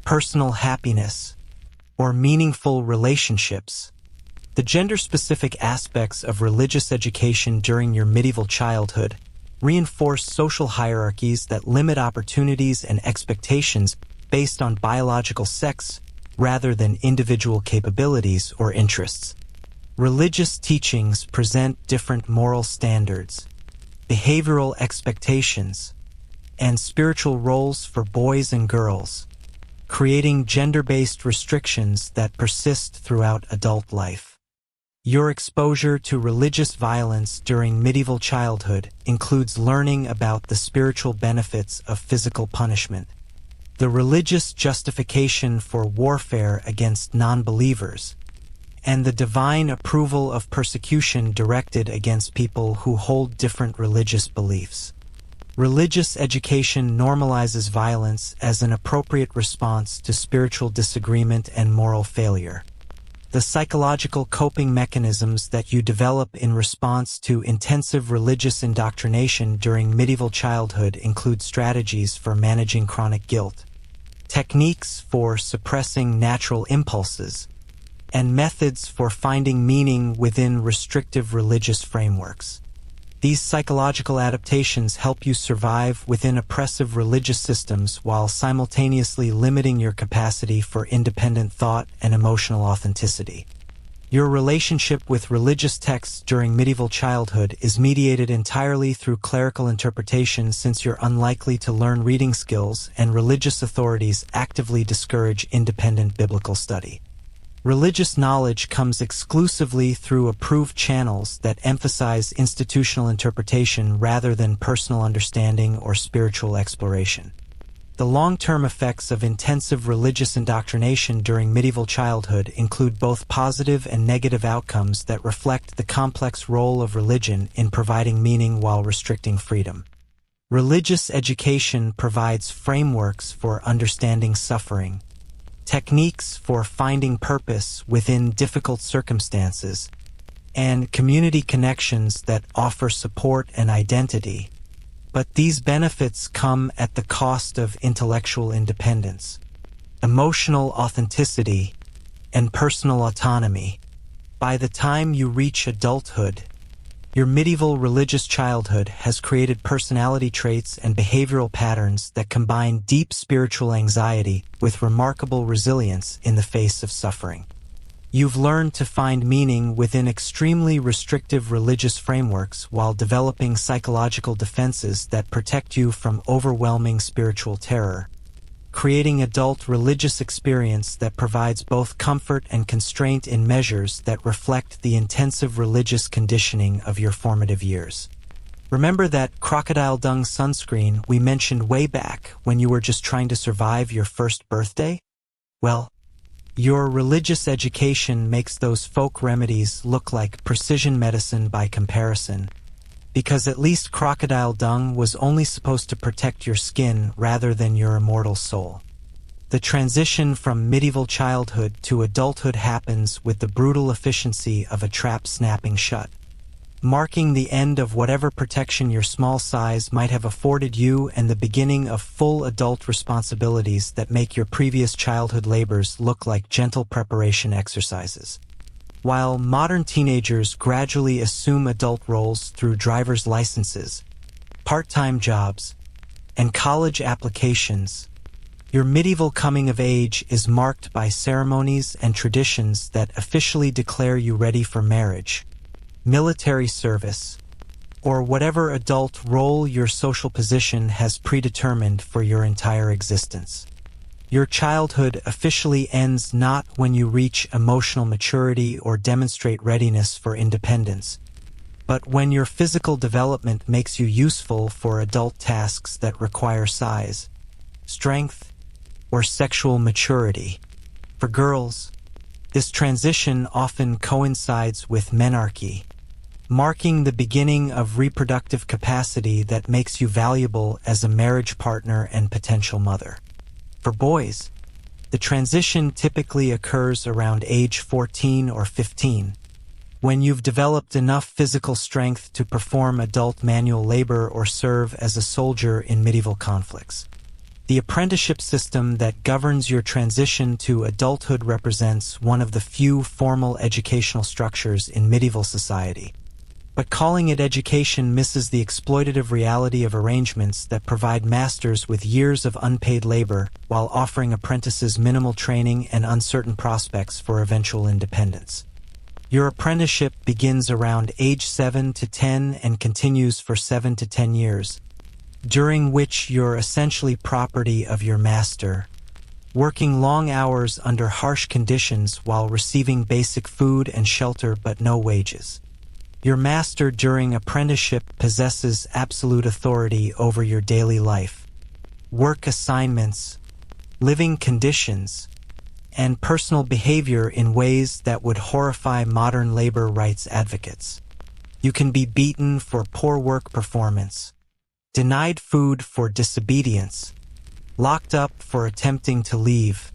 personal happiness, or meaningful relationships. The gender-specific aspects of religious education during your medieval childhood reinforce social hierarchies that limit opportunities and expectations based on biological sex rather than individual capabilities or interests. Religious teachings present different moral standards, behavioral expectations, and spiritual roles for boys and girls, creating gender-based restrictions that persist throughout adult life. Your exposure to religious violence during medieval childhood includes learning about the spiritual benefits of physical punishment, the religious justification for warfare against non-believers, and the divine approval of persecution directed against people who hold different religious beliefs. Religious education normalizes violence as an appropriate response to spiritual disagreement and moral failure. The psychological coping mechanisms that you develop in response to intensive religious indoctrination during medieval childhood include strategies for managing chronic guilt, techniques for suppressing natural impulses, and methods for finding meaning within restrictive religious frameworks. These psychological adaptations help you survive within oppressive religious systems while simultaneously limiting your capacity for independent thought and emotional authenticity. Your relationship with religious texts during medieval childhood is mediated entirely through clerical interpretation, since you're unlikely to learn reading skills and religious authorities actively discourage independent biblical study. Religious knowledge comes exclusively through approved channels that emphasize institutional interpretation rather than personal understanding or spiritual exploration. The long-term effects of intensive religious indoctrination during medieval childhood include both positive and negative outcomes that reflect the complex role of religion in providing meaning while restricting freedom. Religious education provides frameworks for understanding suffering, techniques for finding purpose within difficult circumstances, and community connections that offer support and identity. But these benefits come at the cost of intellectual independence, emotional authenticity, and personal autonomy. By the time you reach adulthood, your medieval religious childhood has created personality traits and behavioral patterns that combine deep spiritual anxiety with remarkable resilience in the face of suffering. You've learned to find meaning within extremely restrictive religious frameworks while developing psychological defenses that protect you from overwhelming spiritual terror, creating adult religious experience that provides both comfort and constraint in measures that reflect the intensive religious conditioning of your formative years. Remember that crocodile dung sunscreen we mentioned way back when you were just trying to survive your first birthday? Well, your religious education makes those folk remedies look like precision medicine by comparison, because at least crocodile dung was only supposed to protect your skin rather than your immortal soul. The transition from medieval childhood to adulthood happens with the brutal efficiency of a trap snapping shut, marking the end of whatever protection your small size might have afforded you and the beginning of full adult responsibilities that make your previous childhood labors look like gentle preparation exercises. While modern teenagers gradually assume adult roles through driver's licenses, part-time jobs, and college applications, your medieval coming of age is marked by ceremonies and traditions that officially declare you ready for marriage, military service, or whatever adult role your social position has predetermined for your entire existence. Your childhood officially ends not when you reach emotional maturity or demonstrate readiness for independence, but when your physical development makes you useful for adult tasks that require size, strength, or sexual maturity. For girls, this transition often coincides with menarche, marking the beginning of reproductive capacity that makes you valuable as a marriage partner and potential mother. For boys, the transition typically occurs around age 14 or 15, when you've developed enough physical strength to perform adult manual labor or serve as a soldier in medieval conflicts. The apprenticeship system that governs your transition to adulthood represents one of the few formal educational structures in medieval society. But calling it education misses the exploitative reality of arrangements that provide masters with years of unpaid labor while offering apprentices minimal training and uncertain prospects for eventual independence. Your apprenticeship begins around age 7 to 10 and continues for 7 to 10 years, during which you're essentially property of your master, working long hours under harsh conditions while receiving basic food and shelter but no wages. Your master during apprenticeship possesses absolute authority over your daily life, work assignments, living conditions, and personal behavior in ways that would horrify modern labor rights advocates. You can be beaten for poor work performance, denied food for disobedience, locked up for attempting to leave,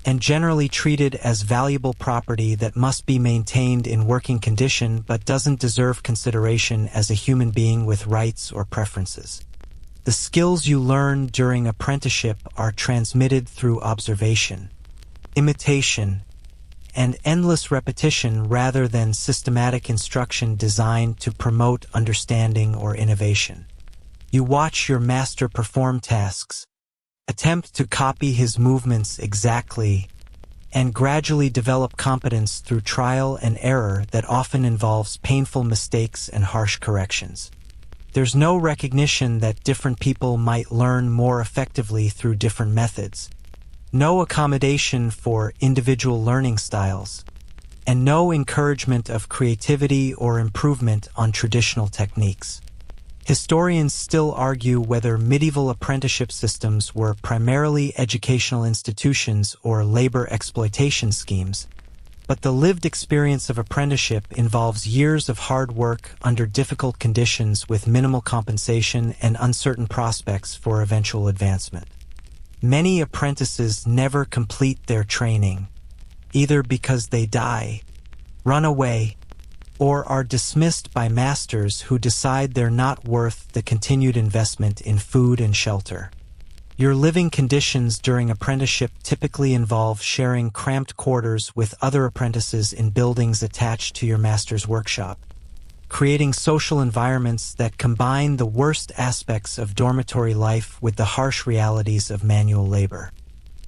and generally treated as valuable property that must be maintained in working condition but doesn't deserve consideration as a human being with rights or preferences. The skills you learn during apprenticeship are transmitted through observation, imitation, and endless repetition rather than systematic instruction designed to promote understanding or innovation. You watch your master perform tasks, attempt to copy his movements exactly, and gradually develop competence through trial and error that often involves painful mistakes and harsh corrections. There's no recognition that different people might learn more effectively through different methods, no accommodation for individual learning styles, and no encouragement of creativity or improvement on traditional techniques. Historians still argue whether medieval apprenticeship systems were primarily educational institutions or labor exploitation schemes, but the lived experience of apprenticeship involves years of hard work under difficult conditions with minimal compensation and uncertain prospects for eventual advancement. Many apprentices never complete their training, either because they die, run away, or are dismissed by masters who decide they're not worth the continued investment in food and shelter. Your living conditions during apprenticeship typically involve sharing cramped quarters with other apprentices in buildings attached to your master's workshop, creating social environments that combine the worst aspects of dormitory life with the harsh realities of manual labor.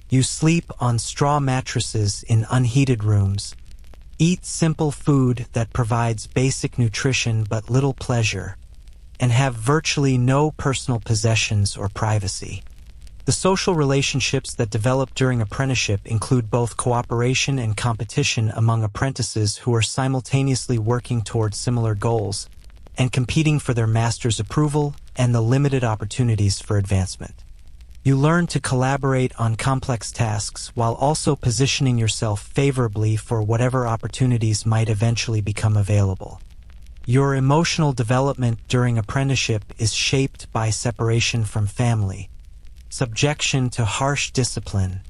You sleep on straw mattresses in unheated rooms, eat simple food that provides basic nutrition but little pleasure, and have virtually no personal possessions or privacy. The social relationships that develop during apprenticeship include both cooperation and competition among apprentices who are simultaneously working towards similar goals and competing for their master's approval and the limited opportunities for advancement. You learn to collaborate on complex tasks while also positioning yourself favorably for whatever opportunities might eventually become available. Your emotional development during apprenticeship is shaped by separation from family, subjection to harsh discipline,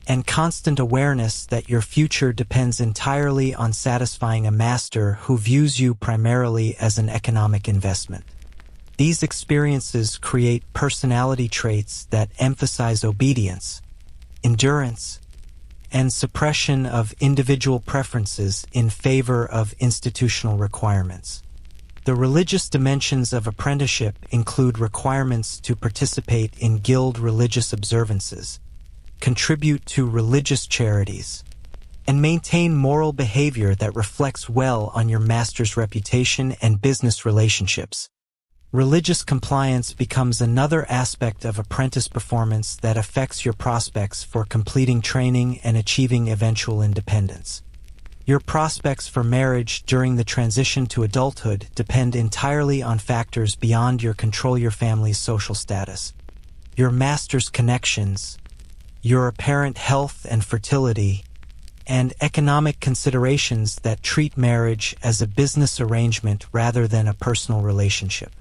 and constant awareness that your future depends entirely on satisfying a master who views you primarily as an economic investment. These experiences create personality traits that emphasize obedience, endurance, and suppression of individual preferences in favor of institutional requirements. The religious dimensions of apprenticeship include requirements to participate in guild religious observances, contribute to religious charities, and maintain moral behavior that reflects well on your master's reputation and business relationships. Religious compliance becomes another aspect of apprentice performance that affects your prospects for completing training and achieving eventual independence. Your prospects for marriage during the transition to adulthood depend entirely on factors beyond your control: your family's social status, your master's connections, your apparent health and fertility, and economic considerations that treat marriage as a business arrangement rather than a personal relationship.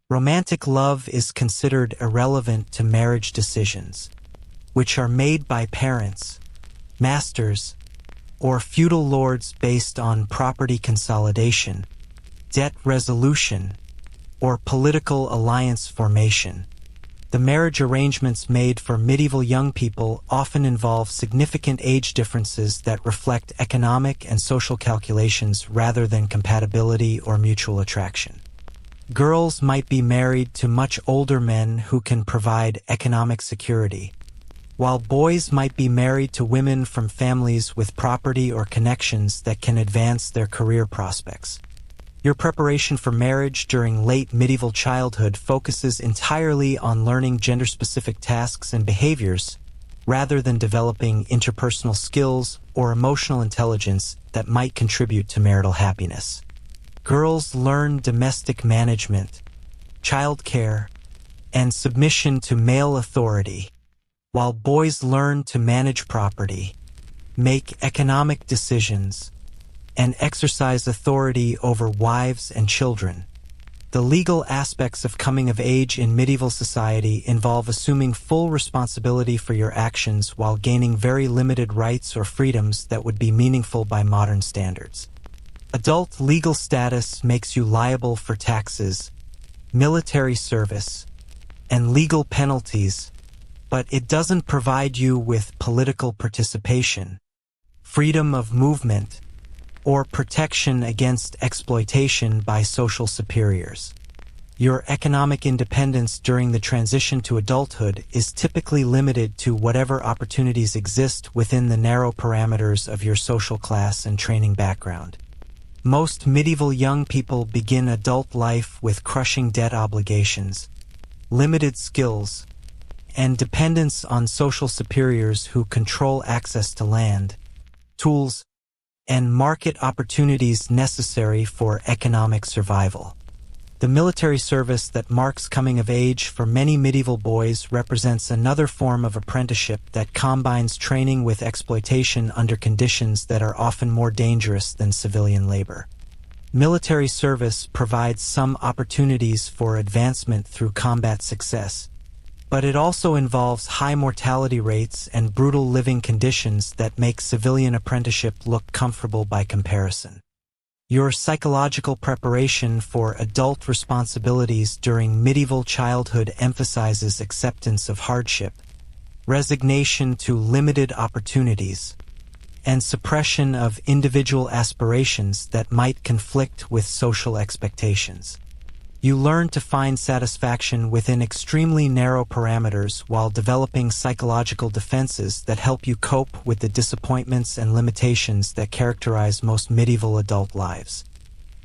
Romantic love is considered irrelevant to marriage decisions, which are made by parents, masters, or feudal lords based on property consolidation, debt resolution, or political alliance formation. The marriage arrangements made for medieval young people often involve significant age differences that reflect economic and social calculations rather than compatibility or mutual attraction. Girls might be married to much older men who can provide economic security, while boys might be married to women from families with property or connections that can advance their career prospects. Your preparation for marriage during late medieval childhood focuses entirely on learning gender-specific tasks and behaviors, rather than developing interpersonal skills or emotional intelligence that might contribute to marital happiness. Girls learn domestic management, childcare, and submission to male authority, while boys learn to manage property, make economic decisions, and exercise authority over wives and children. The legal aspects of coming of age in medieval society involve assuming full responsibility for your actions while gaining very limited rights or freedoms that would be meaningful by modern standards. Adult legal status makes you liable for taxes, military service, and legal penalties, but it doesn't provide you with political participation, freedom of movement, or protection against exploitation by social superiors. Your economic independence during the transition to adulthood is typically limited to whatever opportunities exist within the narrow parameters of your social class and training background. Most medieval young people begin adult life with crushing debt obligations, limited skills, and dependence on social superiors who control access to land, tools, and market opportunities necessary for economic survival. The military service that marks coming of age for many medieval boys represents another form of apprenticeship that combines training with exploitation under conditions that are often more dangerous than civilian labor. Military service provides some opportunities for advancement through combat success, but it also involves high mortality rates and brutal living conditions that make civilian apprenticeship look comfortable by comparison. Your psychological preparation for adult responsibilities during medieval childhood emphasizes acceptance of hardship, resignation to limited opportunities, and suppression of individual aspirations that might conflict with social expectations. You learn to find satisfaction within extremely narrow parameters while developing psychological defenses that help you cope with the disappointments and limitations that characterize most medieval adult lives.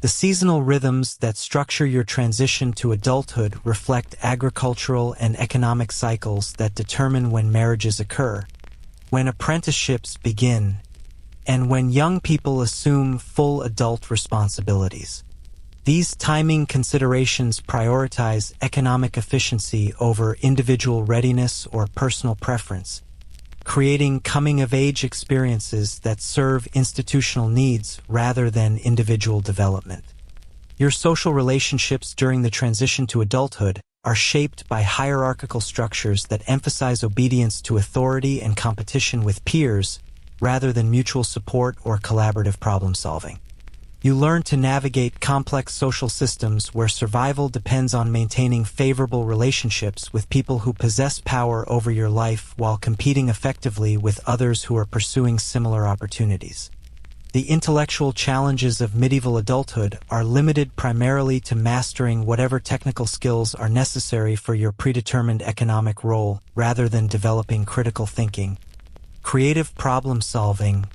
The seasonal rhythms that structure your transition to adulthood reflect agricultural and economic cycles that determine when marriages occur, when apprenticeships begin, and when young people assume full adult responsibilities. These timing considerations prioritize economic efficiency over individual readiness or personal preference, creating coming-of-age experiences that serve institutional needs rather than individual development. Your social relationships during the transition to adulthood are shaped by hierarchical structures that emphasize obedience to authority and competition with peers rather than mutual support or collaborative problem-solving. You learn to navigate complex social systems where survival depends on maintaining favorable relationships with people who possess power over your life while competing effectively with others who are pursuing similar opportunities. The intellectual challenges of medieval adulthood are limited primarily to mastering whatever technical skills are necessary for your predetermined economic role rather than developing critical thinking, creative problem-solving,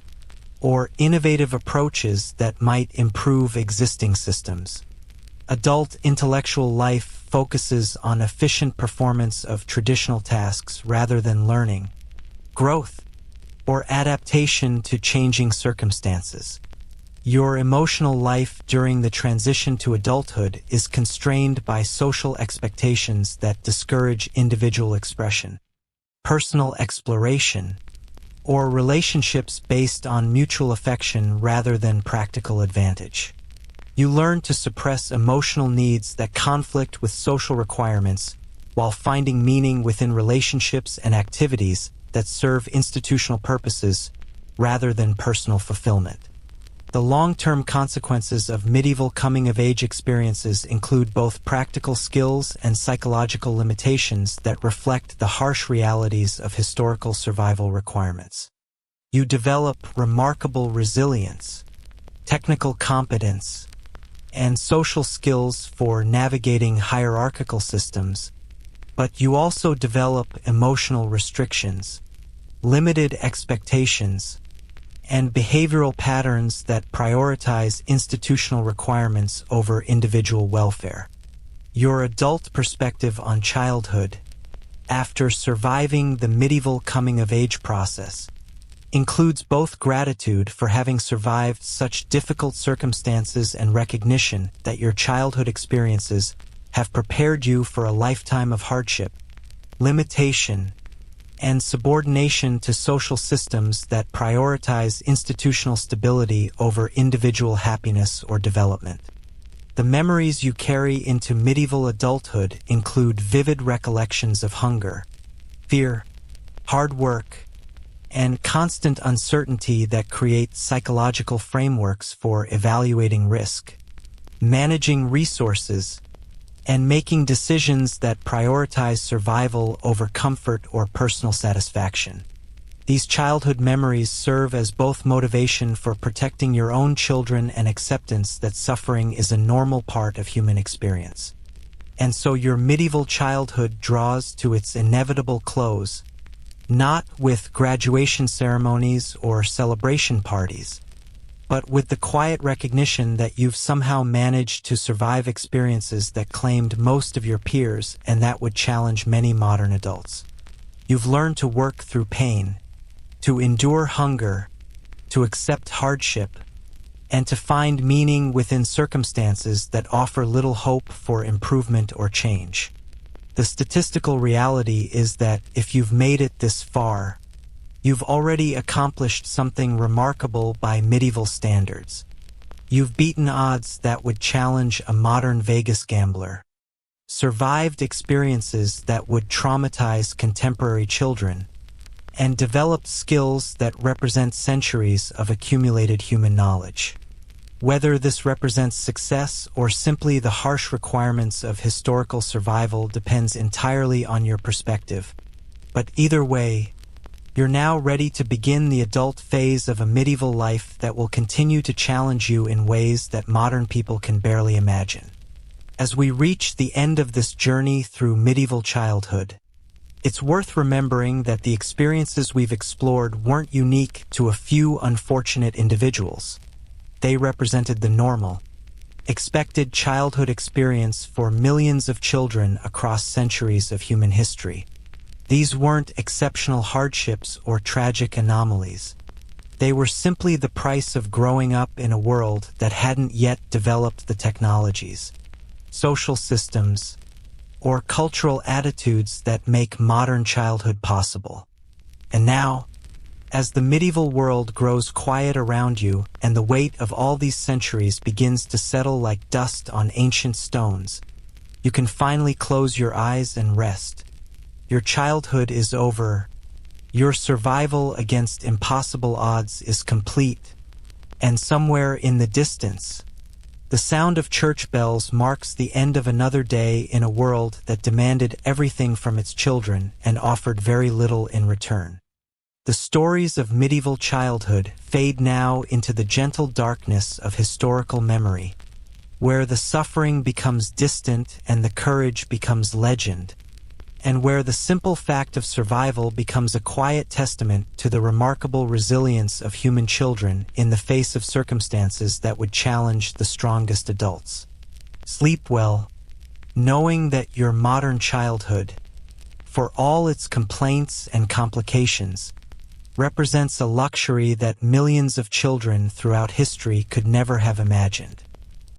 or innovative approaches that might improve existing systems. Adult intellectual life focuses on efficient performance of traditional tasks rather than learning, growth, or adaptation to changing circumstances. Your emotional life during the transition to adulthood is constrained by social expectations that discourage individual expression, personal exploration, or relationships based on mutual affection rather than practical advantage. You learn to suppress emotional needs that conflict with social requirements while finding meaning within relationships and activities that serve institutional purposes rather than personal fulfillment. The long-term consequences of medieval coming-of-age experiences include both practical skills and psychological limitations that reflect the harsh realities of historical survival requirements. You develop remarkable resilience, technical competence, and social skills for navigating hierarchical systems, but you also develop emotional restrictions, limited expectations, and behavioral patterns that prioritize institutional requirements over individual welfare. Your adult perspective on childhood, after surviving the medieval coming-of-age process, includes both gratitude for having survived such difficult circumstances and recognition that your childhood experiences have prepared you for a lifetime of hardship, limitation, and subordination to social systems that prioritize institutional stability over individual happiness or development. The memories you carry into medieval adulthood include vivid recollections of hunger, fear, hard work, and constant uncertainty that create psychological frameworks for evaluating risk, managing resources, and making decisions that prioritize survival over comfort or personal satisfaction. These childhood memories serve as both motivation for protecting your own children and acceptance that suffering is a normal part of human experience. And so your medieval childhood draws to its inevitable close, not with graduation ceremonies or celebration parties, but with the quiet recognition that you've somehow managed to survive experiences that claimed most of your peers and that would challenge many modern adults. You've learned to work through pain, to endure hunger, to accept hardship, and to find meaning within circumstances that offer little hope for improvement or change. The statistical reality is that if you've made it this far, you've already accomplished something remarkable by medieval standards. You've beaten odds that would challenge a modern Vegas gambler, survived experiences that would traumatize contemporary children, and developed skills that represent centuries of accumulated human knowledge. Whether this represents success or simply the harsh requirements of historical survival depends entirely on your perspective. But either way, you're now ready to begin the adult phase of a medieval life that will continue to challenge you in ways that modern people can barely imagine. As we reach the end of this journey through medieval childhood, it's worth remembering that the experiences we've explored weren't unique to a few unfortunate individuals. They represented the normal, expected childhood experience for millions of children across centuries of human history. These weren't exceptional hardships or tragic anomalies. They were simply the price of growing up in a world that hadn't yet developed the technologies, social systems, or cultural attitudes that make modern childhood possible. And now, as the medieval world grows quiet around you and the weight of all these centuries begins to settle like dust on ancient stones, you can finally close your eyes and rest. Your childhood is over. Your survival against impossible odds is complete. And somewhere in the distance, the sound of church bells marks the end of another day in a world that demanded everything from its children and offered very little in return. The stories of medieval childhood fade now into the gentle darkness of historical memory, where the suffering becomes distant and the courage becomes legend, and where the simple fact of survival becomes a quiet testament to the remarkable resilience of human children in the face of circumstances that would challenge the strongest adults. Sleep well, knowing that your modern childhood, for all its complaints and complications, represents a luxury that millions of children throughout history could never have imagined.